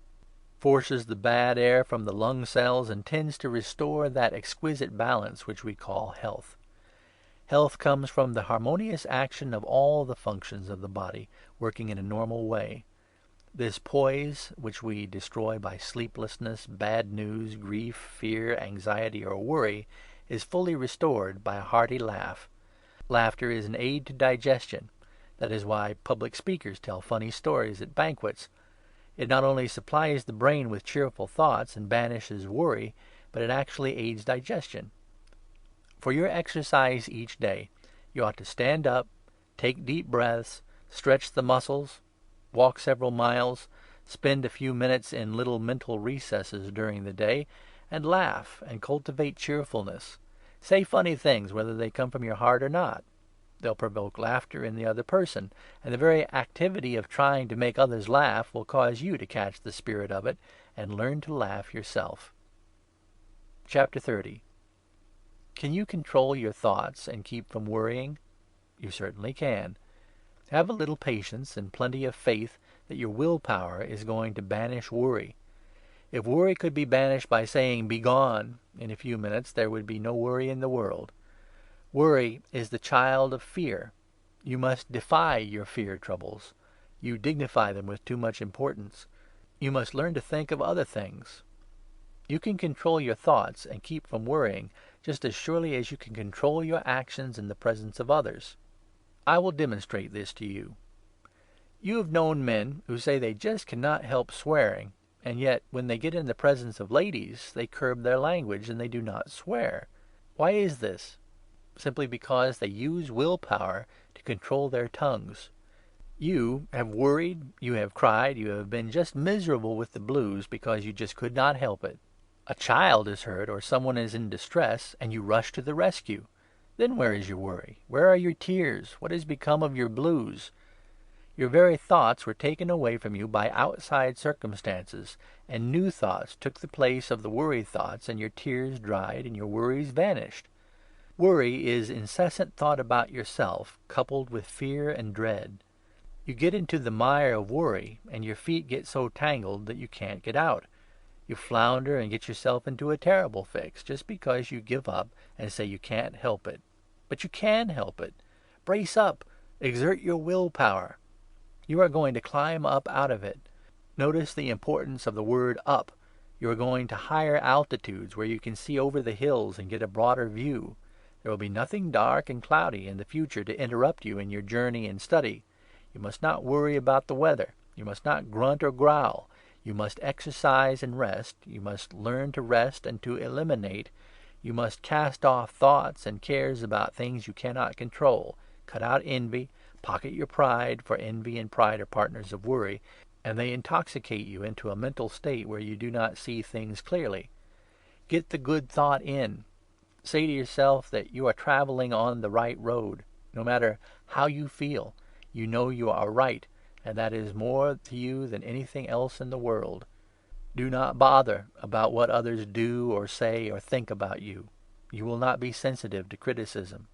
forces the bad air from the lung cells, and tends to restore that exquisite balance which we call health. Health comes from the harmonious action of all the functions of the body working in a normal way. This poise, which we destroy by sleeplessness, bad news, grief, fear, anxiety, or worry, is fully restored by a hearty laugh. Laughter is an aid to digestion. That is why public speakers tell funny stories at banquets. It not only supplies the brain with cheerful thoughts and banishes worry, but it actually aids digestion. For your exercise each day, you ought to stand up, take deep breaths, stretch the muscles, walk several miles, spend a few minutes in little mental recesses during the day, and laugh and cultivate cheerfulness. Say funny things, whether they come from your heart or not. They'll provoke laughter in the other person, and the very activity of trying to make others laugh will cause you to catch the spirit of it and learn to laugh yourself. Chapter 30. Can you control your thoughts and keep from worrying? You certainly can. Have a little patience and plenty of faith that your willpower is going to banish worry. If worry could be banished by saying, "Begone," in a few minutes, there would be no worry in the world. Worry is the child of fear. You must defy your fear troubles. You dignify them with too much importance. You must learn to think of other things. You can control your thoughts and keep from worrying just as surely as you can control your actions in the presence of others. I will demonstrate this to you. You have known men who say they just cannot help swearing, and yet when they get in the presence of ladies, they curb their language and they do not swear. Why is this? Simply because they use willpower to control their tongues. You have worried, you have cried, you have been just miserable with the blues because you just could not help it. A child is hurt or someone is in distress, and you rush to the rescue. Then where is your worry? Where are your tears? What has become of your blues? Your very thoughts were taken away from you by outside circumstances, and new thoughts took the place of the worry thoughts, and your tears dried and your worries vanished. Worry is incessant thought about yourself, coupled with fear and dread. You get into the mire of worry, and your feet get so tangled that you can't get out. You flounder and get yourself into a terrible fix, just because you give up and say you can't help it. But you can help it. Brace up. Exert your willpower. You are going to climb up out of it. Notice the importance of the word up. You are going to higher altitudes where you can see over the hills and get a broader view. There will be nothing dark and cloudy in the future to interrupt you in your journey and study. You must not worry about the weather. You must not grunt or growl. You must exercise and rest. You must learn to rest and to eliminate. You must cast off thoughts and cares about things you cannot control. Cut out envy. Pocket your pride, for envy and pride are partners of worry, and they intoxicate you into a mental state where you do not see things clearly. Get the good thought in. Say to yourself that you are traveling on the right road. No matter how you feel, you know you are right, and that is more to you than anything else in the world. Do not bother about what others do or say or think about you. You will not be sensitive to criticism.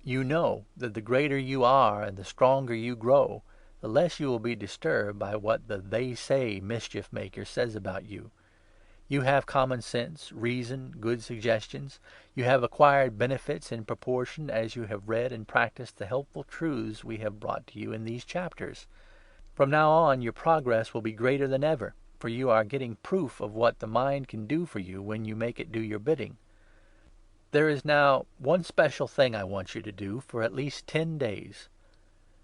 You know that the greater you are and the stronger you grow, the less you will be disturbed by what the they-say mischief maker says about you. You have common sense, reason, good suggestions. You have acquired benefits in proportion as you have read and practiced the helpful truths we have brought to you in these chapters. From now on, your progress will be greater than ever, for you are getting proof of what the mind can do for you when you make it do your bidding. There is now one special thing I want you to do for at least 10 days.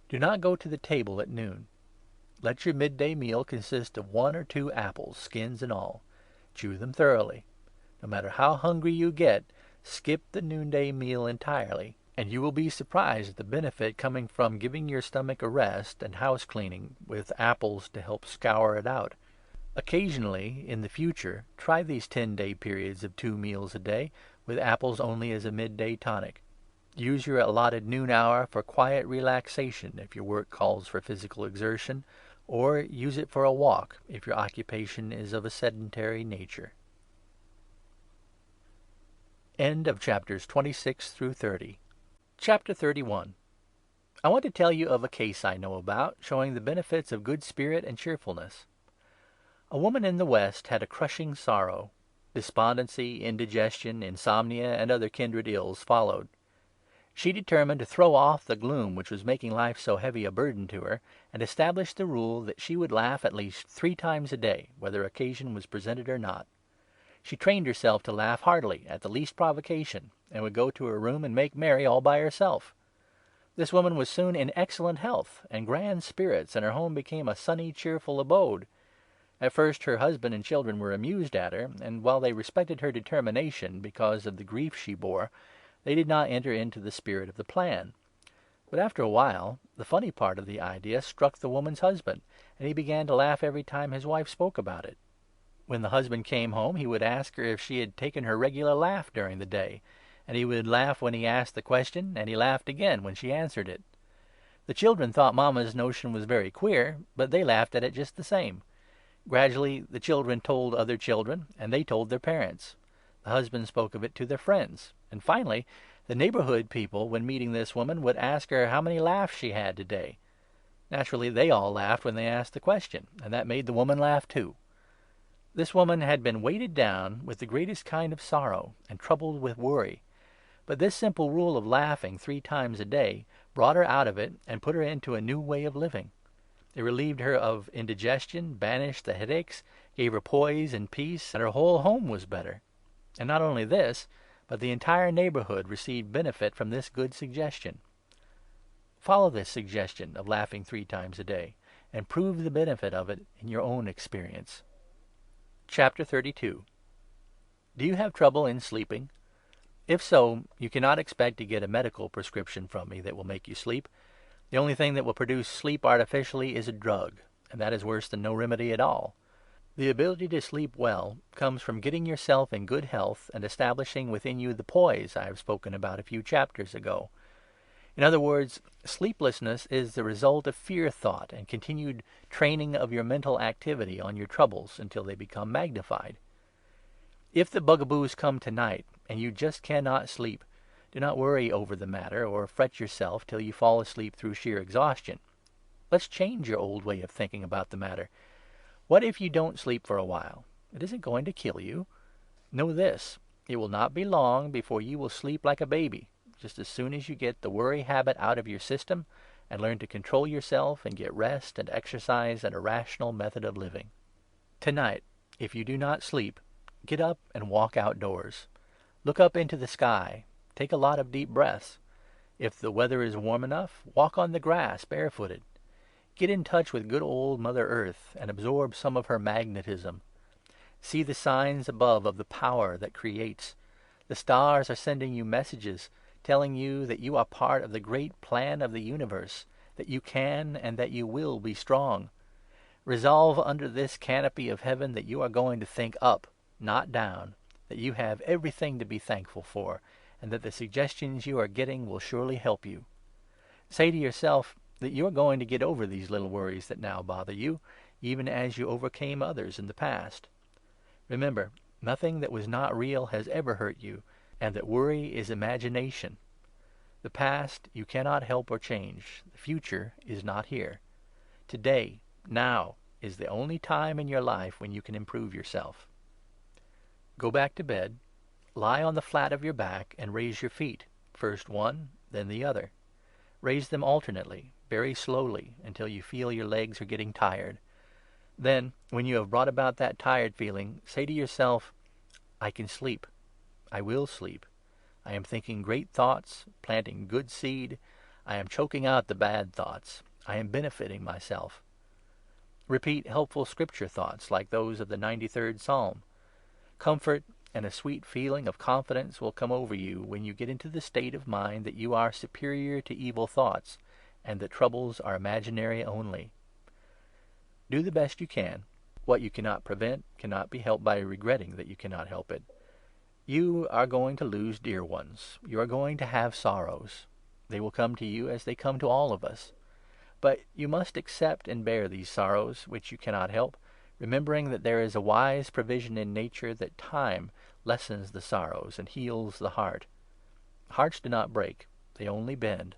Do not go to the table at noon. Let your midday meal consist of 1 or 2 apples, skins and all. Chew them thoroughly. No matter how hungry you get, skip the noonday meal entirely, and you will be surprised at the benefit coming from giving your stomach a rest and house cleaning, with apples to help scour it out. Occasionally, in the future, try these 10-day periods of 2 meals a day, with apples only as a midday tonic. Use your allotted noon hour for quiet relaxation if your work calls for physical exertion, or use it for a walk if your occupation is of a sedentary nature. End of chapters 26 through 30. Chapter 31. I want to tell you of a case I know about, showing the benefits of good spirit and cheerfulness. A woman in the West had a crushing sorrow. Despondency, indigestion, insomnia, and other kindred ills followed. She determined to throw off the gloom which was making life so heavy a burden to her, and established the rule that she would laugh at least 3 times a day, whether occasion was presented or not. She trained herself to laugh heartily at the least provocation, and would go to her room and make merry all by herself. This woman was soon in excellent health and grand spirits, and her home became a sunny, cheerful abode. At first her husband and children were amused at her, and while they respected her determination because of the grief she bore, they did not enter into the spirit of the plan. But after a while, the funny part of the idea struck the woman's husband, and he began to laugh every time his wife spoke about it. When the husband came home, he would ask her if she had taken her regular laugh during the day, and he would laugh when he asked the question, and he laughed again when she answered it. The children thought Mama's notion was very queer, but they laughed at it just the same. Gradually the children told other children, and they told their parents. The husband spoke of it to their friends, and finally the neighborhood people, when meeting this woman, would ask her how many laughs she had today. Naturally they all laughed when they asked the question, and that made the woman laugh too. This woman had been weighted down with the greatest kind of sorrow, and troubled with worry. But this simple rule of laughing 3 times a day brought her out of it and put her into a new way of living. It relieved her of indigestion, banished the headaches, gave her poise and peace, and her whole home was better. And not only this, but the entire neighborhood received benefit from this good suggestion. Follow this suggestion of laughing 3 times a day, and prove the benefit of it in your own experience. Chapter 32. Do you have trouble in sleeping? If so, you cannot expect to get a medical prescription from me that will make you sleep. The only thing that will produce sleep artificially is a drug, and that is worse than no remedy at all. The ability to sleep well comes from getting yourself in good health and establishing within you the poise I have spoken about a few chapters ago. In other words, sleeplessness is the result of fear thought and continued training of your mental activity on your troubles until they become magnified. If the bugaboos come tonight and you just cannot sleep, do not worry over the matter or fret yourself till you fall asleep through sheer exhaustion. Let's change your old way of thinking about the matter. What if you don't sleep for a while? It isn't going to kill you. Know this, it will not be long before you will sleep like a baby, just as soon as you get the worry habit out of your system and learn to control yourself and get rest and exercise and a rational method of living. Tonight, if you do not sleep, get up and walk outdoors. Look up into the sky. Take a lot of deep breaths. If the weather is warm enough, walk on the grass barefooted. Get in touch with good old Mother Earth and absorb some of her magnetism. See the signs above of the power that creates. The stars are sending you messages, telling you that you are part of the great plan of the universe, that you can and that you will be strong. Resolve under this canopy of heaven that you are going to think up, not down, that you have everything to be thankful for, and that the suggestions you are getting will surely help you. Say to yourself that you are going to get over these little worries that now bother you, even as you overcame others in the past. Remember, nothing that was not real has ever hurt you, and that worry is imagination. The past you cannot help or change. The future is not here. Today, now, is the only time in your life when you can improve yourself. Go back to bed. Lie on the flat of your back and raise your feet, first one, then the other. Raise them alternately, very slowly, until you feel your legs are getting tired. Then, when you have brought about that tired feeling, say to yourself, I can sleep. I will sleep. I am thinking great thoughts, planting good seed. I am choking out the bad thoughts. I am benefiting myself. Repeat helpful Scripture thoughts like those of the 93rd Psalm. Comfort and a sweet feeling of confidence will come over you when you get into the state of mind that you are superior to evil thoughts, and that troubles are imaginary only. Do the best you can. What you cannot prevent cannot be helped by regretting that you cannot help it. You are going to lose dear ones. You are going to have sorrows. They will come to you as they come to all of us. But you must accept and bear these sorrows, which you cannot help, remembering that there is a wise provision in nature that time lessens the sorrows and heals the heart. Hearts do not break, they only bend.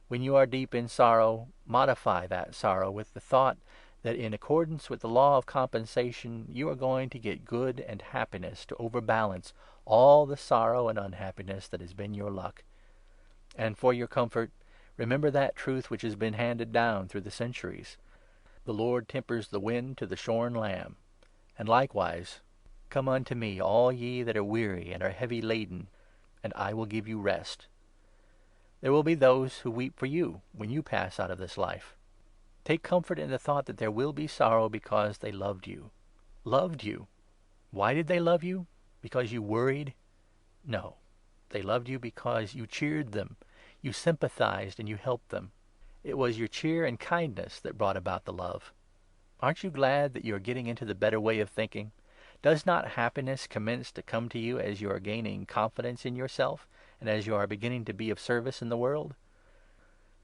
When you are deep in sorrow, modify that sorrow with the thought that in accordance with the law of compensation you are going to get good and happiness to overbalance all the sorrow and unhappiness that has been your luck. And for your comfort, remember that truth which has been handed down through the centuries. The Lord tempers the wind to the shorn lamb. And likewise, come unto me, all ye that are weary and are heavy laden, and I will give you rest. There will be those who weep for you when you pass out of this life. Take comfort in the thought that there will be sorrow because they loved you. Loved you. Why did they love you? Because you worried? No. They loved you because you cheered them, you sympathized, and you helped them. It was your cheer and kindness that brought about the love. Aren't you glad that you are getting into the better way of thinking? Does not happiness commence to come to you as you are gaining confidence in yourself, and as you are beginning to be of service in the world?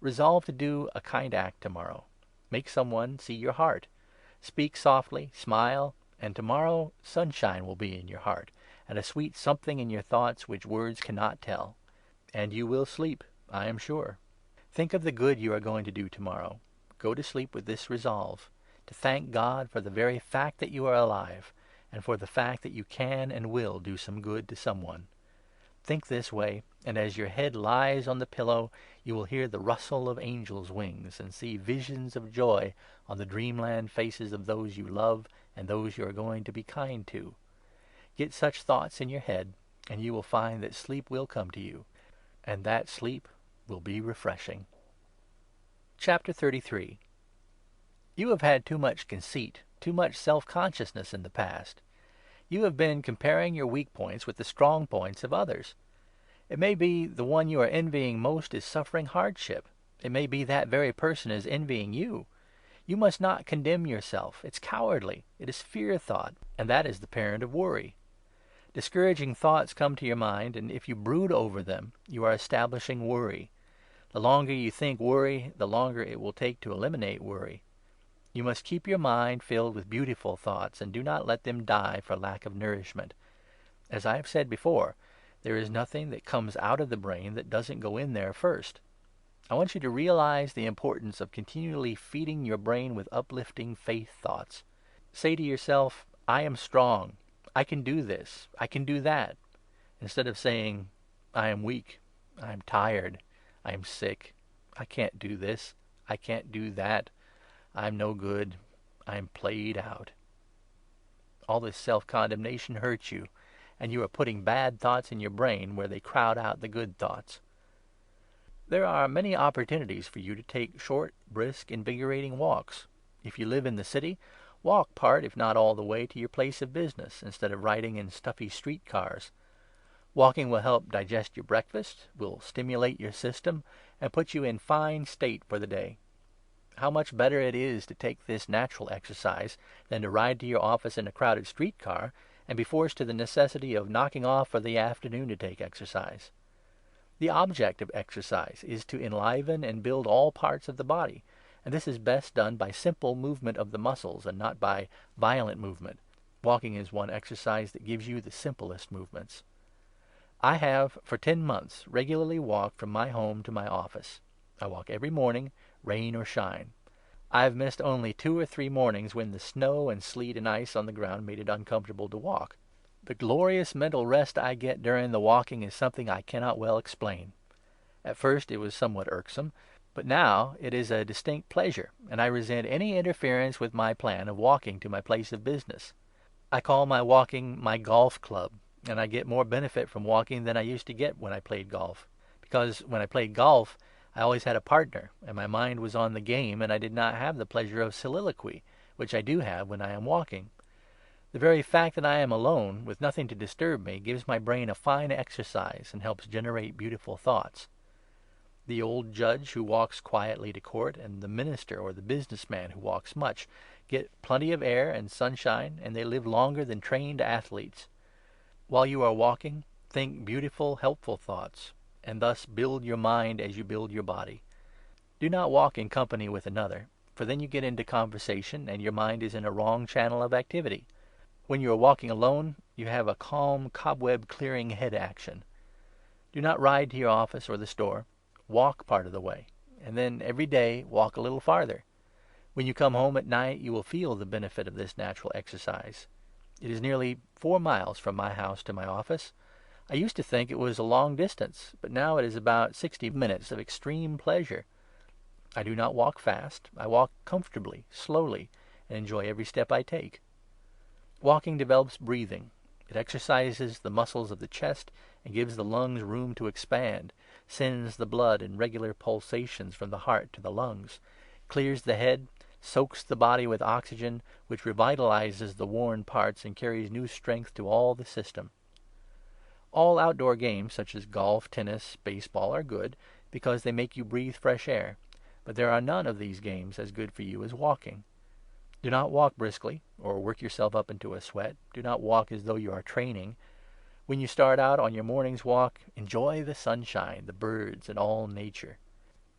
Resolve to do a kind act tomorrow. Make someone see your heart. Speak softly, smile, and tomorrow sunshine will be in your heart, and a sweet something in your thoughts which words cannot tell. And you will sleep, I am sure. Think of the good you are going to do tomorrow. Go to sleep with this resolve, to thank God for the very fact that you are alive, and for the fact that you can and will do some good to someone. Think this way, and as your head lies on the pillow, you will hear the rustle of angels' wings and see visions of joy on the dreamland faces of those you love and those you are going to be kind to. Get such thoughts in your head, and you will find that sleep will come to you, and that sleep will be refreshing. Chapter 33. You have had too much conceit, too much self-consciousness in the past. You have been comparing your weak points with the strong points of others. It may be the one you are envying most is suffering hardship. It may be that very person is envying you. You must not condemn yourself. It's cowardly. It is fear thought, and that is the parent of worry. Discouraging thoughts come to your mind, and if you brood over them, you are establishing worry. The longer you think worry, the longer it will take to eliminate worry. You must keep your mind filled with beautiful thoughts, and do not let them die for lack of nourishment. As I have said before, there is nothing that comes out of the brain that doesn't go in there first. I want you to realize the importance of continually feeding your brain with uplifting faith thoughts. Say to yourself, I am strong. I can do this. I can do that. Instead of saying, I am weak. I am tired. I am sick. I can't do this. I can't do that. I'm no good. I'm played out. All this self-condemnation hurts you, and you are putting bad thoughts in your brain where they crowd out the good thoughts. There are many opportunities for you to take short, brisk, invigorating walks. If you live in the city, walk part, if not all the way, to your place of business, instead of riding in stuffy streetcars. Walking will help digest your breakfast, will stimulate your system, and put you in fine state for the day. How much better it is to take this natural exercise than to ride to your office in a crowded streetcar and be forced to the necessity of knocking off for the afternoon to take exercise. The object of exercise is to enliven and build all parts of the body, and this is best done by simple movement of the muscles and not by violent movement. Walking is one exercise that gives you the simplest movements. I have, for 10 months, regularly walked from my home to my office. I walk every morning, rain or shine. I have missed only 2 or 3 mornings when the snow and sleet and ice on the ground made it uncomfortable to walk. The glorious mental rest I get during the walking is something I cannot well explain. At first it was somewhat irksome, but now it is a distinct pleasure, and I resent any interference with my plan of walking to my place of business. I call my walking my golf club. and I get more benefit from walking than I used to get when I played golf. Because when I played golf, I always had a partner, and my mind was on the game, and I did not have the pleasure of soliloquy, which I do have when I am walking. The very fact that I am alone, with nothing to disturb me, gives my brain a fine exercise and helps generate beautiful thoughts. The old judge who walks quietly to court, and the minister or the businessman who walks much, get plenty of air and sunshine, and they live longer than trained athletes. While you are walking, think beautiful, helpful thoughts, and thus build your mind as you build your body. Do not walk in company with another, for then you get into conversation, and your mind is in a wrong channel of activity. When you are walking alone, you have a calm, cobweb-clearing head action. Do not ride to your office or the store. Walk part of the way, and then every day walk a little farther. When you come home at night, you will feel the benefit of this natural exercise. It is nearly 4 miles from my house to my office. I used to think it was a long distance, but now it is about 60 minutes of extreme pleasure. I do not walk fast. I walk comfortably, slowly, and enjoy every step I take. Walking develops breathing. It exercises the muscles of the chest and gives the lungs room to expand, sends the blood in regular pulsations from the heart to the lungs, clears the head, soaks the body with oxygen, which revitalizes the worn parts and carries new strength to all the system. All outdoor games, such as golf, tennis, baseball, are good because they make you breathe fresh air, but there are none of these games as good for you as walking. Do not walk briskly, or work yourself up into a sweat. Do not walk as though you are training. When you start out on your morning's walk, enjoy the sunshine, the birds, and all nature.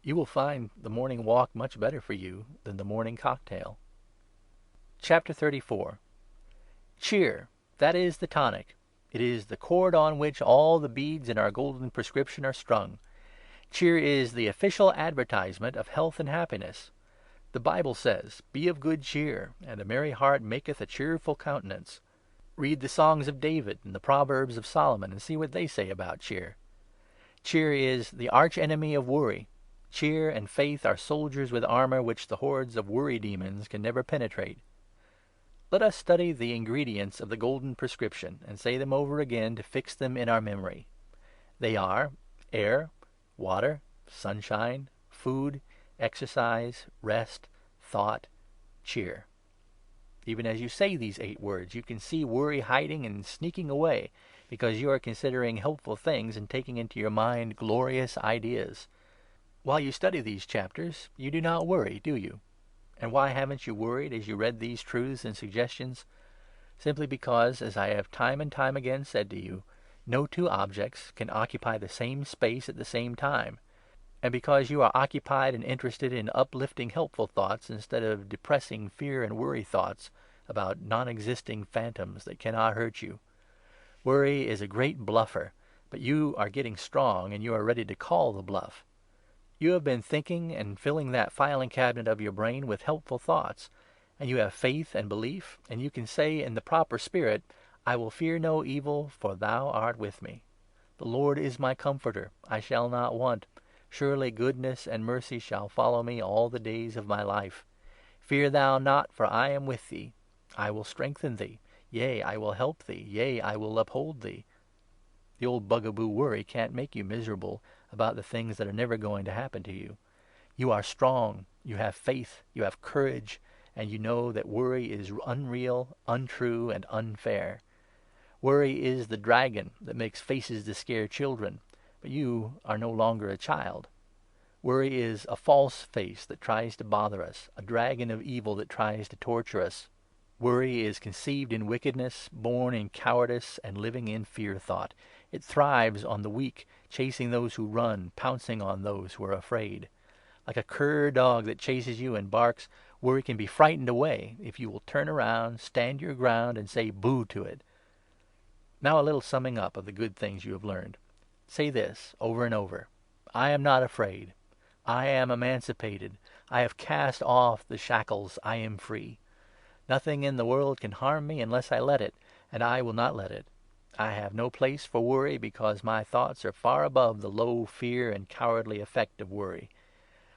You will find the morning walk much better for you than the morning cocktail. Chapter 34. Cheer, that is the tonic. It is the cord on which all the beads in our golden prescription are strung. Cheer is the official advertisement of health and happiness. The Bible says, "Be of good cheer, and a merry heart maketh a cheerful countenance." Read the songs of David and the Proverbs of Solomon and see what they say about cheer. Cheer is the arch-enemy of worry. Cheer and faith are soldiers with armor which the hordes of worry demons can never penetrate. Let us study the ingredients of the golden prescription and say them over again to fix them in our memory. They are air, water, sunshine, food, exercise, rest, thought, cheer. Even as you say these 8 words, you can see worry hiding and sneaking away, because you are considering helpful things and taking into your mind glorious ideas. While you study these chapters, you do not worry, do you? And why haven't you worried as you read these truths and suggestions? Simply because, as I have time and time again said to you, no 2 objects can occupy the same space at the same time, and because you are occupied and interested in uplifting helpful thoughts instead of depressing fear and worry thoughts about non-existing phantoms that cannot hurt you. Worry is a great bluffer, but you are getting strong and you are ready to call the bluff. You have been thinking and filling that filing cabinet of your brain with helpful thoughts, and you have faith and belief, and you can say in the proper spirit, "I will fear no evil, for thou art with me. The Lord is my comforter, I shall not want. Surely goodness and mercy shall follow me all the days of my life. Fear thou not, for I am with thee. I will strengthen thee. Yea, I will help thee. Yea, I will uphold thee." The old bugaboo worry can't make you miserable about the things that are never going to happen to you. You are strong, you have faith, you have courage, and you know that worry is unreal, untrue, and unfair. Worry is the dragon that makes faces to scare children, but you are no longer a child. Worry is a false face that tries to bother us, a dragon of evil that tries to torture us. Worry is conceived in wickedness, born in cowardice, and living in fear-thought. It thrives on the weak, chasing those who run, pouncing on those who are afraid. Like a cur dog that chases you and barks, worry can be frightened away if you will turn around, stand your ground, and say boo to it. Now a little summing up of the good things you have learned. Say this over and over: I am not afraid. I am emancipated. I have cast off the shackles. I am free. Nothing in the world can harm me unless I let it, and I will not let it. I have no place for worry because my thoughts are far above the low fear and cowardly effect of worry.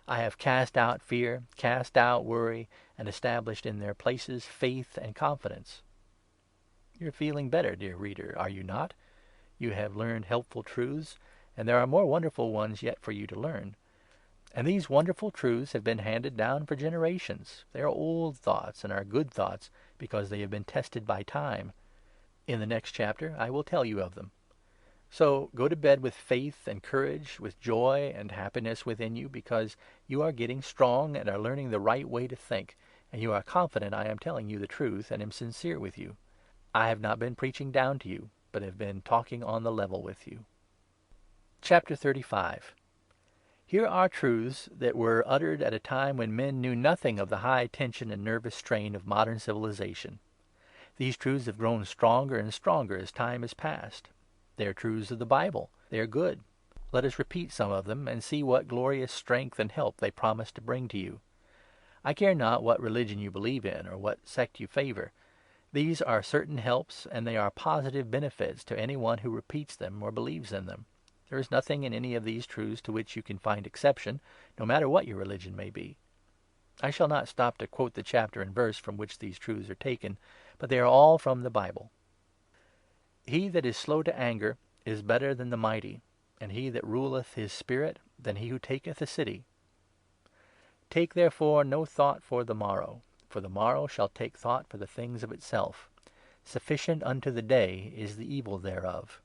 I have cast out fear, cast out worry, and established in their places faith and confidence. You're feeling better, dear reader, are you not? You have learned helpful truths, and there are more wonderful ones yet for you to learn. And these wonderful truths have been handed down for generations. They are old thoughts and are good thoughts because they have been tested by time. In the next chapter, I will tell you of them. So go to bed with faith and courage, with joy and happiness within you, because you are getting strong and are learning the right way to think, and you are confident I am telling you the truth and am sincere with you. I have not been preaching down to you, but have been talking on the level with you. Chapter 35. Here are truths that were uttered at a time when men knew nothing of the high tension and nervous strain of modern civilization. These truths have grown stronger and stronger as time has passed. They are truths of the Bible. They are good. Let us repeat some of them and see what glorious strength and help they promise to bring to you. I care not what religion you believe in or what sect you favor. These are certain helps, and they are positive benefits to anyone who repeats them or believes in them. There is nothing in any of these truths to which you can find exception, no matter what your religion may be. I shall not stop to quote the chapter and verse from which these truths are taken, but they are all from the Bible. He that is slow to anger is better than the mighty, and he that ruleth his spirit than he who taketh a city. Take therefore no thought for the morrow shall take thought for the things of itself. Sufficient unto the day is the evil thereof.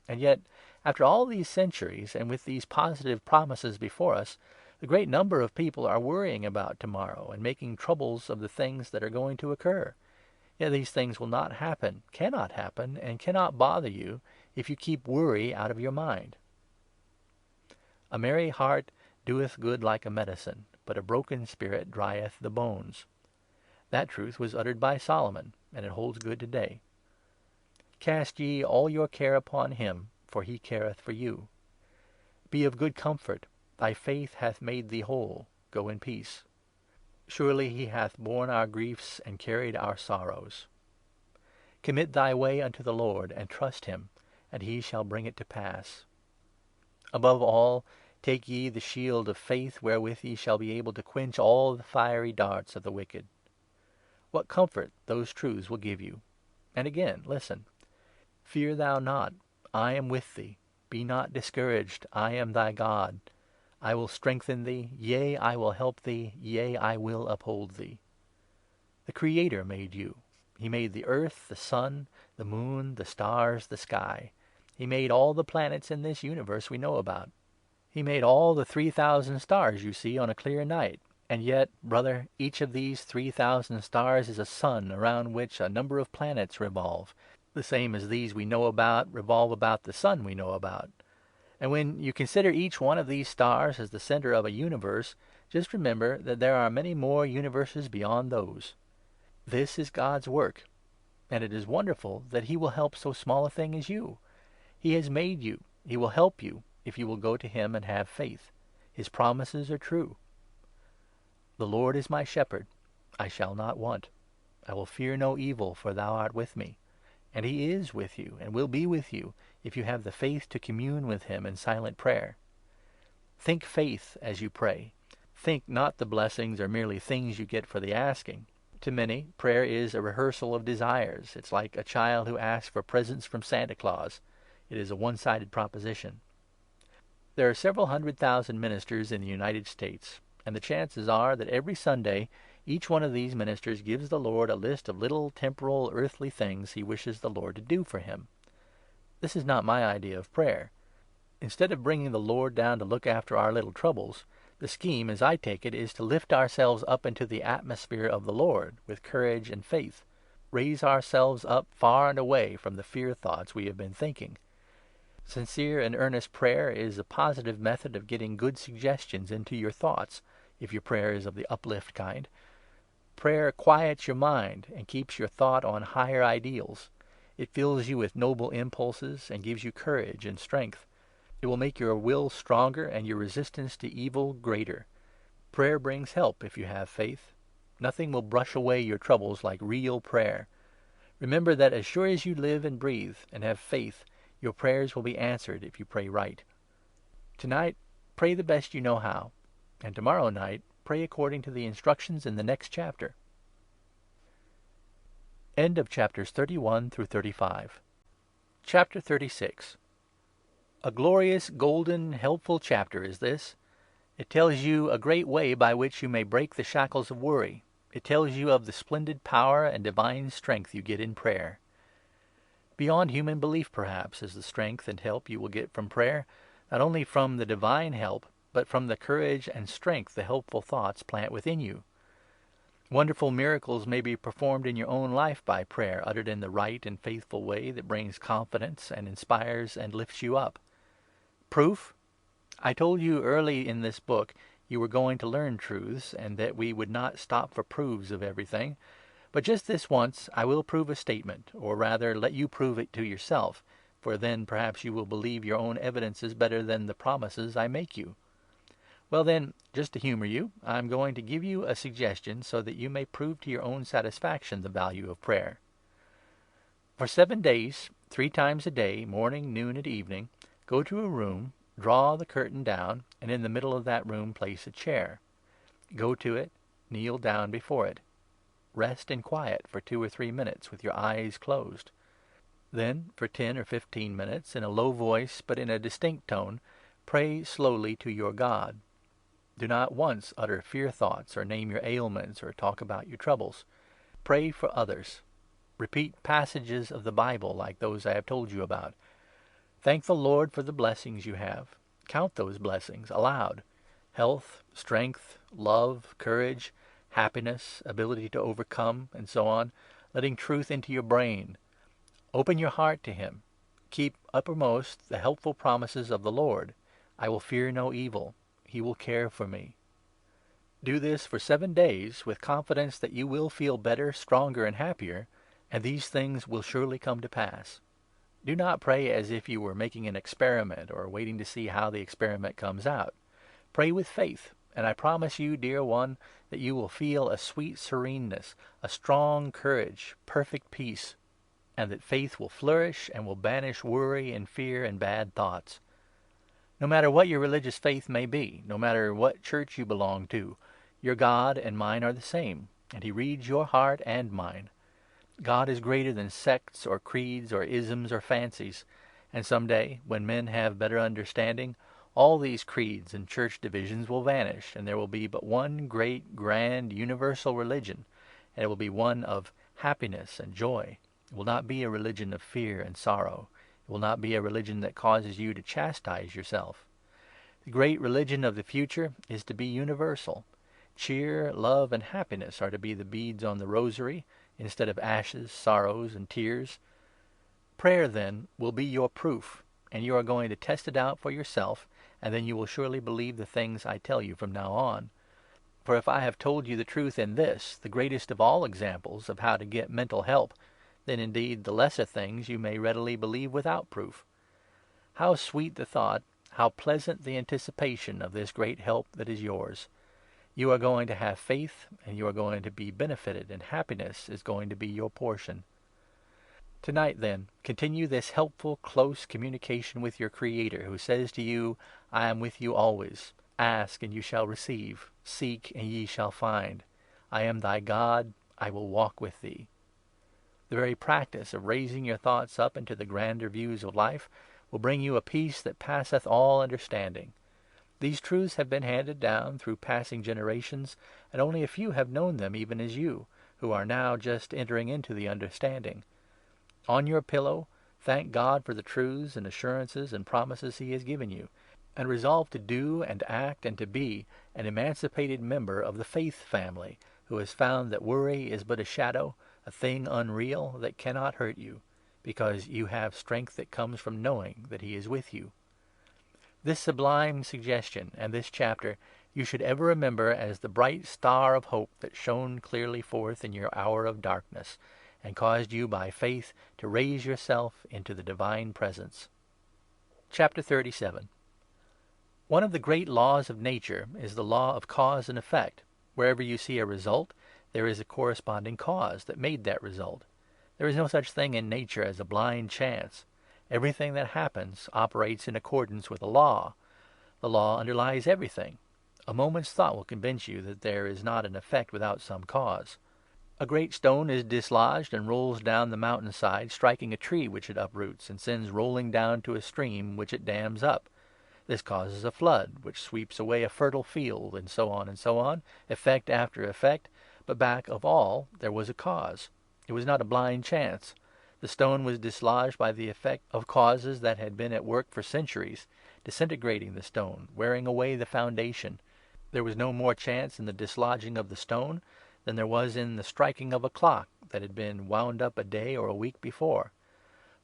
And yet, after all these centuries, and with these positive promises before us, the great number of people are worrying about tomorrow and making troubles of the things that are going to occur. Yet these things will not happen, cannot happen, and cannot bother you if you keep worry out of your mind. A merry heart doeth good like a medicine, but a broken spirit drieth the bones. That truth was uttered by Solomon, and it holds good today. Cast ye all your care upon him, for he careth for you. Be of good comfort, thy faith hath made thee whole. Go in peace. Surely he hath borne our griefs and carried our sorrows. Commit thy way unto the Lord, and trust him, and he shall bring it to pass. Above all, take ye the shield of faith, wherewith ye shall be able to quench all the fiery darts of the wicked. What comfort those truths will give you! And again, listen. Fear thou not, I am with thee. Be not discouraged, I am thy God. I will strengthen thee, yea, I will help thee, yea, I will uphold thee. The Creator made you. He made the earth, the sun, the moon, the stars, the sky. He made all the planets in this universe we know about. He made all the 3,000 stars you see on a clear night. And yet, brother, each of these 3,000 stars is a sun around which a number of planets revolve, the same as these we know about revolve about the sun we know about. And when you consider each one of these stars as the center of a universe, just remember that there are many more universes beyond those. This is God's work, and it is wonderful that he will help so small a thing as you. He has made you. He will help you if you will go to him and have faith. His promises are true. The Lord is my shepherd, I shall not want. I will fear no evil, for thou art with me. And he is with you, and will be with you, if you have the faith to commune with him in silent prayer. Think faith as you pray. Think not the blessings are merely things you get for the asking. To many, prayer is a rehearsal of desires. It's like a child who asks for presents from Santa Claus. It is a one-sided proposition. There are several 100,000 ministers in the United States, and the chances are that every Sunday each one of these ministers gives the Lord a list of little temporal, earthly things he wishes the Lord to do for him. This is not my idea of prayer. Instead of bringing the Lord down to look after our little troubles, the scheme, as I take it, is to lift ourselves up into the atmosphere of the Lord with courage and faith, raise ourselves up far and away from the fear thoughts we have been thinking. Sincere and earnest prayer is a positive method of getting good suggestions into your thoughts, if your prayer is of the uplift kind. Prayer quiets your mind and keeps your thought on higher ideals. It fills you with noble impulses and gives you courage and strength. It will make your will stronger and your resistance to evil greater. Prayer brings help if you have faith. Nothing will brush away your troubles like real prayer. Remember that as sure as you live and breathe and have faith, your prayers will be answered if you pray right. Tonight, pray the best you know how. And tomorrow night, pray according to the instructions in the next chapter. End of chapters 31 through 35. Chapter 36. A glorious, golden, helpful chapter is this. It tells you a great way by which you may break the shackles of worry. It tells you of the splendid power and divine strength you get in prayer. Beyond human belief, perhaps, is the strength and help you will get from prayer, not only from the divine help, but from the courage and strength the helpful thoughts plant within you. Wonderful miracles may be performed in your own life by prayer, uttered in the right and faithful way that brings confidence and inspires and lifts you up. Proof? I told you early in this book you were going to learn truths, and that we would not stop for proofs of everything. But just this once I will prove a statement, or rather let you prove it to yourself, for then perhaps you will believe your own evidences better than the promises I make you. Well then, just to humor you, I'm going to give you a suggestion so that you may prove to your own satisfaction the value of prayer. For 7 days, 3 times a day, morning, noon, and evening, go to a room, draw the curtain down, and in the middle of that room place a chair. Go to it, kneel down before it. Rest in quiet for 2 or 3 minutes with your eyes closed. Then, for 10 or 15 minutes, in a low voice but in a distinct tone, pray slowly to your God. Do not once utter fear thoughts or name your ailments or talk about your troubles. Pray for others. Repeat passages of the Bible like those I have told you about. Thank the Lord for the blessings you have. Count those blessings aloud. Health, strength, love, courage, happiness, ability to overcome, and so on, letting truth into your brain. Open your heart to Him. Keep uppermost the helpful promises of the Lord. I will fear no evil. He will care for me. Do this for 7 days with confidence that you will feel better, stronger, and happier, and these things will surely come to pass. Do not pray as if you were making an experiment or waiting to see how the experiment comes out. Pray with faith, and I promise you, dear one, that you will feel a sweet sereneness, a strong courage, perfect peace, and that faith will flourish and will banish worry and fear and bad thoughts. No matter what your religious faith may be, no matter what church you belong to, your God and mine are the same, and He reads your heart and mine. God is greater than sects or creeds or isms or fancies, and some day, when men have better understanding, all these creeds and church divisions will vanish, and there will be but one great, grand, universal religion, and it will be one of happiness and joy. It will not be a religion of fear and sorrow. It will not be a religion that causes you to chastise yourself. The great religion of the future is to be universal. Cheer, love, and happiness are to be the beads on the rosary, instead of ashes, sorrows, and tears. Prayer, then, will be your proof, and you are going to test it out for yourself, and then you will surely believe the things I tell you from now on. For if I have told you the truth in this, the greatest of all examples of how to get mental help, then indeed the lesser things you may readily believe without proof. How sweet the thought, how pleasant the anticipation of this great help that is yours. You are going to have faith, and you are going to be benefited, and happiness is going to be your portion. Tonight, then, continue this helpful, close communication with your Creator, who says to you, I am with you always. Ask, and you shall receive. Seek, and ye shall find. I am thy God. I will walk with thee. The very practice of raising your thoughts up into the grander views of life will bring you a peace that passeth all understanding. These truths have been handed down through passing generations, and only a few have known them, even as you, who are now just entering into the understanding. On your pillow, thank God for the truths and assurances and promises He has given you, and resolve to do and act and to be an emancipated member of the faith family, who has found that worry is but a shadow, a thing unreal that cannot hurt you, because you have strength that comes from knowing that He is with you. This sublime suggestion and this chapter you should ever remember as the bright star of hope that shone clearly forth in your hour of darkness, and caused you by faith to raise yourself into the divine presence. Chapter 37. One of the great laws of nature is the law of cause and effect. Wherever you see a result, there is a corresponding cause that made that result. There is no such thing in nature as a blind chance. Everything that happens operates in accordance with a law. The law underlies everything. A moment's thought will convince you that there is not an effect without some cause. A great stone is dislodged and rolls down the mountainside, striking a tree which it uproots, and sends rolling down to a stream which it dams up. This causes a flood, which sweeps away a fertile field, and so on, effect after effect. But back of all there was a cause. It was not a blind chance. The stone was dislodged by the effect of causes that had been at work for centuries, disintegrating the stone, wearing away the foundation. There was no more chance in the dislodging of the stone than there was in the striking of a clock that had been wound up a day or a week before.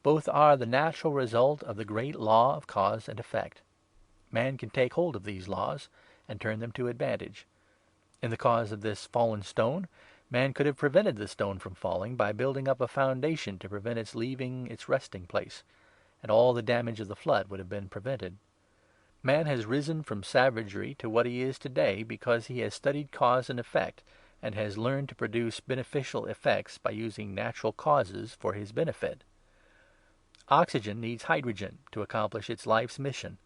Both are the natural result of the great law of cause and effect. Man can take hold of these laws and turn them to advantage. In the cause of this fallen stone, man could have prevented the stone from falling by building up a foundation to prevent its leaving its resting place, and all the damage of the flood would have been prevented. Man has risen from savagery to what he is today because he has studied cause and effect, and has learned to produce beneficial effects by using natural causes for his benefit. Oxygen needs hydrogen to accomplish its life's mission.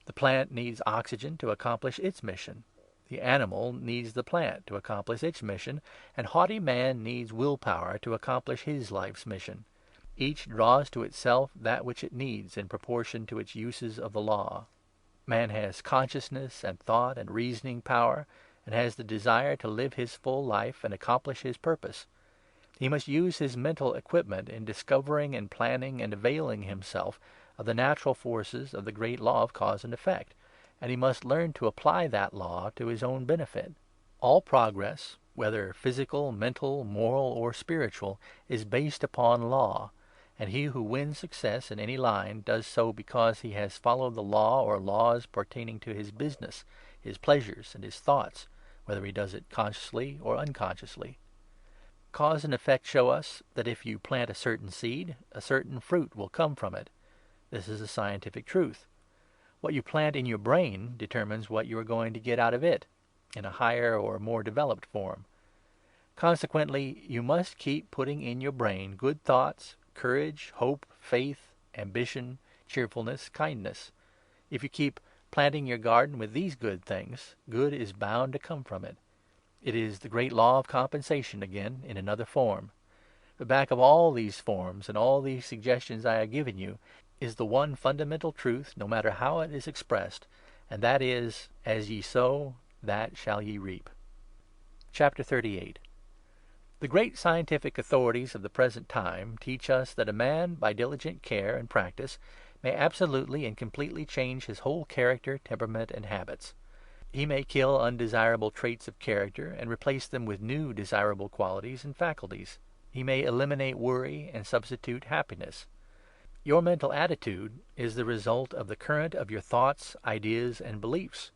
The plant needs oxygen to accomplish its mission. The animal needs the plant to accomplish its mission, and haughty man needs willpower to accomplish his life's mission. Each draws to itself that which it needs in proportion to its uses of the law. Man has consciousness and thought and reasoning power, and has the desire to live his full life and accomplish his purpose. He must use his mental equipment in discovering and planning and availing himself of the natural forces of the great law of cause and effect, and he must learn to apply that law to his own benefit. All progress, whether physical, mental, moral, or spiritual, is based upon law, and he who wins success in any line does so because he has followed the law or laws pertaining to his business, his pleasures, and his thoughts, whether he does it consciously or unconsciously. Cause and effect show us that if you plant a certain seed, a certain fruit will come from it. This is a scientific truth. What you plant in your brain determines what you are going to get out of it, in a higher or more developed form. Consequently, you must keep putting in your brain good thoughts, courage, hope, faith, ambition, cheerfulness, kindness. If you keep planting your garden with these good things, good is bound to come from it. It is the great law of compensation again, in another form. But back of all these forms and all these suggestions I have given you is the one fundamental truth, no matter how it is expressed, and that is, as ye sow, that shall ye reap. Chapter 38. The great scientific authorities of the present time teach us that a man, by diligent care and practice, may absolutely and completely change his whole character, temperament, and habits. He may kill undesirable traits of character and replace them with new desirable qualities and faculties. He may eliminate worry and substitute happiness. Your mental attitude is the result of the current of your thoughts, ideas, and beliefs.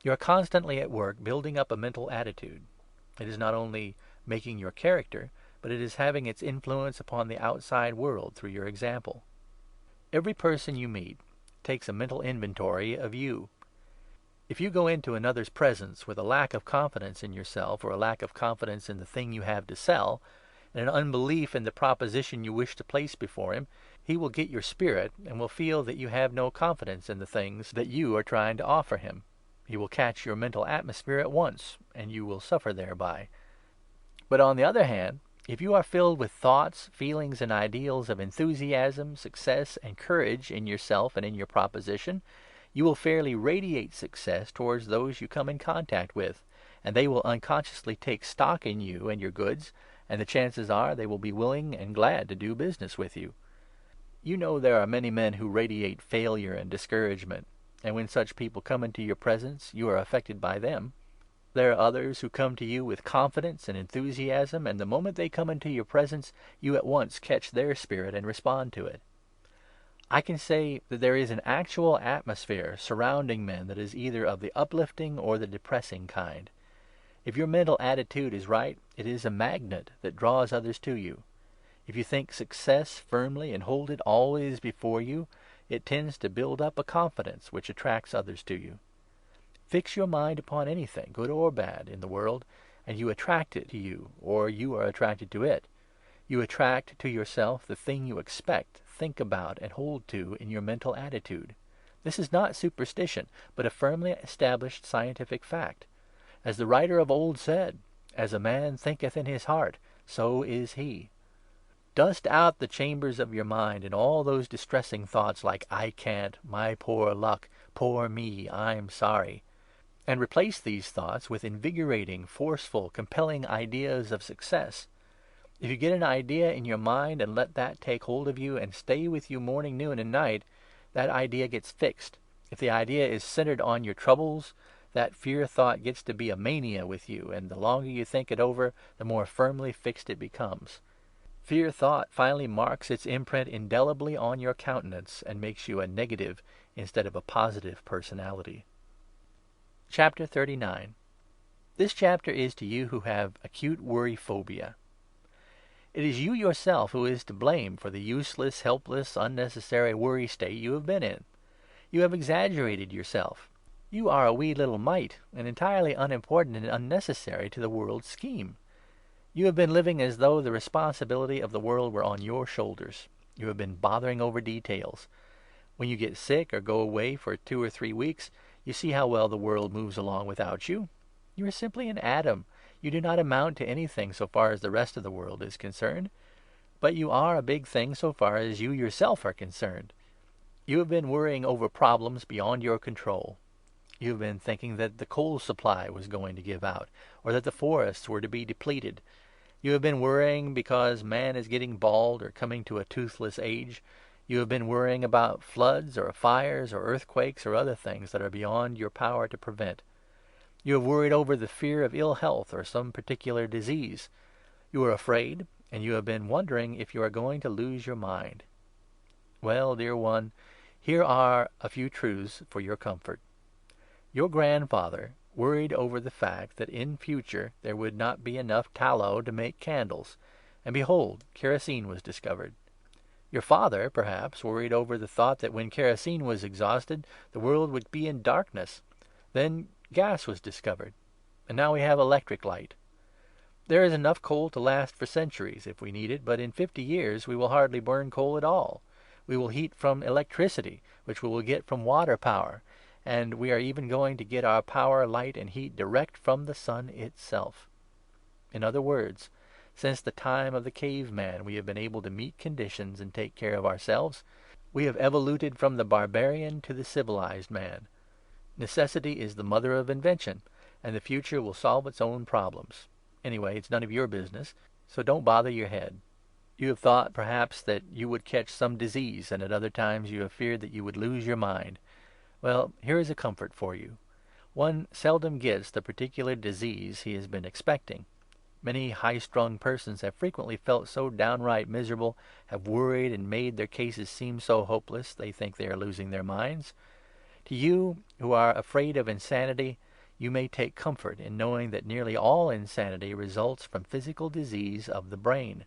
You are constantly at work building up a mental attitude. It is not only making your character, but it is having its influence upon the outside world through your example. Every person you meet takes a mental inventory of you. If you go into another's presence with a lack of confidence in yourself, or a lack of confidence in the thing you have to sell, and an unbelief in the proposition you wish to place before him, he will get your spirit and will feel that you have no confidence in the things that you are trying to offer him. He will catch your mental atmosphere at once, and you will suffer thereby. But on the other hand, if you are filled with thoughts, feelings, and ideals of enthusiasm, success, and courage in yourself and in your proposition, you will fairly radiate success towards those you come in contact with, and they will unconsciously take stock in you and your goods, and the chances are they will be willing and glad to do business with you. You know there are many men who radiate failure and discouragement, and when such people come into your presence, you are affected by them. There are others who come to you with confidence and enthusiasm, and the moment they come into your presence, you at once catch their spirit and respond to it. I can say that there is an actual atmosphere surrounding men that is either of the uplifting or the depressing kind. If your mental attitude is right, it is a magnet that draws others to you. If you think success firmly and hold it always before you, it tends to build up a confidence which attracts others to you. Fix your mind upon anything, good or bad, in the world, and you attract it to you, or you are attracted to it. You attract to yourself the thing you expect, think about, and hold to in your mental attitude. This is not superstition, but a firmly established scientific fact. As the writer of old said, "As a man thinketh in his heart, so is he. Dust out the chambers of your mind and all those distressing thoughts like "I can't," "my poor luck," "poor me," "I'm sorry," and replace these thoughts with invigorating, forceful, compelling ideas of success. If you get an idea in your mind and let that take hold of you and stay with you morning, noon and night, that idea gets fixed. If the idea is centered on your troubles, that fear thought gets to be a mania with you, and the longer you think it over, the more firmly fixed it becomes. Fear thought finally marks its imprint indelibly on your countenance and makes you a negative instead of a positive personality. Chapter 39. This chapter is to you who have acute worry phobia. It is you yourself who is to blame for the useless, helpless, unnecessary worry state you have been in. You have exaggerated yourself. You are a wee little mite, and entirely unimportant and unnecessary to the world's scheme. You have been living as though the responsibility of the world were on your shoulders. You have been bothering over details. When you get sick or go away for 2 or 3 weeks, you see how well the world moves along without you. You are simply an atom. You do not amount to anything so far as the rest of the world is concerned. But you are a big thing so far as you yourself are concerned. You have been worrying over problems beyond your control. You have been thinking that the coal supply was going to give out, or that the forests were to be depleted. You have been worrying because man is getting bald or coming to a toothless age. You have been worrying about floods or fires or earthquakes or other things that are beyond your power to prevent. You have worried over the fear of ill health or some particular disease. You are afraid, and you have been wondering if you are going to lose your mind. Well, dear one, here are a few truths for your comfort. Your grandfather worried over the fact that in future there would not be enough tallow to make candles, and behold, kerosene was discovered. Your father, perhaps, worried over the thought that when kerosene was exhausted, the world would be in darkness. Then gas was discovered, and now we have electric light. There is enough coal to last for centuries if we need it, but in 50 years we will hardly burn coal at all. We will heat from electricity, which we will get from water power, and we are even going to get our power, light, and heat direct from the sun itself. In other words, since the time of the caveman we have been able to meet conditions and take care of ourselves. We have evoluted from the barbarian to the civilized man. Necessity is the mother of invention, and the future will solve its own problems. Anyway, it's none of your business, so don't bother your head. You have thought, perhaps, that you would catch some disease, and at other times you have feared that you would lose your mind. Well, here is a comfort for you. One seldom gets the particular disease he has been expecting. Many high-strung persons have frequently felt so downright miserable, have worried and made their cases seem so hopeless they think they are losing their minds. To you, who are afraid of insanity, you may take comfort in knowing that nearly all insanity results from physical disease of the brain.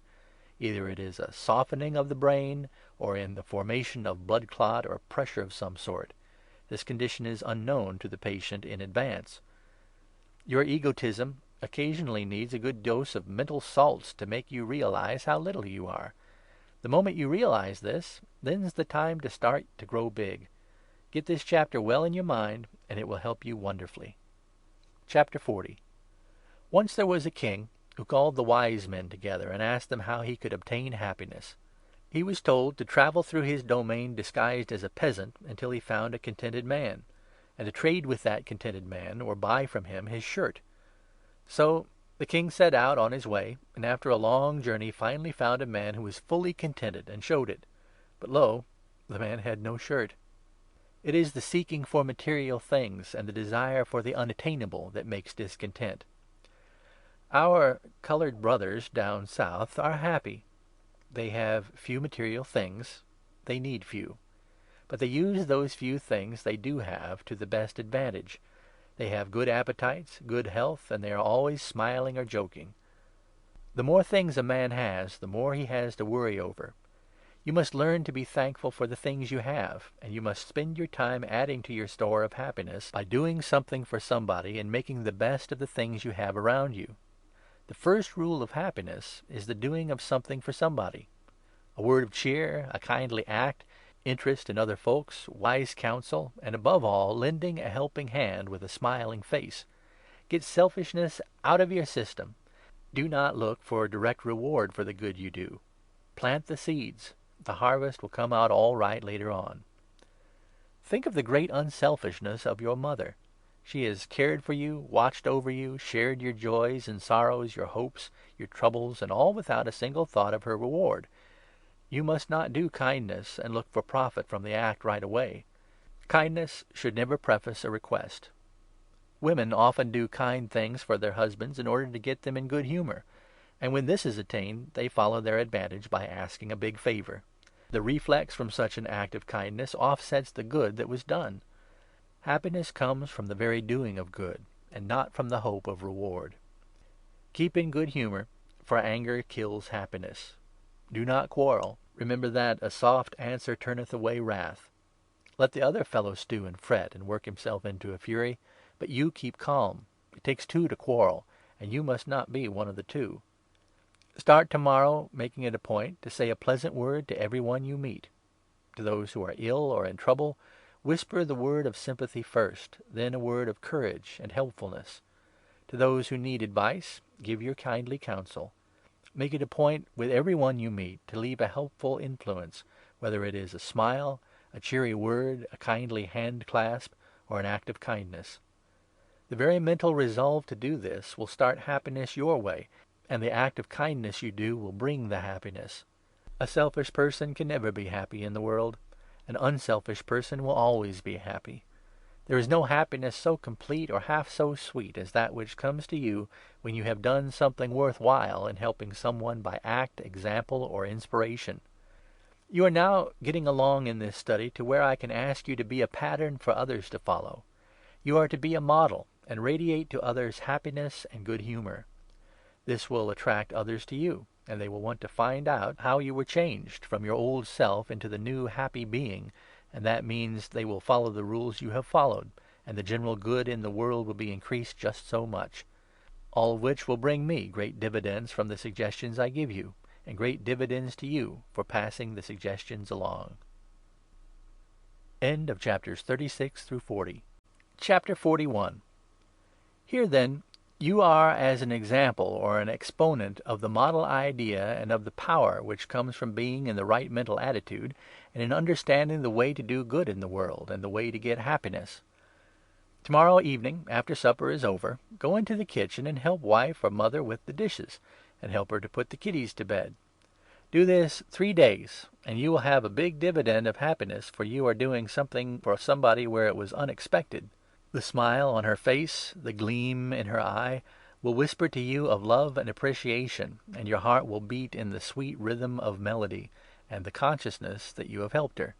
Either it is a softening of the brain, or in the formation of blood clot or pressure of some sort. This condition is unknown to the patient in advance. Your egotism occasionally needs a good dose of mental salts to make you realize how little you are. The moment you realize this, then's the time to start to grow big. Get this chapter well in your mind, and it will help you wonderfully. Chapter 40. Once there was a king who called the wise men together and asked them how he could obtain happiness. He was told to travel through his domain disguised as a peasant until he found a contented man, and to trade with that contented man or buy from him his shirt. So the king set out on his way, and after a long journey finally found a man who was fully contented, and showed it. But lo, the man had no shirt. It is the seeking for material things and the desire for the unattainable that makes discontent. Our colored brothers down south are happy. They have few material things. They need few. But they use those few things they do have to the best advantage. They have good appetites, good health, and they are always smiling or joking. The more things a man has, the more he has to worry over. You must learn to be thankful for the things you have, and you must spend your time adding to your store of happiness by doing something for somebody and making the best of the things you have around you. The first rule of happiness is the doing of something for somebody. A word of cheer, a kindly act, interest in other folks, wise counsel, and above all, lending a helping hand with a smiling face. Get selfishness out of your system. Do not look for a direct reward for the good you do. Plant the seeds. The harvest will come out all right later on. Think of the great unselfishness of your mother. She has cared for you, watched over you, shared your joys and sorrows, your hopes, your troubles, and all without a single thought of her reward. You must not do kindness and look for profit from the act right away. Kindness should never preface a request. Women often do kind things for their husbands in order to get them in good humor, and when this is attained, they follow their advantage by asking a big favor. The reflex from such an act of kindness offsets the good that was done. Happiness comes from the very doing of good, and not from the hope of reward. Keep in good humor, for anger kills happiness. Do not quarrel. Remember that a soft answer turneth away wrath. Let the other fellow stew and fret and work himself into a fury, but you keep calm. It takes two to quarrel, and you must not be one of the two. Start tomorrow making it a point to say a pleasant word to every one you meet. To those who are ill or in trouble, whisper the word of sympathy first, then a word of courage and helpfulness. To those who need advice, give your kindly counsel. Make it a point with every one you meet to leave a helpful influence, whether it is a smile, a cheery word, a kindly hand clasp, or an act of kindness. The very mental resolve to do this will start happiness your way, and the act of kindness you do will bring the happiness. A selfish person can never be happy in the world. An unselfish person will always be happy. There is no happiness so complete or half so sweet as that which comes to you when you have done something worthwhile in helping someone by act, example, or inspiration. You are now getting along in this study to where I can ask you to be a pattern for others to follow. You are to be a model and radiate to others happiness and good humor. This will attract others to you, and they will want to find out how you were changed from your old self into the new happy being, and that means they will follow the rules you have followed, and the general good in the world will be increased just so much. All of which will bring me great dividends from the suggestions I give you, and great dividends to you for passing the suggestions along. End of chapters 36 through 40. Chapter 41. Here then, you are as an example or an exponent of the model idea and of the power which comes from being in the right mental attitude and in understanding the way to do good in the world and the way to get happiness. Tomorrow evening, after supper is over, go into the kitchen and help wife or mother with the dishes, and help her to put the kiddies to bed. Do this 3 days, and you will have a big dividend of happiness, for you are doing something for somebody where it was unexpected. The smile on her face, the gleam in her eye, will whisper to you of love and appreciation, and your heart will beat in the sweet rhythm of melody and the consciousness that you have helped her.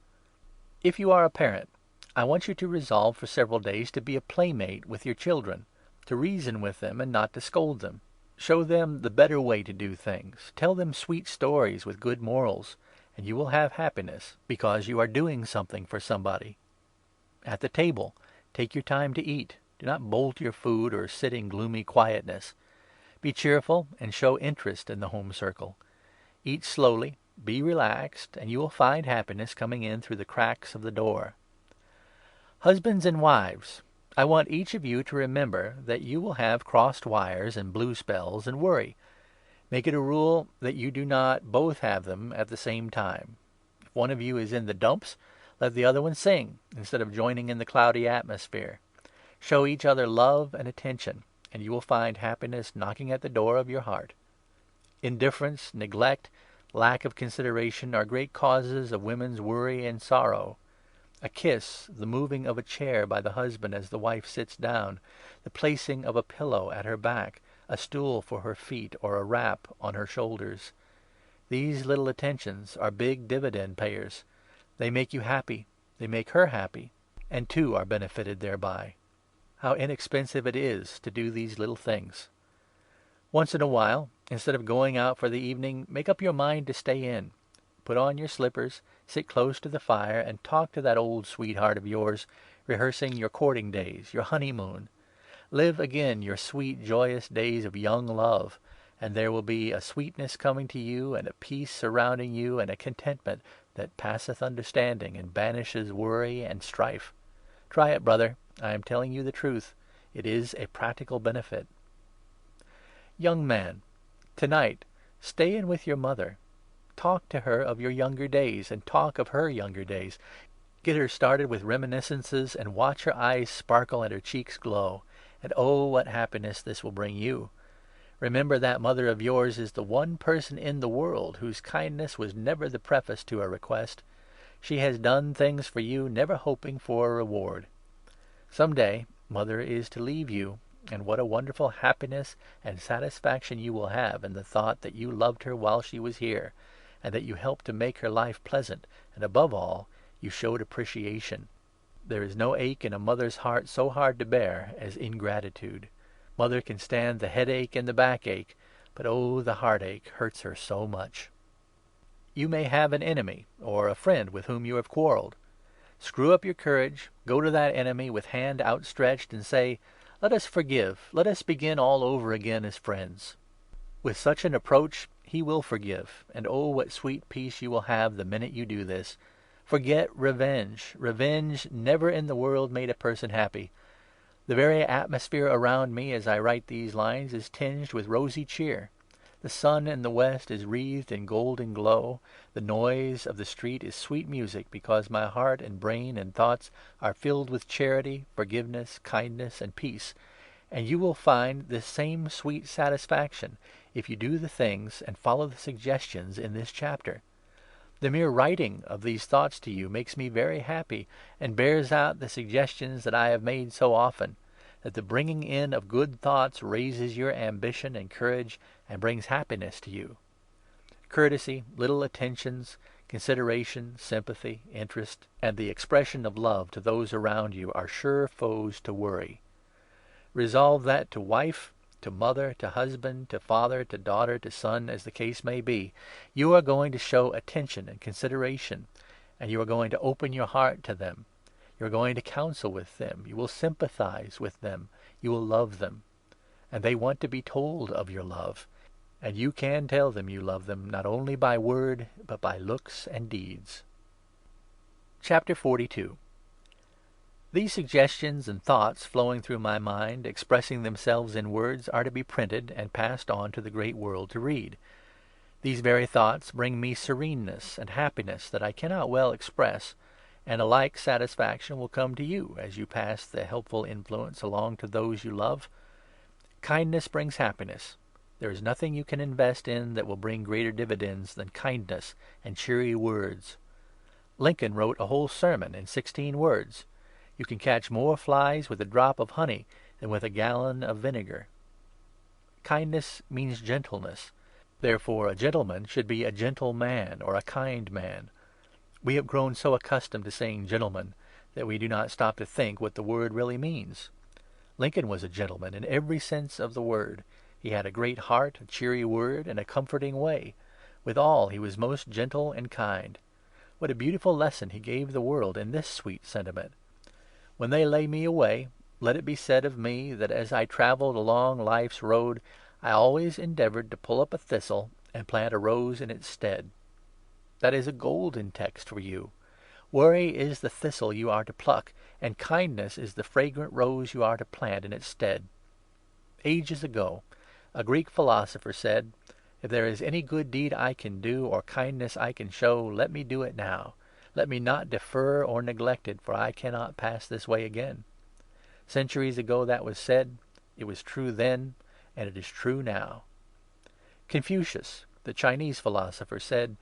If you are a parent, I want you to resolve for several days to be a playmate with your children, to reason with them and not to scold them. Show them the better way to do things. Tell them sweet stories with good morals, and you will have happiness, because you are doing something for somebody. At the table, take your time to eat. Do not bolt your food or sit in gloomy quietness. Be cheerful and show interest in the home circle. Eat slowly, be relaxed, and you will find happiness coming in through the cracks of the door. Husbands and wives, I want each of you to remember that you will have crossed wires and blue spells and worry. Make it a rule that you do not both have them at the same time. If one of you is in the dumps, let the other one sing, instead of joining in the cloudy atmosphere. Show each other love and attention, and you will find happiness knocking at the door of your heart. Indifference, neglect, lack of consideration are great causes of women's worry and sorrow. A kiss, the moving of a chair by the husband as the wife sits down, the placing of a pillow at her back, a stool for her feet, or a wrap on her shoulders. These little attentions are big dividend payers. They make you happy, they make her happy, and two are benefited thereby. How inexpensive it is to do these little things. Once in a while, instead of going out for the evening, make up your mind to stay in. Put on your slippers, sit close to the fire, and talk to that old sweetheart of yours, rehearsing your courting days, your honeymoon. Live again your sweet, joyous days of young love, and there will be a sweetness coming to you, and a peace surrounding you, and a contentment that passeth understanding and banishes worry and strife. Try it, brother. I am telling you the truth. It is a practical benefit. Young man, Tonight, stay in with your mother. Talk to her of your younger days, and talk of her younger days. Get her started with reminiscences, and watch her eyes sparkle and her cheeks glow. And oh, what happiness this will bring you! Remember that mother of yours is the one person in the world whose kindness was never the preface to a request. She has done things for you, never hoping for a reward. Some day Mother is to leave you, and what a wonderful happiness and satisfaction you will have in the thought that you loved her while she was here, and that you helped to make her life pleasant, and, above all, you showed appreciation. There is no ache in a mother's heart so hard to bear as ingratitude. Mother can stand the headache and the backache, but oh, the heartache hurts her so much. You may have an enemy, or a friend with whom you have quarreled. Screw up your courage, go to that enemy with hand outstretched, and say, "Let us forgive, let us begin all over again as friends." With such an approach he will forgive, and oh, what sweet peace you will have the minute you do this. Forget revenge. Revenge never in the world made a person happy. The very atmosphere around me as I write these lines is tinged with rosy cheer. The sun in the west is wreathed in golden glow. The noise of the street is sweet music, because my heart and brain and thoughts are filled with charity, forgiveness, kindness, and peace. And you will find this same sweet satisfaction if you do the things and follow the suggestions in this chapter. The mere writing of these thoughts to you makes me very happy, and bears out the suggestions that I have made so often, that the bringing in of good thoughts raises your ambition and courage and brings happiness to you. Courtesy, little attentions, consideration, sympathy, interest, and the expression of love to those around you are sure foes to worry. Resolve that to wife, to mother, to husband, to father, to daughter, to son, as the case may be, you are going to show attention and consideration, and you are going to open your heart to them. You are going to counsel with them. You will sympathize with them. You will love them. And they want to be told of your love. And you can tell them you love them, not only by word, but by looks and deeds. Chapter 42. These suggestions and thoughts flowing through my mind, expressing themselves in words, are to be printed and passed on to the great world to read. These very thoughts bring me sereneness and happiness that I cannot well express, and a like satisfaction will come to you as you pass the helpful influence along to those you love. Kindness brings happiness. There is nothing you can invest in that will bring greater dividends than kindness and cheery words. Lincoln wrote a whole sermon in 16 words. You can catch more flies with a drop of honey than with a gallon of vinegar. Kindness means gentleness. Therefore, a gentleman should be a gentle man or a kind man. We have grown so accustomed to saying gentleman that we do not stop to think what the word really means. Lincoln was a gentleman in every sense of the word. He had a great heart, a cheery word, and a comforting way. Withal, he was most gentle and kind. What a beautiful lesson he gave the world in this sweet sentiment. When they lay me away, let it be said of me that as I travelled along life's road, I always endeavoured to pull up a thistle and plant a rose in its stead. That is a golden text for you. Worry is the thistle you are to pluck, and kindness is the fragrant rose you are to plant in its stead. Ages ago, a Greek philosopher said, "If there is any good deed I can do, or kindness I can show, let me do it now. Let me not defer or neglect it, for I cannot pass this way again." Centuries ago that was said. It was true then, and it is true now. Confucius, the Chinese philosopher, said,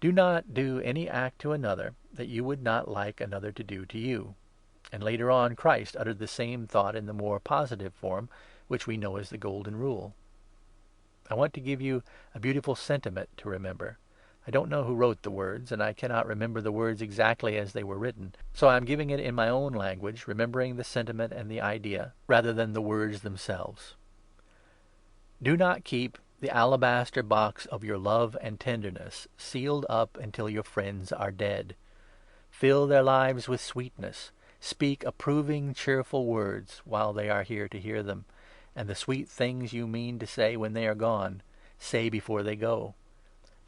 "Do not do any act to another that you would not like another to do to you." And later on Christ uttered the same thought in the more positive form, which we know as the Golden Rule. I want to give you a beautiful sentiment to remember. I don't know who wrote the words, and I cannot remember the words exactly as they were written, so I am giving it in my own language, remembering the sentiment and the idea, rather than the words themselves. Do not keep the alabaster box of your love and tenderness sealed up until your friends are dead. Fill their lives with sweetness. Speak approving, cheerful words while they are here to hear them, and the sweet things you mean to say when they are gone, say before they go.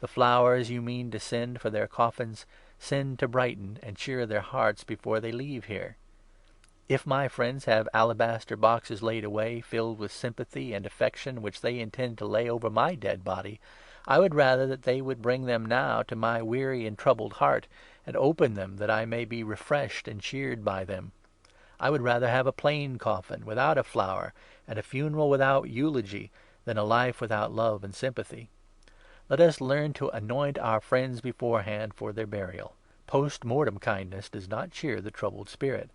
The flowers you mean to send for their coffins, send to brighten and cheer their hearts before they leave here. If my friends have alabaster boxes laid away, filled with sympathy and affection, which they intend to lay over my dead body, I would rather that they would bring them now to my weary and troubled heart, and open them, that I may be refreshed and cheered by them. I would rather have a plain coffin, without a flower, and a funeral without eulogy, than a life without love and sympathy. Let us learn to anoint our friends beforehand for their burial. Post-mortem kindness does not cheer the troubled spirit.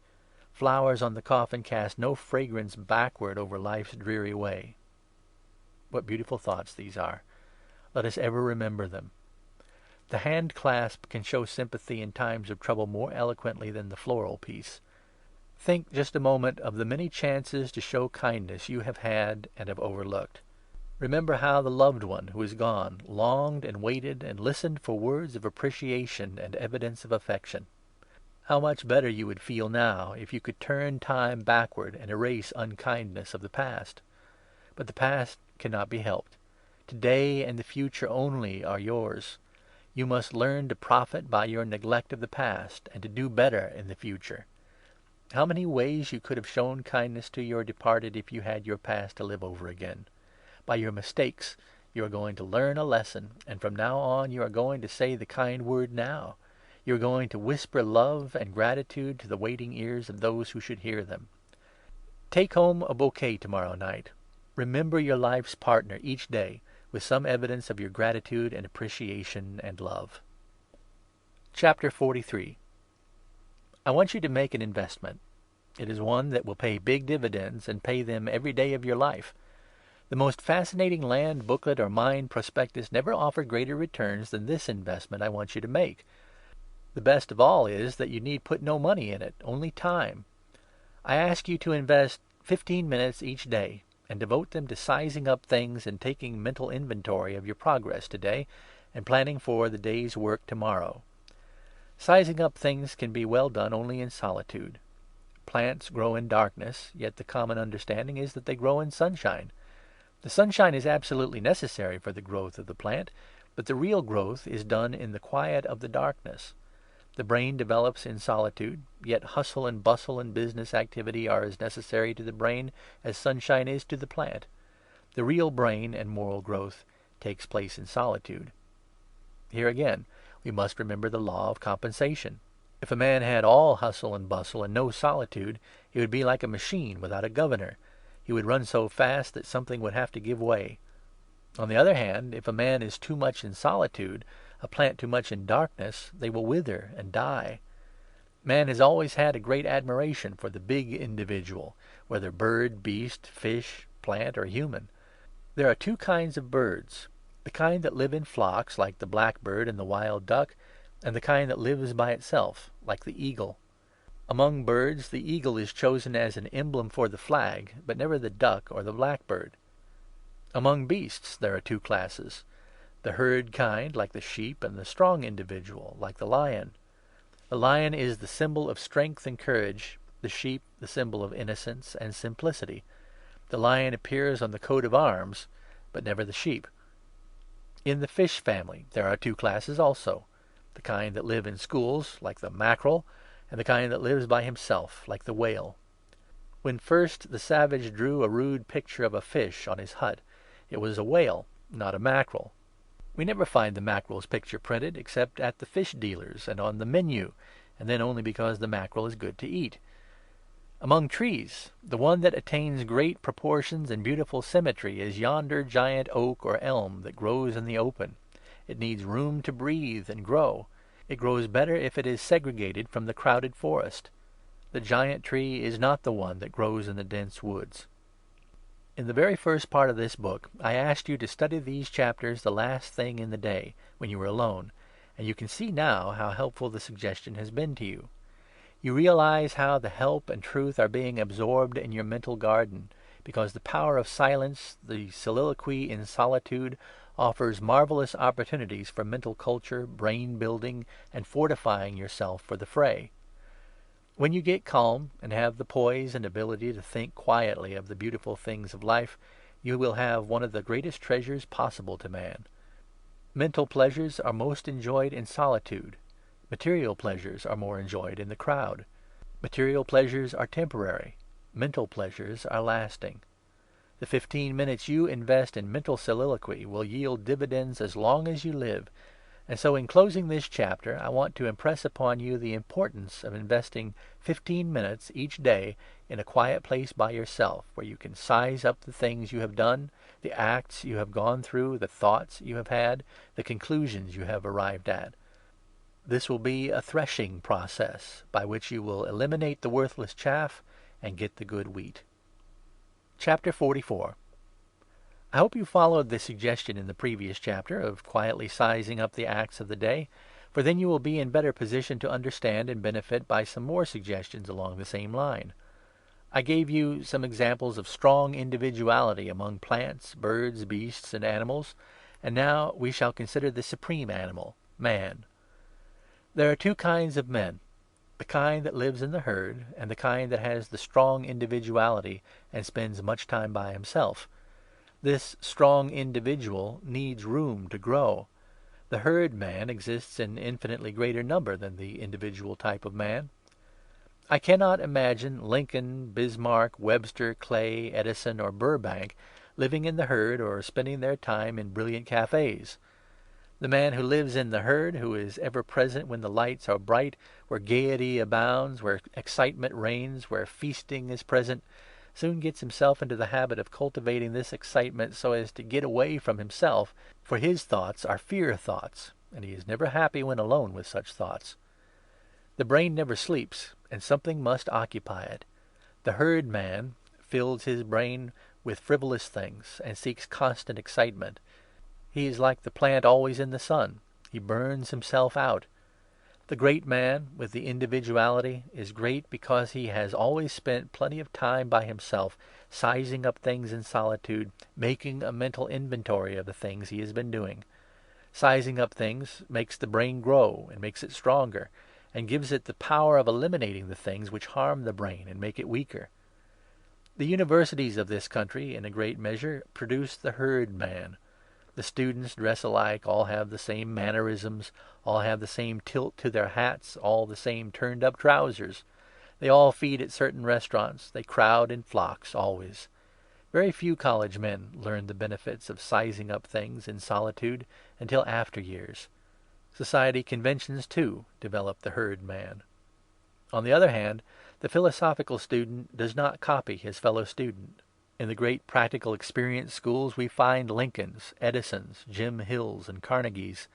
Flowers on the coffin cast no fragrance backward over life's dreary way. What beautiful thoughts these are! Let us ever remember them. The hand clasp can show sympathy in times of trouble more eloquently than the floral piece. Think just a moment of the many chances to show kindness you have had and have overlooked. Remember how the loved one who is gone longed and waited and listened for words of appreciation and evidence of affection. How much better you would feel now if you could turn time backward and erase unkindness of the past. But the past cannot be helped. Today and the future only are yours. You must learn to profit by your neglect of the past, and to do better in the future. How many ways you could have shown kindness to your departed if you had your past to live over again! By your mistakes you are going to learn a lesson, and from now on you are going to say the kind word now. You are going to whisper love and gratitude to the waiting ears of those who should hear them. Take home a bouquet tomorrow night. Remember your life's partner each day with some evidence of your gratitude and appreciation and love. Chapter 43. I want you to make an investment. It is one that will pay big dividends, and pay them every day of your life. The most fascinating land booklet or mine prospectus never offered greater returns than this investment I want you to make. The best of all is that you need put no money in it, only time. I ask you to invest 15 minutes each day, and devote them to sizing up things and taking mental inventory of your progress today, and planning for the day's work tomorrow. Sizing up things can be well done only in solitude. Plants grow in darkness, yet the common understanding is that they grow in sunshine. The sunshine is absolutely necessary for the growth of the plant, but the real growth is done in the quiet of the darkness. The brain develops in solitude, yet hustle and bustle and business activity are as necessary to the brain as sunshine is to the plant. The real brain and moral growth takes place in solitude. Here again, we must remember the law of compensation. If a man had all hustle and bustle and no solitude, he would be like a machine without a governor. He would run so fast that something would have to give way. On the other hand, if a man is too much in solitude, a plant too much in darkness, they will wither and die. Man has always had a great admiration for the big individual, whether bird, beast, fish, plant, or human. There are two kinds of birds: the kind that live in flocks, like the blackbird and the wild duck, and the kind that lives by itself, like the eagle. Among birds, the eagle is chosen as an emblem for the flag, but never the duck or the blackbird. Among beasts there are two classes: the herd kind, like the sheep, and the strong individual, like the lion. The lion is the symbol of strength and courage, the sheep the symbol of innocence and simplicity. The lion appears on the coat of arms, but never the sheep. In the fish family there are two classes also: the kind that live in schools, like the mackerel, and the kind that lives by himself, like the whale. When first the savage drew a rude picture of a fish on his hut, it was a whale, not a mackerel. We never find the mackerel's picture printed except at the fish dealers and on the menu, and then only because the mackerel is good to eat. Among trees, the one that attains great proportions and beautiful symmetry is yonder giant oak or elm that grows in the open. It needs room to breathe and grow. It grows better if it is segregated from the crowded forest. The giant tree is not the one that grows in the dense woods. In the very first part of this book, I asked you to study these chapters the last thing in the day, when you were alone, and you can see now how helpful the suggestion has been to you. You realize how the help and truth are being absorbed in your mental garden, because the power of silence, the soliloquy in solitude, offers marvelous opportunities for mental culture, brain building, and fortifying yourself for the fray. When you get calm and have the poise and ability to think quietly of the beautiful things of life, you will have one of the greatest treasures possible to man. Mental pleasures are most enjoyed in solitude. Material pleasures are more enjoyed in the crowd. Material pleasures are temporary. Mental pleasures are lasting. The 15 minutes you invest in mental soliloquy will yield dividends as long as you live. And so, in closing this chapter, I want to impress upon you the importance of investing 15 minutes each day in a quiet place by yourself, where you can size up the things you have done, the acts you have gone through, the thoughts you have had, the conclusions you have arrived at. This will be a threshing process by which you will eliminate the worthless chaff and get the good wheat. Chapter 44. I hope you followed the suggestion in the previous chapter of quietly sizing up the acts of the day, for then you will be in better position to understand and benefit by some more suggestions along the same line. I gave you some examples of strong individuality among plants, birds, beasts, and animals, and now we shall consider the supreme animal, man. There are two kinds of men: the kind that lives in the herd, and the kind that has the strong individuality and spends much time by himself. This strong individual needs room to grow. The herd man exists in infinitely greater number than the individual type of man. I cannot imagine Lincoln, Bismarck, Webster, Clay, Edison, or Burbank living in the herd or spending their time in brilliant cafes. The man who lives in the herd, who is ever present when the lights are bright, where gaiety abounds, where excitement reigns, where feasting is present, soon gets himself into the habit of cultivating this excitement so as to get away from himself, for his thoughts are fear thoughts, and he is never happy when alone with such thoughts. The brain never sleeps, and something must occupy it. The herd man fills his brain with frivolous things and seeks constant excitement. He is like the plant always in the sun. He burns himself out. The great man, with the individuality, is great because he has always spent plenty of time by himself, sizing up things in solitude, making a mental inventory of the things he has been doing. Sizing up things makes the brain grow and makes it stronger, and gives it the power of eliminating the things which harm the brain and make it weaker. The universities of this country, in a great measure, produce the herd man. The students dress alike, all have the same mannerisms, all have the same tilt to their hats, all the same turned-up trousers. They all feed at certain restaurants. They crowd in flocks, always. Very few college men learn the benefits of sizing up things in solitude until after years. Society conventions, too, develop the herd man. On the other hand, the philosophical student does not copy his fellow student. In the great practical experience schools we find Lincolns, Edisons, Jim Hills, and Carnegies.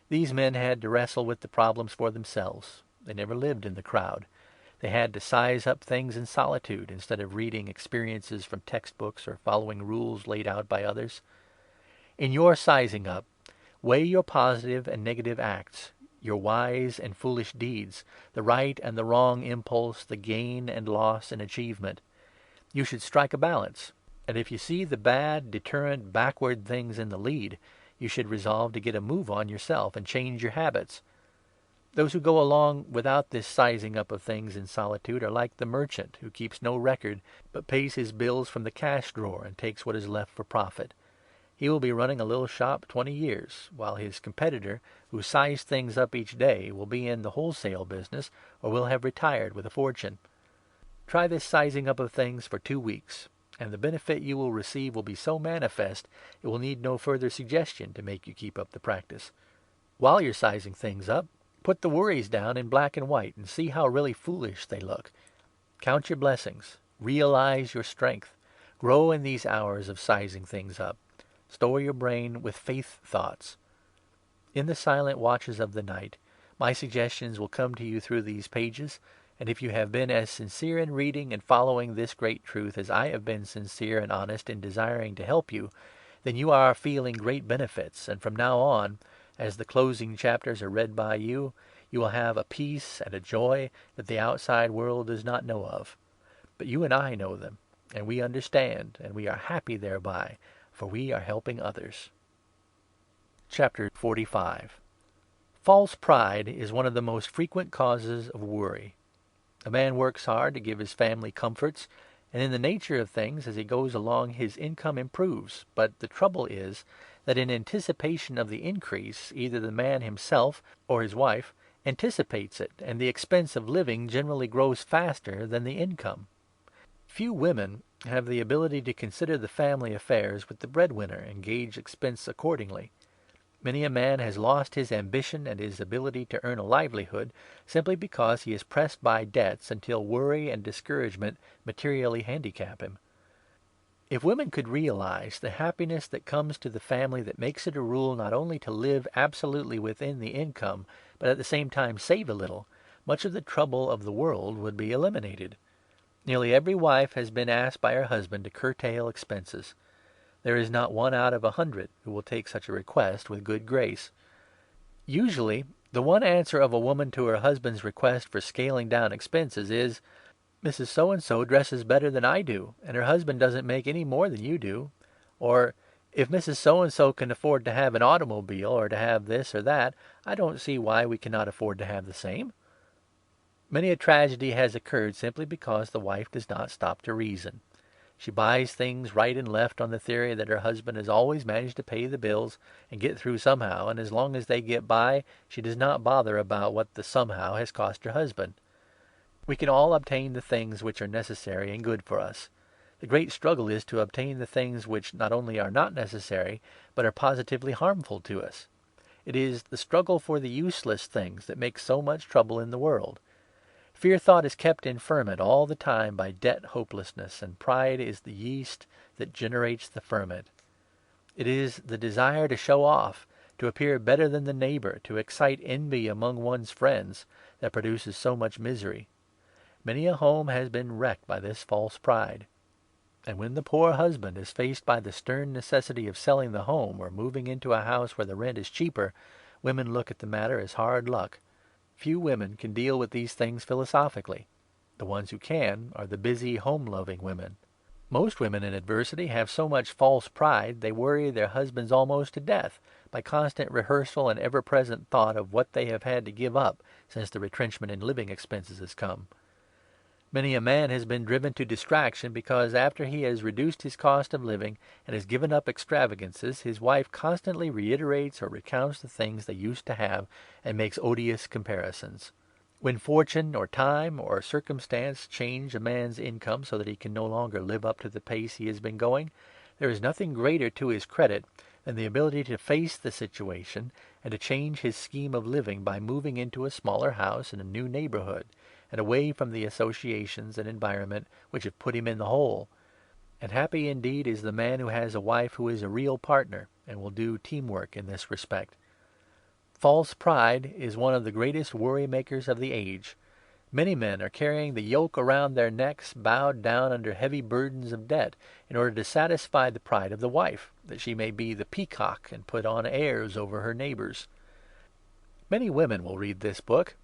These men had to wrestle with the problems for themselves. They never lived in the crowd. They had to size up things in solitude instead of reading experiences from textbooks or following rules laid out by others. In your sizing up, weigh your positive and negative acts, your wise and foolish deeds, the right and the wrong impulse, the gain and loss in achievement. You should strike a balance, and if you see the bad, deterrent, backward things in the lead, you should resolve to get a move on yourself and change your habits. Those who go along without this sizing up of things in solitude are like the merchant who keeps no record, but pays his bills from the cash drawer and takes what is left for profit. He will be running a little shop 20 years, while his competitor, who sized things up each day, will be in the wholesale business or will have retired with a fortune. Try this sizing up of things for 2 weeks, and the benefit you will receive will be so manifest it will need no further suggestion to make you keep up the practice. While you're sizing things up, put the worries down in black and white and see how really foolish they look. Count your blessings. Realize your strength. Grow in these hours of sizing things up. Store your brain with faith thoughts. In the silent watches of the night, my suggestions will come to you through these pages, and if you have been as sincere in reading and following this great truth as I have been sincere and honest in desiring to help you, then you are feeling great benefits, and from now on, as the closing chapters are read by you, you will have a peace and a joy that the outside world does not know of. But you and I know them, and we understand, and we are happy thereby, for we are helping others. Chapter 45. False pride is one of the most frequent causes of worry. A man works hard to give his family comforts, and in the nature of things, as he goes along, his income improves. But the trouble is that in anticipation of the increase, either the man himself or his wife anticipates it, and the expense of living generally grows faster than the income. Few women have the ability to consider the family affairs with the breadwinner and gauge expense accordingly. Many a man has lost his ambition and his ability to earn a livelihood simply because he is pressed by debts until worry and discouragement materially handicap him. If women could realize the happiness that comes to the family that makes it a rule not only to live absolutely within the income, but at the same time save a little, much of the trouble of the world would be eliminated. Nearly every wife has been asked by her husband to curtail expenses. There is not one out of 100 who will take such a request with good grace. Usually, the one answer of a woman to her husband's request for scaling down expenses is, "Mrs. So-and-so dresses better than I do, and her husband doesn't make any more than you do." Or, "If Mrs. So-and-so can afford to have an automobile or to have this or that, I don't see why we cannot afford to have the same." Many a tragedy has occurred simply because the wife does not stop to reason. She buys things right and left on the theory that her husband has always managed to pay the bills and get through somehow, and as long as they get by, she does not bother about what the somehow has cost her husband. We can all obtain the things which are necessary and good for us. The great struggle is to obtain the things which not only are not necessary, but are positively harmful to us. It is the struggle for the useless things that makes so much trouble in the world. Fear thought is kept in ferment all the time by debt hopelessness, and pride is the yeast that generates the ferment. It is the desire to show off, to appear better than the neighbor, to excite envy among one's friends, that produces so much misery. Many a home has been wrecked by this false pride. And when the poor husband is faced by the stern necessity of selling the home or moving into a house where the rent is cheaper, women look at the matter as hard luck. Few women can deal with these things philosophically. The ones who can are the busy, home-loving women. Most women in adversity have so much false pride they worry their husbands almost to death by constant rehearsal and ever-present thought of what they have had to give up since the retrenchment in living expenses has come. Many a man has been driven to distraction because after he has reduced his cost of living and has given up extravagances, his wife constantly reiterates or recounts the things they used to have and makes odious comparisons. When fortune or time or circumstance change a man's income so that he can no longer live up to the pace he has been going, there is nothing greater to his credit than the ability to face the situation and to change his scheme of living by moving into a smaller house in a new neighborhood, and away from the associations and environment which have put him in the hole. And happy indeed is the man who has a wife who is a real partner and will do teamwork in this respect. False pride is one of the greatest worry-makers of the age. Many men are carrying the yoke around their necks, bowed down under heavy burdens of debt, in order to satisfy the pride of the wife, that she may be the peacock and put on airs over her neighbors. Many women will read this book.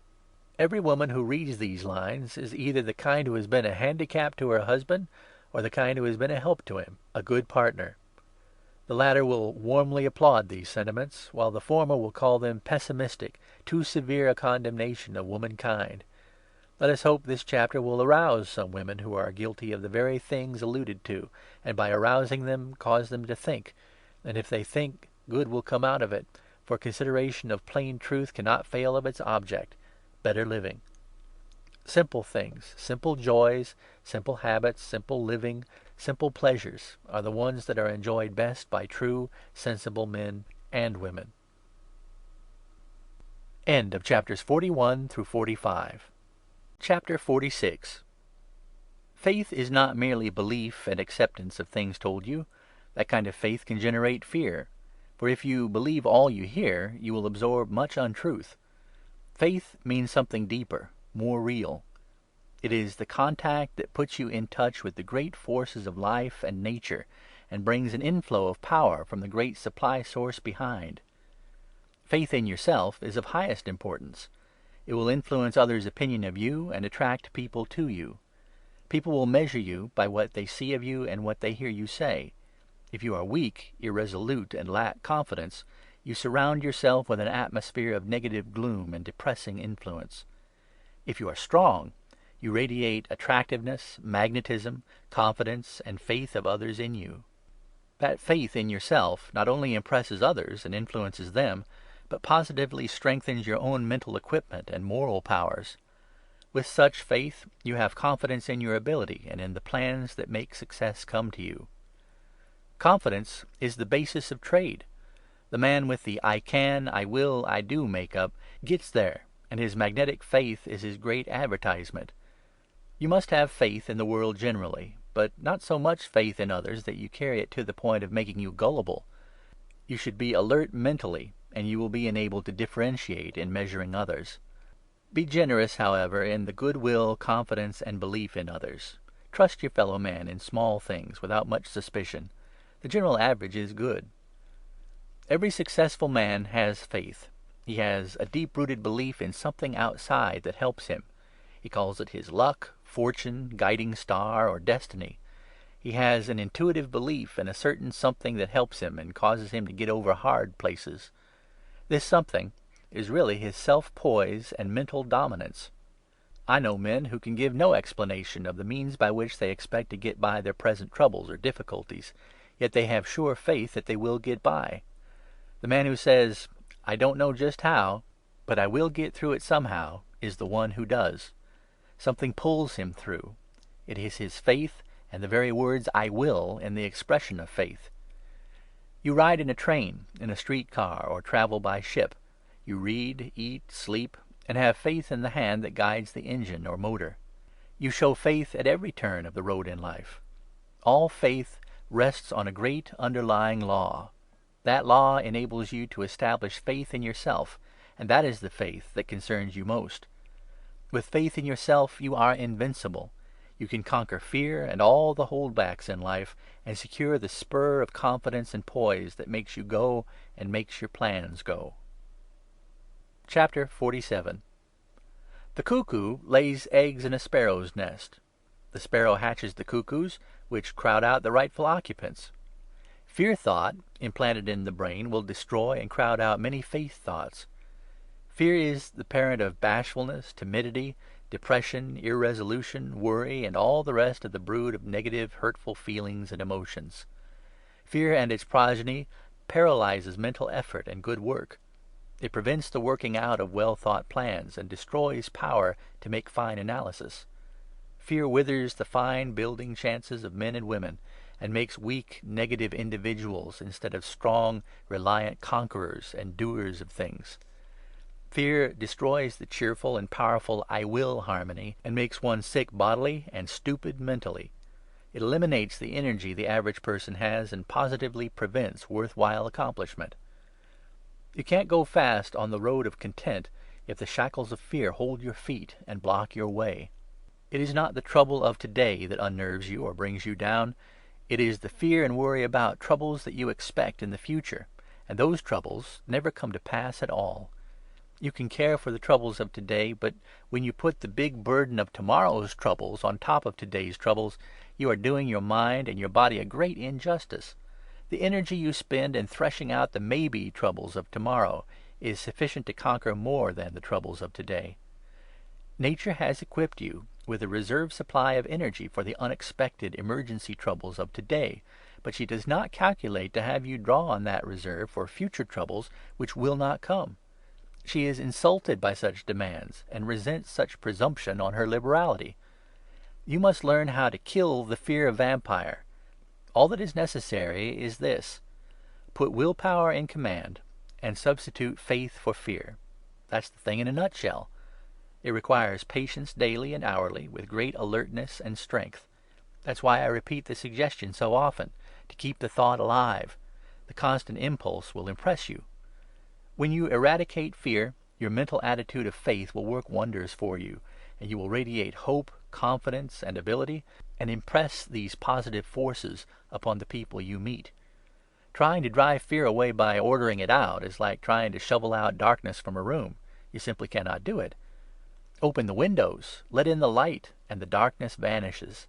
Every woman who reads these lines is either the kind who has been a handicap to her husband or the kind who has been a help to him, a good partner. The latter will warmly applaud these sentiments, while the former will call them pessimistic, too severe a condemnation of womankind. Let us hope this chapter will arouse some women who are guilty of the very things alluded to, and by arousing them cause them to think, and if they think, good will come out of it, for consideration of plain truth cannot fail of its object, better living. Simple things, simple joys, simple habits, simple living, simple pleasures are the ones that are enjoyed best by true, sensible men and women. End of chapters 41 through 45. Chapter 46. Faith is not merely belief and acceptance of things told you. That kind of faith can generate fear. For if you believe all you hear, you will absorb much untruth. Faith means something deeper, more real. It is the contact that puts you in touch with the great forces of life and nature, and brings an inflow of power from the great supply source behind. Faith in yourself is of highest importance. It will influence others' opinion of you and attract people to you. People will measure you by what they see of you and what they hear you say. If you are weak, irresolute, and lack confidence, you surround yourself with an atmosphere of negative gloom and depressing influence. If you are strong, you radiate attractiveness, magnetism, confidence, and faith of others in you. That faith in yourself not only impresses others and influences them, but positively strengthens your own mental equipment and moral powers. With such faith, you have confidence in your ability and in the plans that make success come to you. Confidence is the basis of trade. The man with the I can, I will, I do make-up gets there, and his magnetic faith is his great advertisement. You must have faith in the world generally, but not so much faith in others that you carry it to the point of making you gullible. You should be alert mentally, and you will be enabled to differentiate in measuring others. Be generous, however, in the goodwill, confidence, and belief in others. Trust your fellow man in small things without much suspicion. The general average is good. Every successful man has faith. He has a deep-rooted belief in something outside that helps him. He calls it his luck, fortune, guiding star, or destiny. He has an intuitive belief in a certain something that helps him and causes him to get over hard places. This something is really his self-poise and mental dominance. I know men who can give no explanation of the means by which they expect to get by their present troubles or difficulties, yet they have sure faith that they will get by. The man who says, "I don't know just how, but I will get through it somehow," is the one who does. Something pulls him through. It is his faith and the very words "I will" in the expression of faith. You ride in a train, in a streetcar, or travel by ship. You read, eat, sleep, and have faith in the hand that guides the engine or motor. You show faith at every turn of the road in life. All faith rests on a great underlying law. That law enables you to establish faith in yourself, and that is the faith that concerns you most. With faith in yourself, you are invincible. You can conquer fear and all the holdbacks in life, and secure the spur of confidence and poise that makes you go and makes your plans go. Chapter 47. The cuckoo lays eggs in a sparrow's nest. The sparrow hatches the cuckoos, which crowd out the rightful occupants. Fear thought, implanted in the brain, will destroy and crowd out many faith thoughts. Fear is the parent of bashfulness, timidity, depression, irresolution, worry, and all the rest of the brood of negative, hurtful feelings and emotions. Fear and its progeny paralyzes mental effort and good work. It prevents the working out of well-thought plans and destroys power to make fine analysis. Fear withers the fine building chances of men and women, and makes weak, negative individuals instead of strong, reliant conquerors and doers of things. Fear destroys the cheerful and powerful I will harmony, and makes one sick bodily and stupid mentally. It eliminates the energy the average person has and positively prevents worthwhile accomplishment. You can't go fast on the road of content if the shackles of fear hold your feet and block your way. It is not the trouble of today that unnerves you or brings you down. It is the fear and worry about troubles that you expect in the future, and those troubles never come to pass at all. You can care for the troubles of today, but when you put the big burden of tomorrow's troubles on top of today's troubles, you are doing your mind and your body a great injustice. The energy you spend in threshing out the maybe troubles of tomorrow is sufficient to conquer more than the troubles of today. Nature has equipped you with a reserve supply of energy for the unexpected emergency troubles of today, but she does not calculate to have you draw on that reserve for future troubles which will not come. She is insulted by such demands, and resents such presumption on her liberality. You must learn how to kill the fear of vampire. All that is necessary is this: put willpower in command, and substitute faith for fear. That's the thing in a nutshell. It requires patience daily and hourly, with great alertness and strength. That's why I repeat the suggestion so often, to keep the thought alive. The constant impulse will impress you. When you eradicate fear, your mental attitude of faith will work wonders for you, and you will radiate hope, confidence, and ability, and impress these positive forces upon the people you meet. Trying to drive fear away by ordering it out is like trying to shovel out darkness from a room. You simply cannot do it. Open the windows, let in the light, and the darkness vanishes.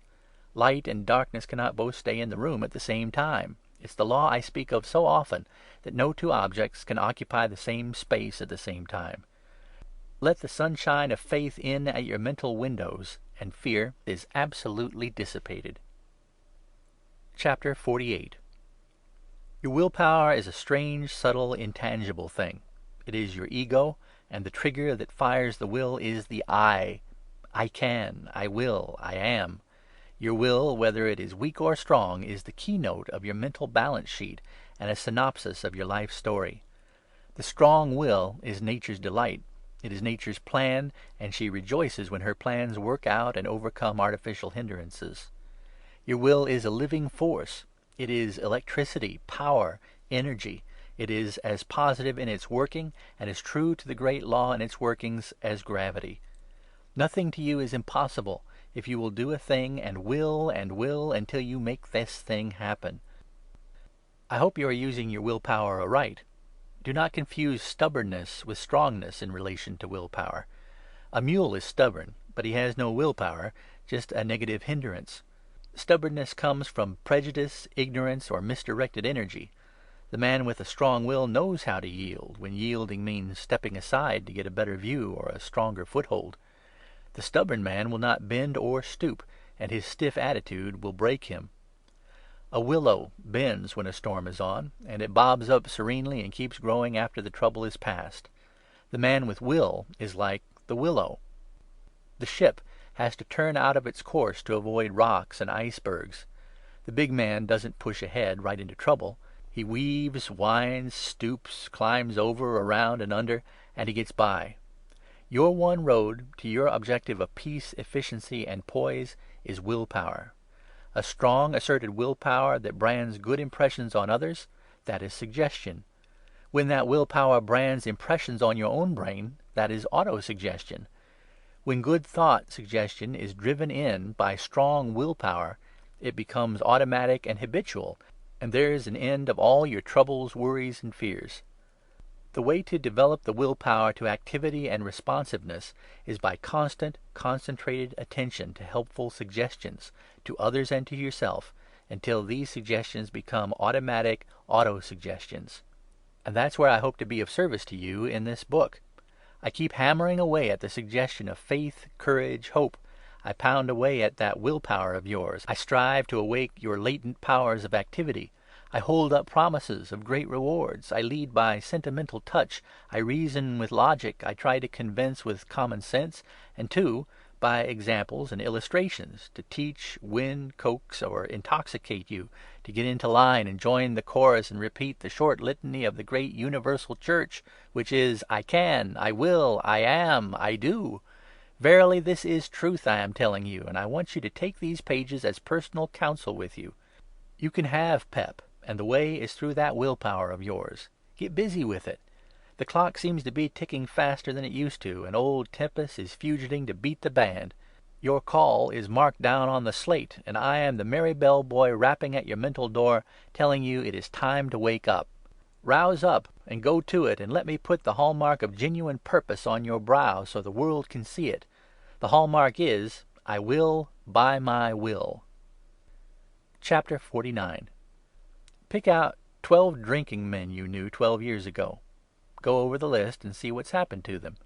Light and darkness cannot both stay in the room at the same time. It's the law I speak of so often, that no two objects can occupy the same space at the same time. Let the sunshine of faith in at your mental windows, and fear is absolutely dissipated. Chapter 48. Your willpower is a strange, subtle, intangible thing. It is your ego, and the trigger that fires the will is the I. I can, I will, I am. Your will, whether it is weak or strong, is the keynote of your mental balance sheet and a synopsis of your life story. The strong will is nature's delight. It is nature's plan, and she rejoices when her plans work out and overcome artificial hindrances. Your will is a living force. It is electricity, power, energy. It is as positive in its working and as true to the great law in its workings as gravity. Nothing to you is impossible if you will do a thing and will until you make this thing happen. I hope you are using your willpower aright. Do not confuse stubbornness with strongness in relation to willpower. A mule is stubborn, but he has no willpower, just a negative hindrance. Stubbornness comes from prejudice, ignorance, or misdirected energy. The man with a strong will knows how to yield, when yielding means stepping aside to get a better view or a stronger foothold. The stubborn man will not bend or stoop, and his stiff attitude will break him. A willow bends when a storm is on, and it bobs up serenely and keeps growing after the trouble is past. The man with will is like the willow. The ship has to turn out of its course to avoid rocks and icebergs. The big man doesn't push ahead right into trouble. He weaves, winds, stoops, climbs over, around, and under, and he gets by. Your one road to your objective of peace, efficiency, and poise is willpower. A strong, asserted willpower that brands good impressions on others, that is suggestion. When that willpower brands impressions on your own brain, that is autosuggestion. When good thought suggestion is driven in by strong willpower, it becomes automatic and habitual, and there is an end of all your troubles, worries, and fears. The way to develop the willpower to activity and responsiveness is by constant, concentrated attention to helpful suggestions, to others and to yourself, until these suggestions become automatic autosuggestions. And that's where I hope to be of service to you in this book. I keep hammering away at the suggestion of faith, courage, hope. I pound away at that willpower of yours. I strive to awake your latent powers of activity. I hold up promises of great rewards. I lead by sentimental touch. I reason with logic. I try to convince with common sense. And two, by examples and illustrations, to teach, win, coax, or intoxicate you, to get into line and join the chorus and repeat the short litany of the great universal church, which is, I can, I will, I am, I do. Verily, this is truth I am telling you, and I want you to take these pages as personal counsel with you. You can have pep, and the way is through that willpower of yours. Get busy with it. The clock seems to be ticking faster than it used to, and old Tempest is fugiting to beat the band. Your call is marked down on the slate, and I am the merry bell boy rapping at your mental door, telling you it is time to wake up. Rouse up and go to it, and let me put the hallmark of genuine purpose on your brow so the world can see it. The hallmark is, I will by my will. Chapter 49. Pick out 12 drinking men you knew 12 years ago. Go over the list and see what's happened to them.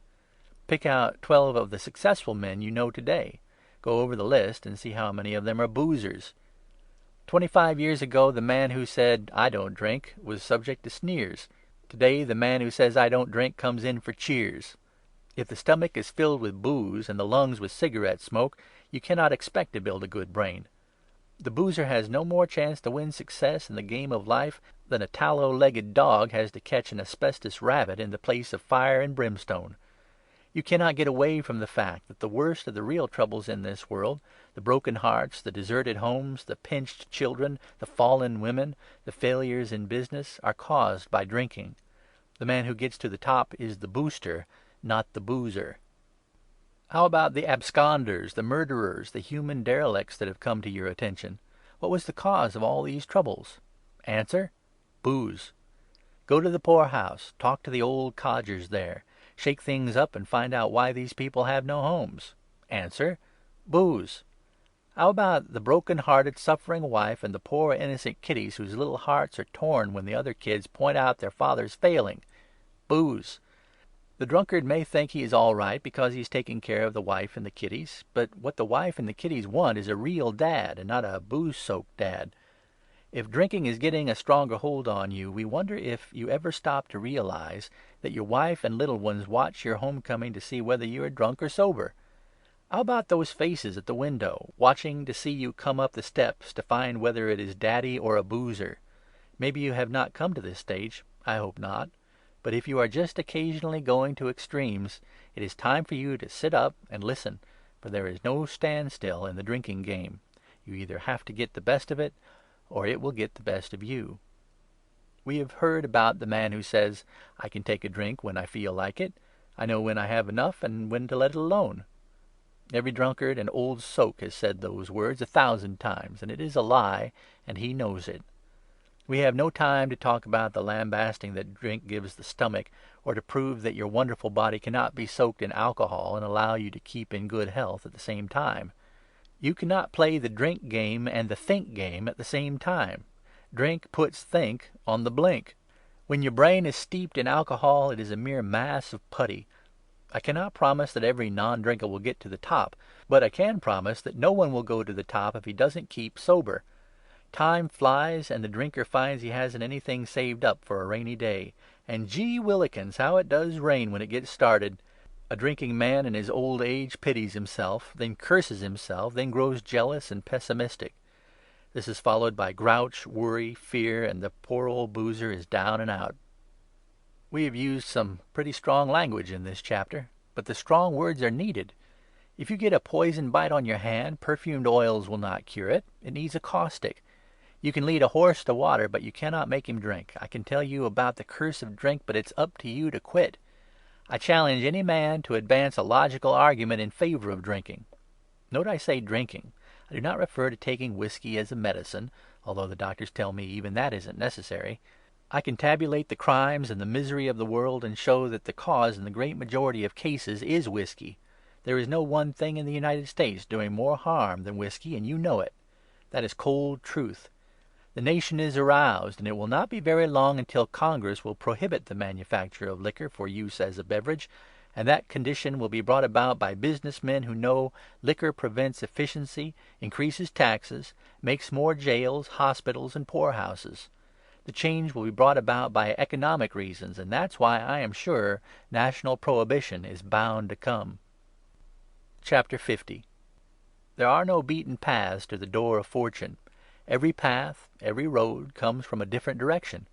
Pick out 12 of the successful men you know today. Go over the list and see how many of them are boozers. 25 years ago, the man who said, I don't drink, was subject to sneers. Today, the man who says, I don't drink, comes in for cheers. If the stomach is filled with booze and the lungs with cigarette smoke, you cannot expect to build a good brain. The boozer has no more chance to win success in the game of life than a tallow-legged dog has to catch an asbestos rabbit in the place of fire and brimstone. You cannot get away from the fact that the worst of the real troubles in this world, the broken hearts, the deserted homes, the pinched children, the fallen women, the failures in business, are caused by drinking. The man who gets to the top is the booster, not the boozer. How about the absconders, the murderers, the human derelicts that have come to your attention? What was the cause of all these troubles? Answer: booze. Go to the poorhouse, talk to the old codgers there, shake things up and find out why these people have no homes. Answer: booze. How about the broken-hearted, suffering wife and the poor innocent kiddies whose little hearts are torn when the other kids point out their father's failing? Booze. The drunkard may think he is all right because he's taking care of the wife and the kiddies, but what the wife and the kiddies want is a real dad and not a booze-soaked dad. If drinking is getting a stronger hold on you, we wonder if you ever stop to realize that your wife and little ones watch your homecoming to see whether you are drunk or sober? How about those faces at the window, watching to see you come up the steps to find whether it is Daddy or a boozer? Maybe you have not come to this stage. I hope not. But if you are just occasionally going to extremes, it is time for you to sit up and listen, for there is no standstill in the drinking game. You either have to get the best of it, or it will get the best of you. We have heard about the man who says, "I can take a drink when I feel like it. I know when I have enough and when to let it alone." Every drunkard and old soak has said those words 1,000 times, and it is a lie, and he knows it. We have no time to talk about the lambasting that drink gives the stomach, or to prove that your wonderful body cannot be soaked in alcohol and allow you to keep in good health at the same time. You cannot play the drink game and the think game at the same time. Drink puts think on the blink. When your brain is steeped in alcohol, it is a mere mass of putty. I cannot promise that every non-drinker will get to the top, but I can promise that no one will go to the top if he doesn't keep sober. Time flies, and the drinker finds he hasn't anything saved up for a rainy day. And gee willikins, how it does rain when it gets started! A drinking man in his old age pities himself, then curses himself, then grows jealous and pessimistic. This is followed by grouch, worry, fear, and the poor old boozer is down and out. We have used some pretty strong language in this chapter, but the strong words are needed. If you get a poison bite on your hand, perfumed oils will not cure it. It needs a caustic. You can lead a horse to water, but you cannot make him drink. I can tell you about the curse of drink, but it's up to you to quit. I challenge any man to advance a logical argument in favor of drinking. Note I say drinking. I do not refer to taking whiskey as a medicine, although the doctors tell me even that isn't necessary. I can tabulate the crimes and the misery of the world and show that the cause in the great majority of cases is whiskey. There is no one thing in the United States doing more harm than whiskey, and you know it. That is cold truth. The nation is aroused, and it will not be very long until Congress will prohibit the manufacture of liquor for use as a beverage, and that condition will be brought about by businessmen who know liquor prevents efficiency, increases taxes, makes more jails, hospitals, and poorhouses. The change will be brought about by economic reasons, and that's why I am sure national prohibition is bound to come. Chapter 50. There are no beaten paths to the door of fortune. Every path, every road, comes from a different direction.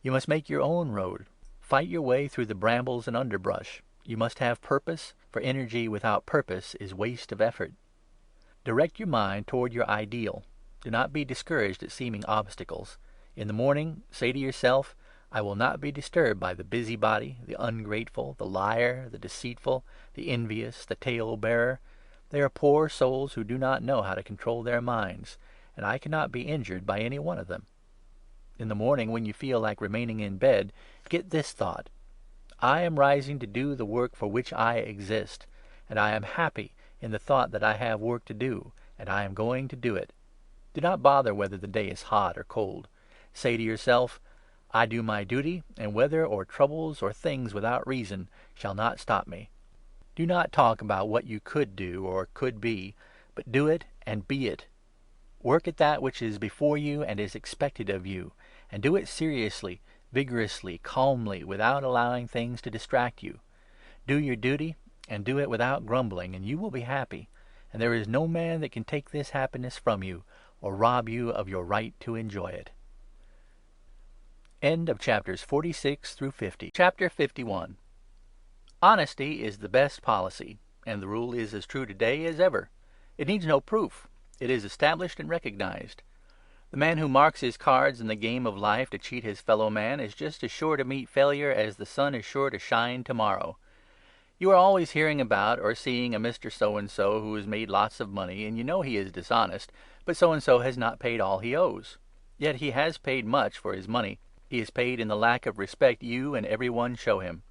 You must make your own road. Fight your way through the brambles and underbrush. You must have purpose, for energy without purpose is waste of effort. Direct your mind toward your ideal. Do not be discouraged at seeming obstacles. In the morning, say to yourself, "I will not be disturbed by the busybody, the ungrateful, the liar, the deceitful, the envious, the tale-bearer. They are poor souls who do not know how to control their minds, and I cannot be injured by any one of them." In the morning, when you feel like remaining in bed, get this thought: I am rising to do the work for which I exist, and I am happy in the thought that I have work to do, and I am going to do it. Do not bother whether the day is hot or cold. Say to yourself, "I do my duty, and weather or troubles or things without reason shall not stop me." Do not talk about what you could do or could be, but do it and be it. Work at that which is before you and is expected of you, and do it seriously, vigorously, calmly, without allowing things to distract you. Do your duty, and do it without grumbling, and you will be happy, and there is no man that can take this happiness from you, or rob you of your right to enjoy it. End of chapters 46 through 50. Chapter 51. Honesty is the best policy, and the rule is as true today as ever. It needs no proof. It is established and recognized. The man who marks his cards in the game of life to cheat his fellow man is just as sure to meet failure as the sun is sure to shine tomorrow. You are always hearing about or seeing a Mr. So-and-so who has made lots of money, and you know he is dishonest, but so-and-so has not paid all he owes. Yet he has paid much for his money. He is paid in the lack of respect you and everyone show him.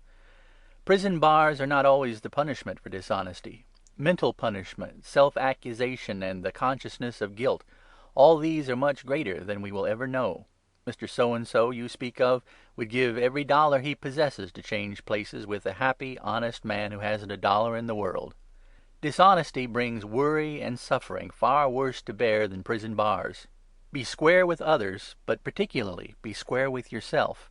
Prison bars are not always the punishment for dishonesty. Mental punishment, self-accusation, and the consciousness of guilt, all these are much greater than we will ever know. Mr. So-and-so you speak of would give every dollar he possesses to change places with a happy, honest man who hasn't a dollar in the world. Dishonesty brings worry and suffering far worse to bear than prison bars. Be square with others, but particularly be square with yourself.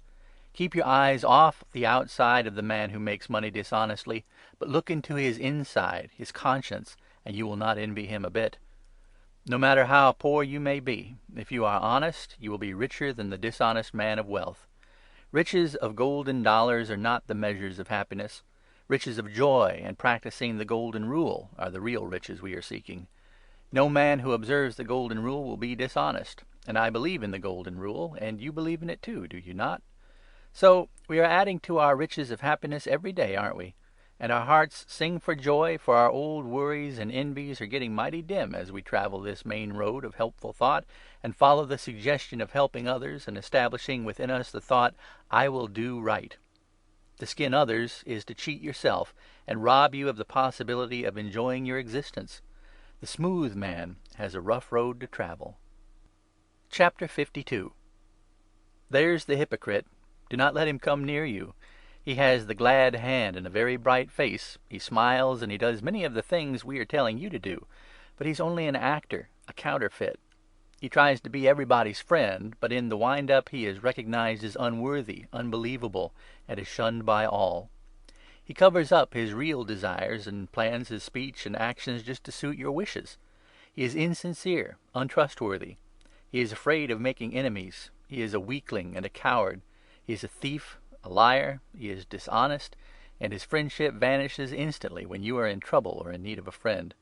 Keep your eyes off the outside of the man who makes money dishonestly, but look into his inside, his conscience, and you will not envy him a bit. No matter how poor you may be, if you are honest, you will be richer than the dishonest man of wealth. Riches of gold and dollars are not the measures of happiness. Riches of joy and practicing the Golden Rule are the real riches we are seeking. No man who observes the Golden Rule will be dishonest. And I believe in the Golden Rule, and you believe in it too, do you not? So we are adding to our riches of happiness every day, aren't we? And our hearts sing for joy, for our old worries and envies are getting mighty dim as we travel this main road of helpful thought and follow the suggestion of helping others and establishing within us the thought, I will do right. To skin others is to cheat yourself and rob you of the possibility of enjoying your existence. The smooth man has a rough road to travel. Chapter 52. There's the hypocrite. Do not let him come near you. He has the glad hand and a very bright face. He smiles and he does many of the things we are telling you to do. But he's only an actor, a counterfeit. He tries to be everybody's friend, but in the wind-up he is recognized as unworthy, unbelievable, and is shunned by all. He covers up his real desires and plans his speech and actions just to suit your wishes. He is insincere, untrustworthy. He is afraid of making enemies. He is a weakling and a coward. He is a thief, a liar. He is dishonest, and his friendship vanishes instantly when you are in trouble or in need of a friend.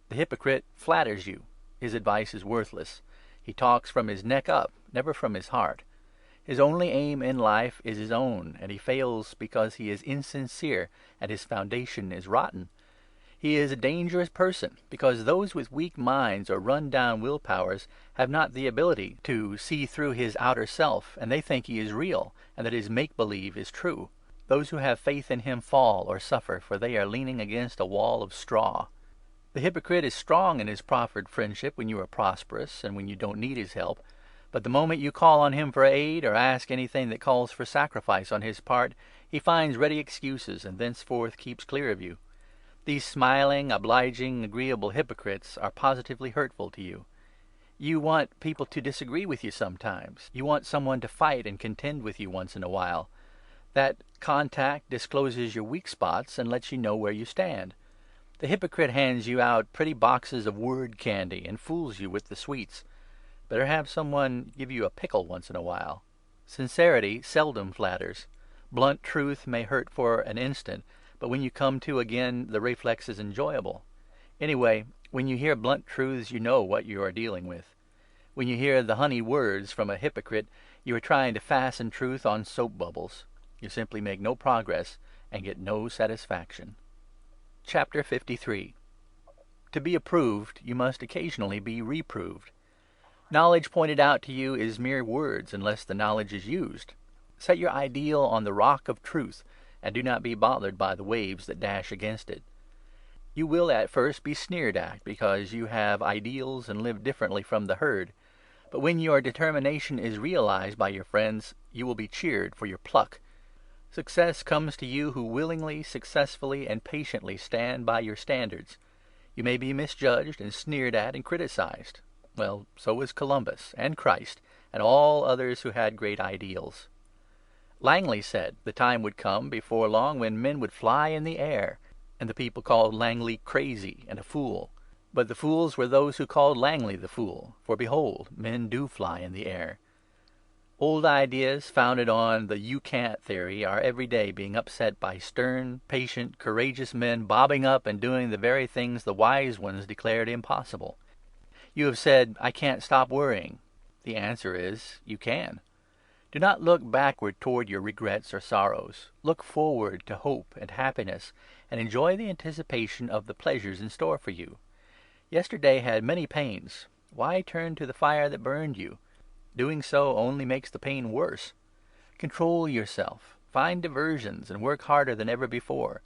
The hypocrite flatters you. His advice is worthless. He talks from his neck up, never from his heart. His only aim in life is his own, and he fails because he is insincere and his foundation is rotten. He is a dangerous person, because those with weak minds or run-down will-powers have not the ability to see through his outer self, and they think he is real, and that his make-believe is true. Those who have faith in him fall or suffer, for they are leaning against a wall of straw. The hypocrite is strong in his proffered friendship when you are prosperous and when you don't need his help. But the moment you call on him for aid or ask anything that calls for sacrifice on his part, he finds ready excuses and thenceforth keeps clear of you. These smiling, obliging, agreeable hypocrites are positively hurtful to you. You want people to disagree with you sometimes. You want someone to fight and contend with you once in a while. That contact discloses your weak spots and lets you know where you stand. The hypocrite hands you out pretty boxes of word candy and fools you with the sweets. Better have someone give you a pickle once in a while. Sincerity seldom flatters. Blunt truth may hurt for an instant, but when you come to again, the reflex is enjoyable. Anyway, when you hear blunt truths, you know what you are dealing with. When you hear the honeyed words from a hypocrite, you are trying to fasten truth on soap bubbles. You simply make no progress and get no satisfaction. Chapter 53. To be approved, you must occasionally be reproved. Knowledge pointed out to you is mere words unless the knowledge is used. Set your ideal on the rock of truth, and do not be bothered by the waves that dash against it. You will at first be sneered at because you have ideals and live differently from the herd. But when your determination is realized by your friends, you will be cheered for your pluck. Success comes to you who willingly, successfully, and patiently stand by your standards. You may be misjudged and sneered at and criticized. Well, so was Columbus and Christ and all others who had great ideals. Langley said the time would come before long when men would fly in the air, and the people called Langley crazy and a fool. But the fools were those who called Langley the fool, for behold, men do fly in the air. Old ideas founded on the you can't theory are every day being upset by stern, patient, courageous men bobbing up and doing the very things the wise ones declared impossible. You have said, I can't stop worrying. The answer is, you can. Do not look backward toward your regrets or sorrows. Look forward to hope and happiness, and enjoy the anticipation of the pleasures in store for you. Yesterday had many pains. Why turn to the fire that burned you? Doing so only makes the pain worse. Control yourself. Find diversions and work harder than ever before.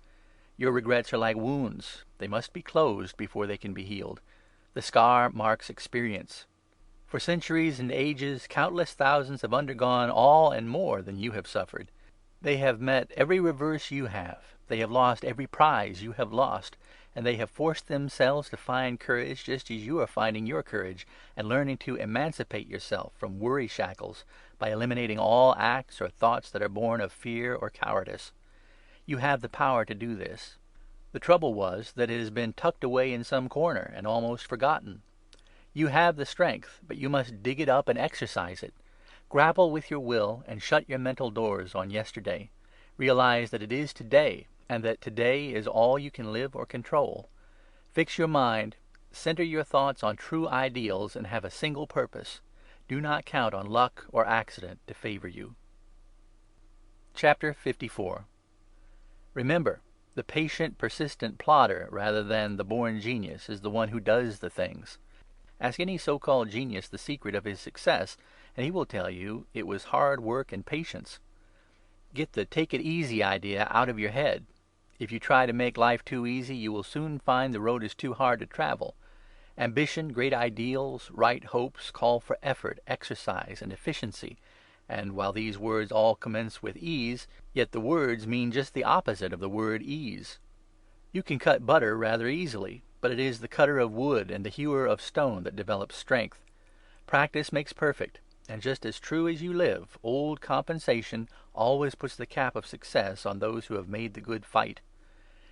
Your regrets are like wounds. They must be closed before they can be healed. The scar marks experience. For centuries and ages, countless thousands have undergone all and more than you have suffered. They have met every reverse you have. They have lost every prize you have lost. and they have forced themselves to find courage just as you are finding your courage and learning to emancipate yourself from worry shackles by eliminating all acts or thoughts that are born of fear or cowardice. You have the power to do this. The trouble was that it has been tucked away in some corner and almost forgotten. You have the strength, but you must dig it up and exercise it. Grapple with your will and shut your mental doors on yesterday. Realize that it is today, and that today is all you can live or control. Fix your mind, center your thoughts on true ideals, and have a single purpose. Do not count on luck or accident to favor you. Chapter 54. Remember, the patient, persistent plodder, rather than the born genius, is the one who does the things. Ask any so-called genius the secret of his success, and he will tell you it was hard work and patience. Get the take-it-easy idea out of your head. If you try to make life too easy, you will soon find the road is too hard to travel. Ambition, great ideals, right hopes call for effort, exercise, and efficiency. And while these words all commence with ease, yet the words mean just the opposite of the word ease. You can cut butter rather easily, but it is the cutter of wood and the hewer of stone that develops strength. Practice makes perfect, and just as true as you live, old compensation always puts the cap of success on those who have made the good fight.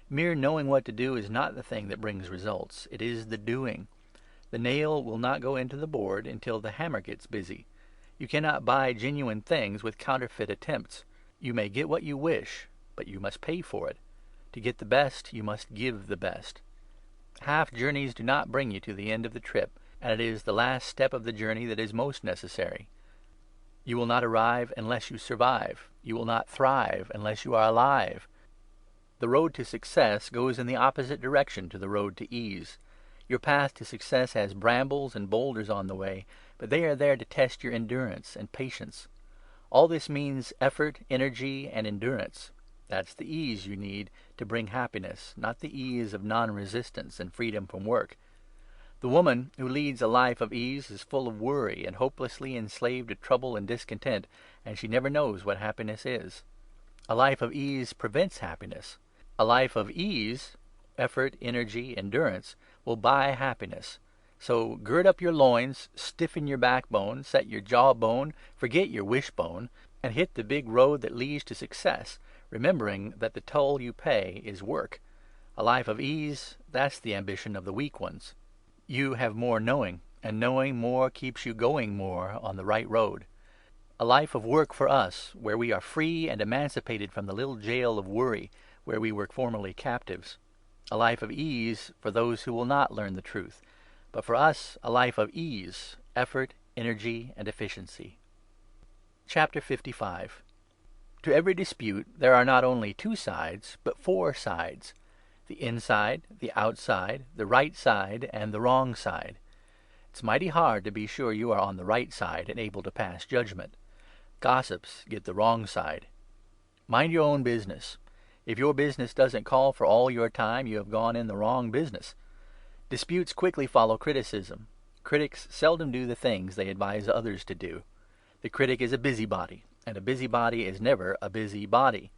Mere knowing what to do is not the thing that brings results. It is the doing. The nail will not go into the board until the hammer gets busy. You cannot buy genuine things with counterfeit attempts. You may get what you wish, but you must pay for it. To get the best, you must give the best. Half journeys do not bring you to the end of the trip, and it is the last step of the journey that is most necessary. You will not arrive unless you survive. You will not thrive unless you are alive. The road to success goes in the opposite direction to the road to ease. Your path to success has brambles and boulders on the way, but they are there to test your endurance and patience. All this means effort, energy, and endurance. That's the ease you need to bring happiness, not the ease of non-resistance and freedom from work. The woman who leads a life of ease is full of worry and hopelessly enslaved to trouble and discontent, and she never knows what happiness is. A life of ease prevents happiness. A life of ease, effort, energy, endurance, will buy happiness. So gird up your loins, stiffen your backbone, set your jawbone, forget your wishbone, and hit the big road that leads to success, remembering that the toll you pay is work. A life of ease, that's the ambition of the weak ones. You have more knowing, and knowing more keeps you going more on the right road. A life of work for us, where we are free and emancipated from the little jail of worry, where we were formerly captives. A life of ease for those who will not learn the truth, but for us a life of ease, effort, energy, and efficiency. Chapter 55. To every dispute there are not only two sides, but four sides: the inside, the outside, the right side, and the wrong side. It's mighty hard to be sure you are on the right side and able to pass judgment. Gossips get the wrong side. Mind your own business. If your business doesn't call for all your time, you have gone in the wrong business. Disputes quickly follow criticism. Critics seldom do the things they advise others to do. The critic is a busybody, and a busybody is never a busy body.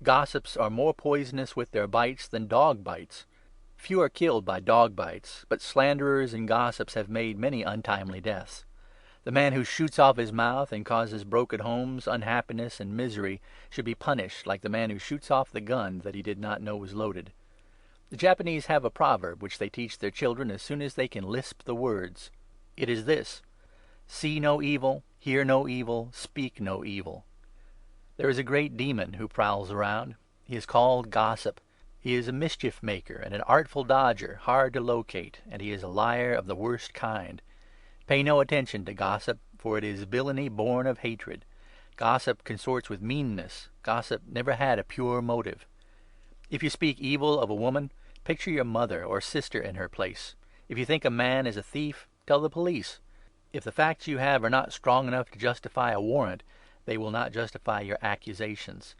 Gossips are more poisonous with their bites than dog bites. Few are killed by dog bites, but slanderers and gossips have made many untimely deaths. The man who shoots off his mouth and causes broken homes, unhappiness, and misery should be punished like the man who shoots off the gun that he did not know was loaded. The Japanese have a proverb which they teach their children as soon as they can lisp the words. It is this: see no evil, hear no evil, speak no evil. There is a great demon who prowls around. He is called gossip. He is a mischief maker and an artful dodger, hard to locate, and he is a liar of the worst kind. Pay no attention to gossip, for it is villainy born of hatred. Gossip consorts with meanness. Gossip never had a pure motive. If you speak evil of a woman, picture your mother or sister in her place. If you think a man is a thief, tell the police. If the facts you have are not strong enough to justify a warrant, they will not justify your accusations.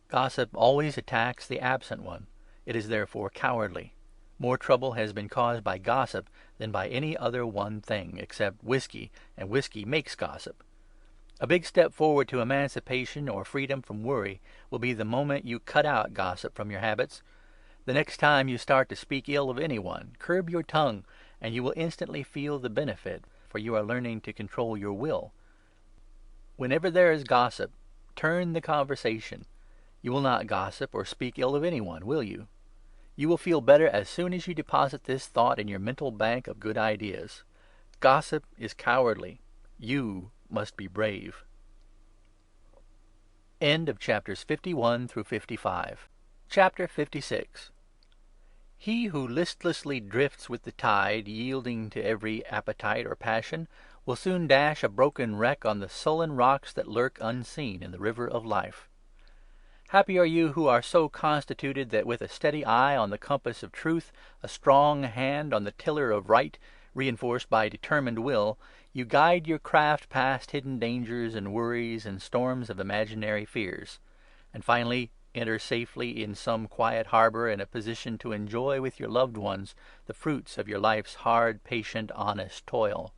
Gossip always attacks the absent one. It is therefore cowardly. More trouble has been caused by gossip than by any other one thing, except whiskey, and whiskey makes gossip. A big step forward to emancipation or freedom from worry will be the moment you cut out gossip from your habits. The next time you start to speak ill of anyone, curb your tongue, and you will instantly feel the benefit, for you are learning to control your will. Whenever there is gossip, turn the conversation. You will not gossip or speak ill of anyone, will you? You will feel better as soon as you deposit this thought in your mental bank of good ideas. Gossip is cowardly. You must be brave. End of chapters 51 through 55. Chapter 56. He who listlessly drifts with the tide, yielding to every appetite or passion, will soon dash a broken wreck on the sullen rocks that lurk unseen in the river of life. Happy are you who are so constituted that with a steady eye on the compass of truth, a strong hand on the tiller of right, reinforced by determined will, you guide your craft past hidden dangers and worries and storms of imaginary fears, and finally enter safely in some quiet harbour in a position to enjoy with your loved ones the fruits of your life's hard, patient, honest toil.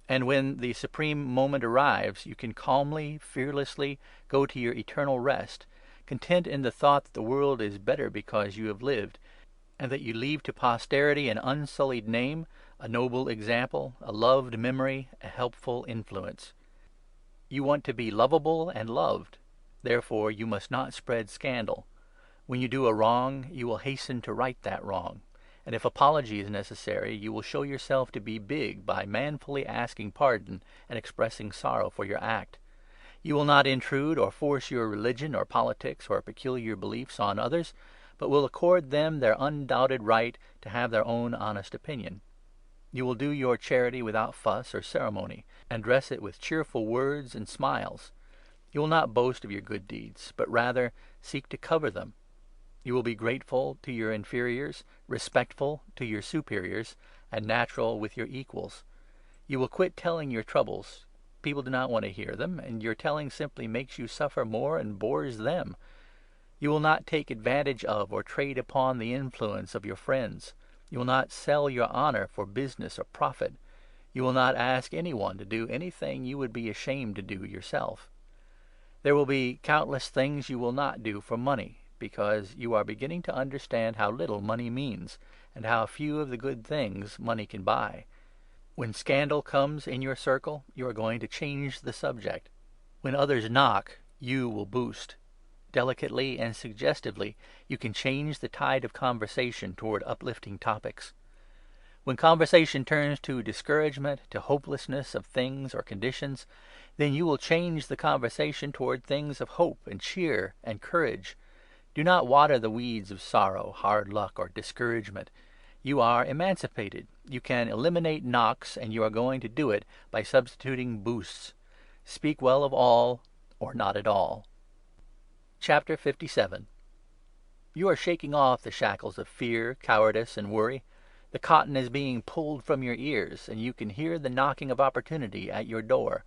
And when the supreme moment arrives, you can calmly, fearlessly go to your eternal rest, content in the thought that the world is better because you have lived, and that you leave to posterity an unsullied name, a noble example, a loved memory, a helpful influence. You want to be lovable and loved. Therefore you must not spread scandal. When you do a wrong, you will hasten to right that wrong. And if apology is necessary, you will show yourself to be big by manfully asking pardon and expressing sorrow for your act. You will not intrude or force your religion or politics or peculiar beliefs on others, but will accord them their undoubted right to have their own honest opinion. You will do your charity without fuss or ceremony, and dress it with cheerful words and smiles. You will not boast of your good deeds, but rather seek to cover them. You will be grateful to your inferiors, respectful to your superiors, and natural with your equals. You will quit telling your troubles. People do not want to hear them, and your telling simply makes you suffer more and bores them. You will not take advantage of or trade upon the influence of your friends. You will not sell your honour for business or profit. You will not ask anyone to do anything you would be ashamed to do yourself. There will be countless things you will not do for money, because you are beginning to understand how little money means, and how few of the good things money can buy. When scandal comes in your circle, you are going to change the subject. When others knock, you will boost. Delicately and suggestively, you can change the tide of conversation toward uplifting topics. When conversation turns to discouragement, to hopelessness of things or conditions, then you will change the conversation toward things of hope and cheer and courage. Do not water the weeds of sorrow, hard luck, or discouragement. You are emancipated. You can eliminate knocks, and you are going to do it by substituting boosts. Speak well of all, or not at all. Chapter 57. You are shaking off the shackles of fear, cowardice, and worry. The cotton is being pulled from your ears, and you can hear the knocking of opportunity at your door.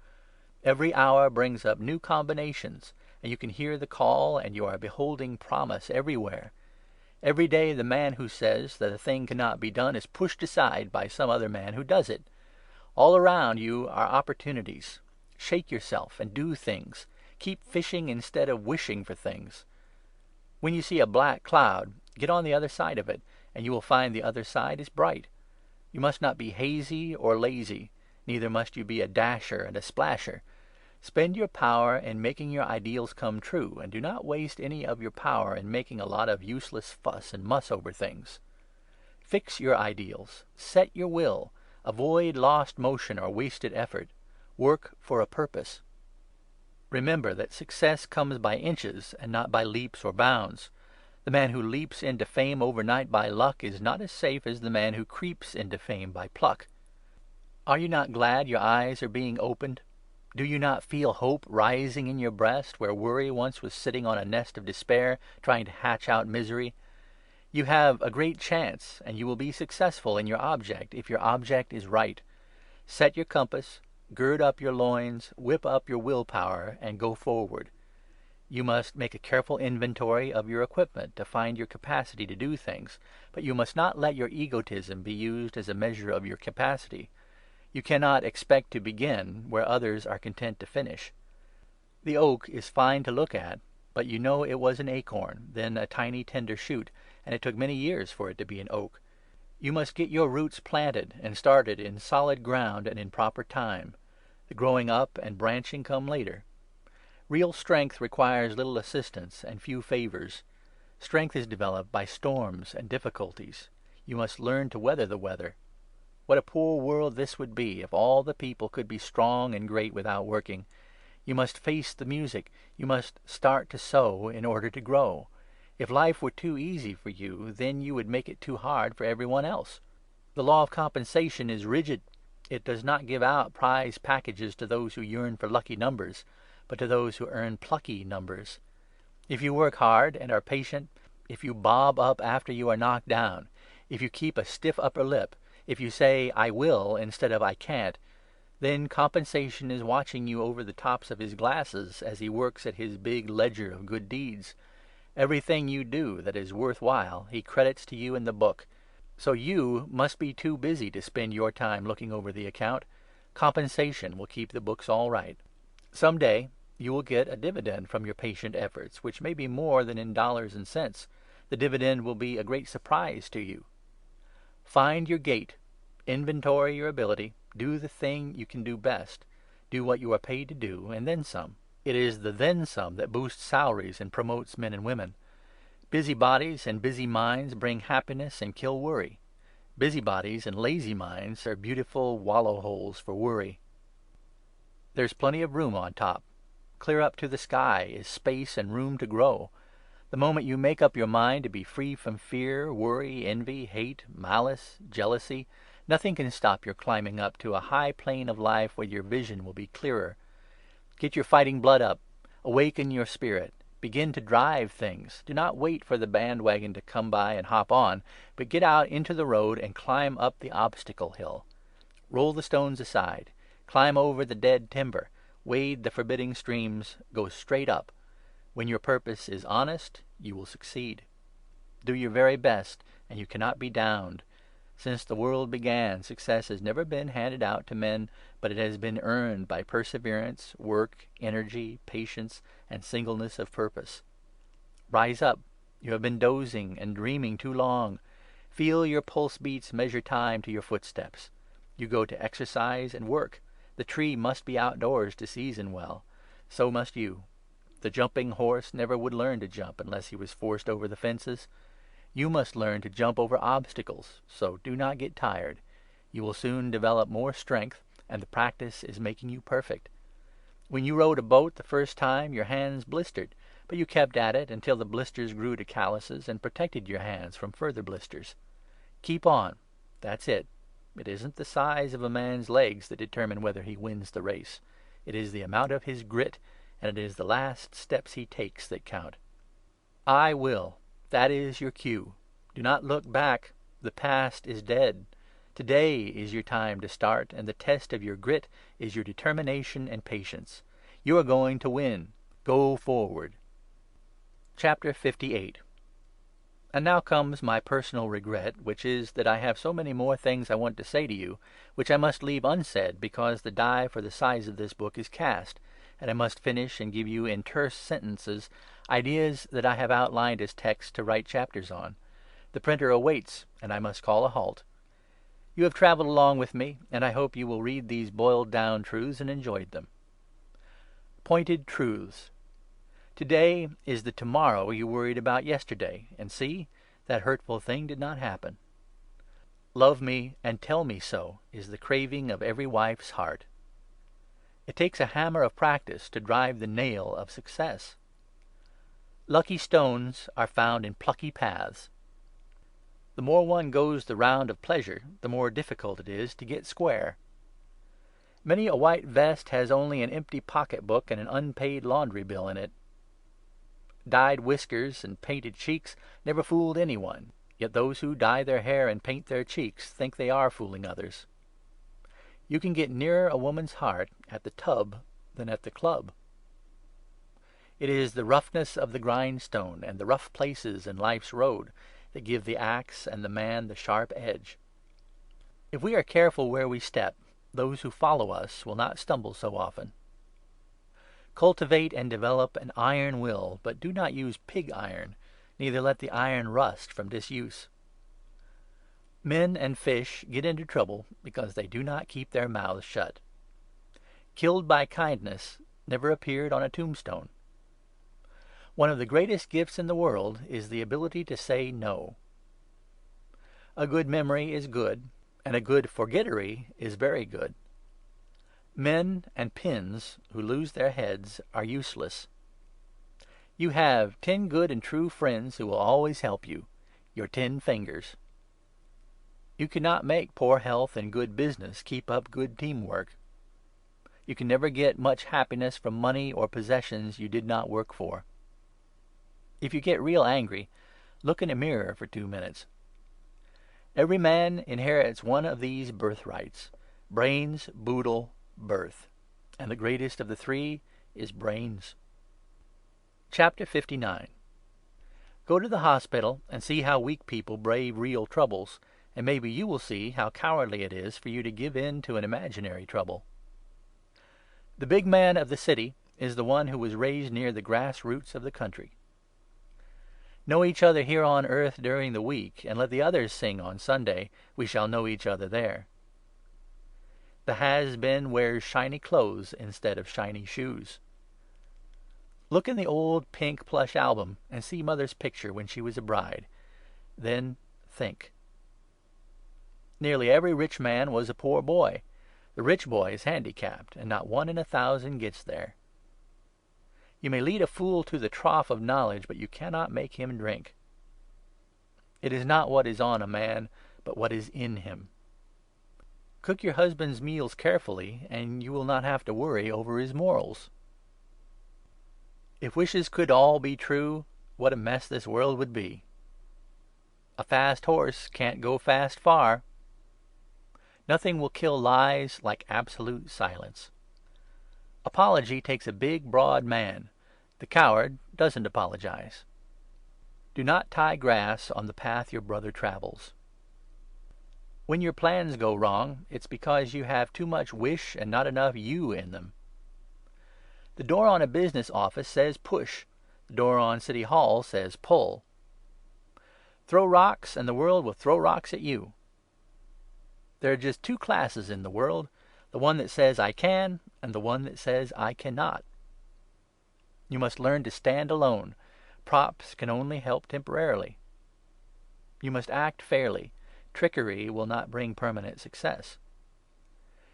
Every hour brings up new combinations, and you can hear the call, and you are beholding promise everywhere. Every day the man who says that a thing cannot be done is pushed aside by some other man who does it. All around you are opportunities. Shake yourself and do things. Keep fishing instead of wishing for things. When you see a black cloud, get on the other side of it, and you will find the other side is bright. You must not be hazy or lazy, neither must you be a dasher and a splasher. Spend your power in making your ideals come true, and do not waste any of your power in making a lot of useless fuss and muss over things. Fix your ideals. Set your will. Avoid lost motion or wasted effort. Work for a purpose. Remember that success comes by inches and not by leaps or bounds. The man who leaps into fame overnight by luck is not as safe as the man who creeps into fame by pluck. Are you not glad your eyes are being opened? Do you not feel hope rising in your breast, where worry once was sitting on a nest of despair, trying to hatch out misery? You have a great chance, and you will be successful in your object, if your object is right. Set your compass, gird up your loins, whip up your willpower, and go forward. You must make a careful inventory of your equipment to find your capacity to do things, but you must not let your egotism be used as a measure of your capacity. You cannot expect to begin where others are content to finish. The oak is fine to look at, but you know it was an acorn, then a tiny tender shoot, and it took many years for it to be an oak. You must get your roots planted and started in solid ground and in proper time. The growing up and branching come later. Real strength requires little assistance and few favors. Strength is developed by storms and difficulties. You must learn to weather the weather. What a poor world this would be if all the people could be strong and great without working. You must face the music. You must start to sow in order to grow. If life were too easy for you, then you would make it too hard for everyone else. The law of compensation is rigid. It does not give out prize packages to those who yearn for lucky numbers, but to those who earn plucky numbers. If you work hard and are patient, if you bob up after you are knocked down, if you keep a stiff upper lip, if you say, "I will," instead of "I can't," then compensation is watching you over the tops of his glasses as he works at his big ledger of good deeds. Everything you do that is worth while he credits to you in the book. So you must be too busy to spend your time looking over the account. Compensation will keep the books all right. Some day you will get a dividend from your patient efforts, which may be more than in dollars and cents. The dividend will be a great surprise to you. Find your gait. Inventory your ability. Do the thing you can do best. Do what you are paid to do, and then some. It is the then some that boosts salaries and promotes men and women. Busy bodies and busy minds bring happiness and kill worry. Busy bodies and lazy minds are beautiful wallow holes for worry. There's plenty of room on top. Clear up to the sky is space and room to grow. The moment you make up your mind to be free from fear, worry, envy, hate, malice, jealousy, nothing can stop your climbing up to a high plane of life where your vision will be clearer. Get your fighting blood up. Awaken your spirit. Begin to drive things. Do not wait for the bandwagon to come by and hop on, but get out into the road and climb up the obstacle hill. Roll the stones aside. Climb over the dead timber. Wade the forbidding streams. Go straight up. When your purpose is honest, you will succeed. Do your very best, and you cannot be downed. Since the world began, success has never been handed out to men, but it has been earned by perseverance, work, energy, patience, and singleness of purpose. Rise up. You have been dozing and dreaming too long. Feel your pulse beats measure time to your footsteps. You go to exercise and work. The tree must be outdoors to season well. So must you. The jumping horse never would learn to jump unless he was forced over the fences. You must learn to jump over obstacles, so do not get tired. You will soon develop more strength, and the practice is making you perfect. When you rowed a boat the first time, your hands blistered, but you kept at it until the blisters grew to calluses and protected your hands from further blisters. Keep on. That's it. It isn't the size of a man's legs that determine whether he wins the race. It is the amount of his grit, and it is the last steps he takes that count. I will. That is your cue. Do not look back. The past is dead. Today is your time to start, and the test of your grit is your determination and patience. You are going to win. Go forward. Chapter 58. And now comes my personal regret, which is that I have so many more things I want to say to you, which I must leave unsaid because the die for the size of this book is cast, and I must finish and give you in terse sentences ideas that I have outlined as text to write chapters on. The printer awaits, and I must call a halt. You have travelled along with me, and I hope you will read these boiled-down truths and enjoy them. Pointed truths. Today is the tomorrow you worried about yesterday, and see, that hurtful thing did not happen. Love me and tell me so is the craving of every wife's heart. It takes a hammer of practice to drive the nail of success. Lucky stones are found in plucky paths. The more one goes the round of pleasure, the more difficult it is to get square. Many a white vest has only an empty pocket-book and an unpaid laundry bill in it. Dyed whiskers and painted cheeks never fooled anyone, yet those who dye their hair and paint their cheeks think they are fooling others. You can get nearer a woman's heart at the tub than at the club. It is the roughness of the grindstone and the rough places in life's road that give the axe and the man the sharp edge. If we are careful where we step, those who follow us will not stumble so often. Cultivate and develop an iron will, but do not use pig iron. neither let the iron rust from disuse. Men and fish get into trouble because they do not keep their mouths shut. Killed by kindness never appeared on a tombstone. One of the greatest gifts in the world is the ability to say no. A good memory is good, and a good forgettery is very good. Men and pins who lose their heads are useless. You have 10 good and true friends who will always help you, your 10 fingers. You cannot make poor health and good business keep up good teamwork. You can never get much happiness from money or possessions you did not work for. If you get real angry, look in a mirror for 2 minutes. Every man inherits one of these birthrights: brains, boodle, birth. And the greatest of the 3 is brains. Chapter 59. Go to the hospital and see how weak people brave real troubles, and maybe you will see how cowardly it is for you to give in to an imaginary trouble. The big man of the city is the one who was raised near the grass roots of the country. Know each other here on earth during the week, and let the others sing on Sunday, "We shall know each other there." The has-been wears shiny clothes instead of shiny shoes. Look in the old pink plush album and see Mother's picture when she was a bride. Then think. Nearly every rich man was a poor boy. The rich boy is handicapped, and not 1 in 1,000 gets there. You may lead a fool to the trough of knowledge, but you cannot make him drink. It is not what is on a man, but what is in him. Cook your husband's meals carefully, and you will not have to worry over his morals. If wishes could all be true, what a mess this world would be. A fast horse can't go fast far. Nothing will kill lies like absolute silence. Apology takes a big, broad man. The coward doesn't apologize. Do not tie grass on the path your brother travels. When your plans go wrong, it's because you have too much wish and not enough you in them. The door on a business office says push. The door on City Hall says pull. Throw rocks and the world will throw rocks at you. There are just 2 classes in the world: the one that says I can, and the one that says I cannot. You must learn to stand alone. Props can only help temporarily. You must act fairly. Trickery will not bring permanent success.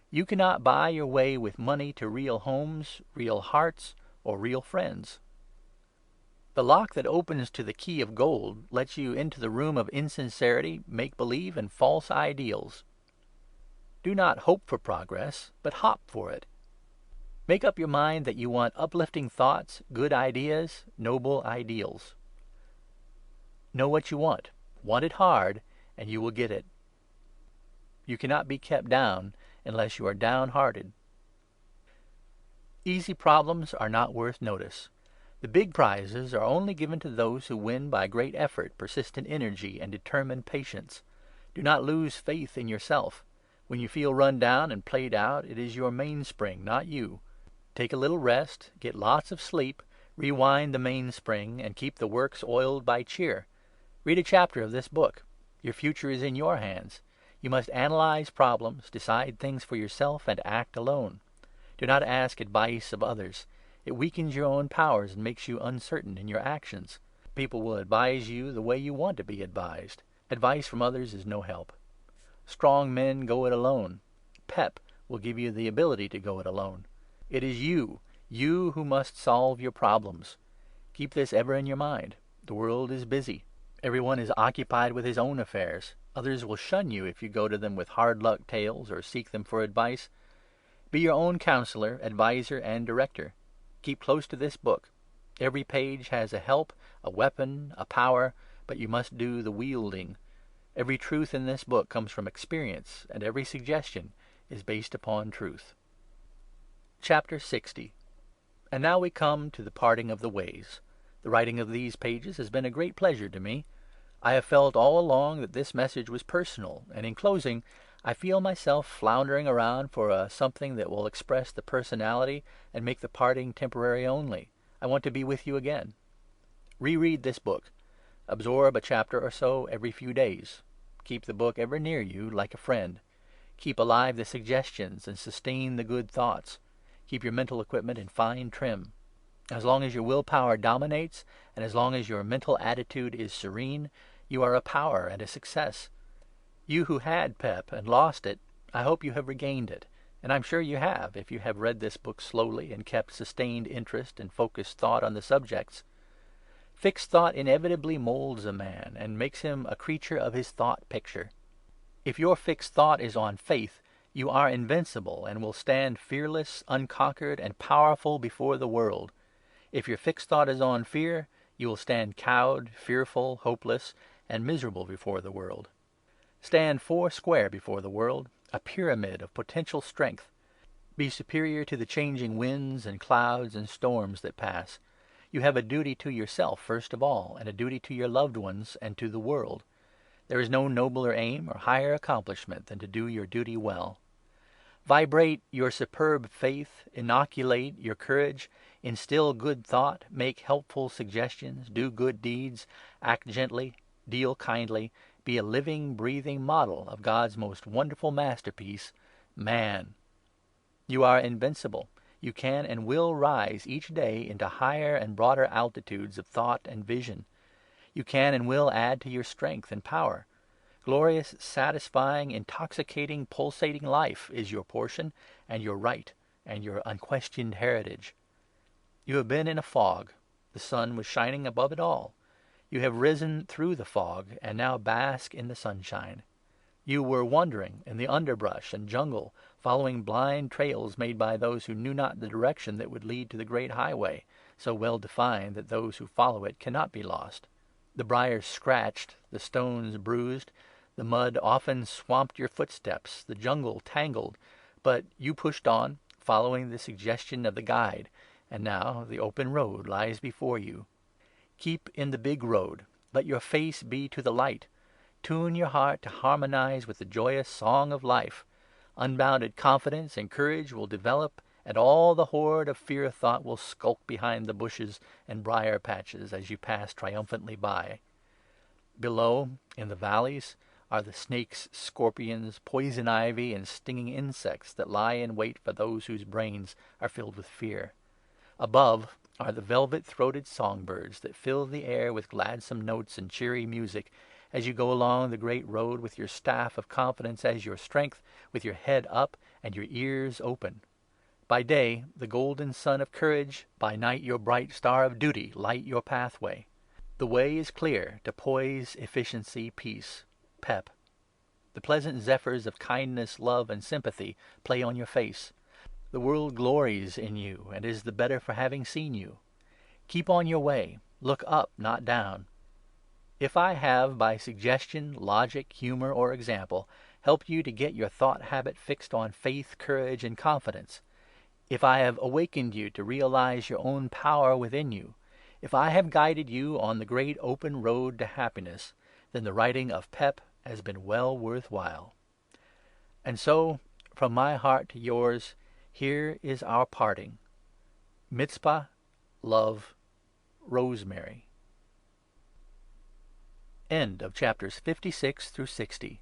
You cannot buy your way with money to real homes, real hearts, or real friends. The lock that opens to the key of gold lets you into the room of insincerity, make-believe, and false ideals. Do not hope for progress, but hop for it. Make up your mind that you want uplifting thoughts, good ideas, noble ideals. Know what you want it hard, and you will get it. You cannot be kept down unless you are downhearted. Easy problems are not worth notice. The big prizes are only given to those who win by great effort, persistent energy, and determined patience. Do not lose faith in yourself. When you feel run down and played out, it is your mainspring, not you. Take a little rest, get lots of sleep, rewind the mainspring, and keep the works oiled by cheer. Read a chapter of this book. Your future is in your hands. You must analyze problems, decide things for yourself, and act alone. Do not ask advice of others. It weakens your own powers and makes you uncertain in your actions. People will advise you the way you want to be advised. Advice from others is no help. Strong men go it alone. Pep will give you the ability to go it alone. It is you who must solve your problems. Keep this ever in your mind. The world is busy. Everyone is occupied with his own affairs. Others will shun you if you go to them with hard-luck tales or seek them for advice. Be your own counselor, adviser, and director. Keep close to this book. Every page has a help, a weapon, a power, but you must do the wielding. Every truth in this book comes from experience, and every suggestion is based upon truth. Chapter 60. And now we come to the parting of the ways. The writing of these pages has been a great pleasure to me. I have felt all along that this message was personal, and in closing, I feel myself floundering around for something that will express the personality and make the parting temporary only. I want to be with you again. Reread this book. Absorb a chapter or so every few days. Keep the book ever near you, like a friend. Keep alive the suggestions and sustain the good thoughts. Keep your mental equipment in fine trim. As long as your willpower dominates, and as long as your mental attitude is serene, you are a power and a success. You who had pep and lost it, I hope you have regained it. And I'm sure you have, if you have read this book slowly and kept sustained interest and focused thought on the subjects. Fixed thought inevitably molds a man and makes him a creature of his thought picture. If your fixed thought is on faith, you are invincible and will stand fearless, unconquered, and powerful before the world. If your fixed thought is on fear, you will stand cowed, fearful, hopeless, and miserable before the world. Stand foursquare before the world, a pyramid of potential strength. Be superior to the changing winds and clouds and storms that pass. You have a duty to yourself first of all, and a duty to your loved ones and to the world. There is no nobler aim or higher accomplishment than to do your duty well. Vibrate your superb faith, inoculate your courage, instill good thought, make helpful suggestions, do good deeds, act gently, deal kindly, be a living, breathing model of God's most wonderful masterpiece, man. You are invincible. You can and will rise each day into higher and broader altitudes of thought and vision. You can and will add to your strength and power. Glorious, satisfying, intoxicating, pulsating life is your portion and your right and your unquestioned heritage. You have been in a fog. The sun was shining above it all. You have risen through the fog and now bask in the sunshine. You were wandering in the underbrush and jungle, following blind trails made by those who knew not the direction that would lead to the great highway, so well defined that those who follow it cannot be lost. The briars scratched, the stones bruised, the mud often swamped your footsteps, the jungle tangled, but you pushed on, following the suggestion of the guide, and now the open road lies before you. Keep in the big road. Let your face be to the light. Tune your heart to harmonize with the joyous song of life. Unbounded confidence and courage will develop, and all the horde of fear thought will skulk behind the bushes and briar patches as you pass triumphantly by. Below, in the valleys, are the snakes, scorpions, poison ivy, and stinging insects that lie in wait for those whose brains are filled with fear. Above are the velvet-throated songbirds that fill the air with gladsome notes and cheery music as you go along the great road with your staff of confidence as your strength, with your head up and your ears open. By day, the golden sun of courage, by night your bright star of duty light your pathway. The way is clear to poise, efficiency, peace, pep. The pleasant zephyrs of kindness, love, and sympathy play on your face. The world glories in you and is the better for having seen you. Keep on your way. Look up, not down. If I have, by suggestion, logic, humor, or example, helped you to get your thought habit fixed on faith, courage, and confidence, if I have awakened you to realize your own power within you, if I have guided you on the great open road to happiness, then the writing of Pep has been well worth while. And so, from my heart to yours, here is our parting. Mitzpah, love, Rosemary. End of chapters 56 through 60.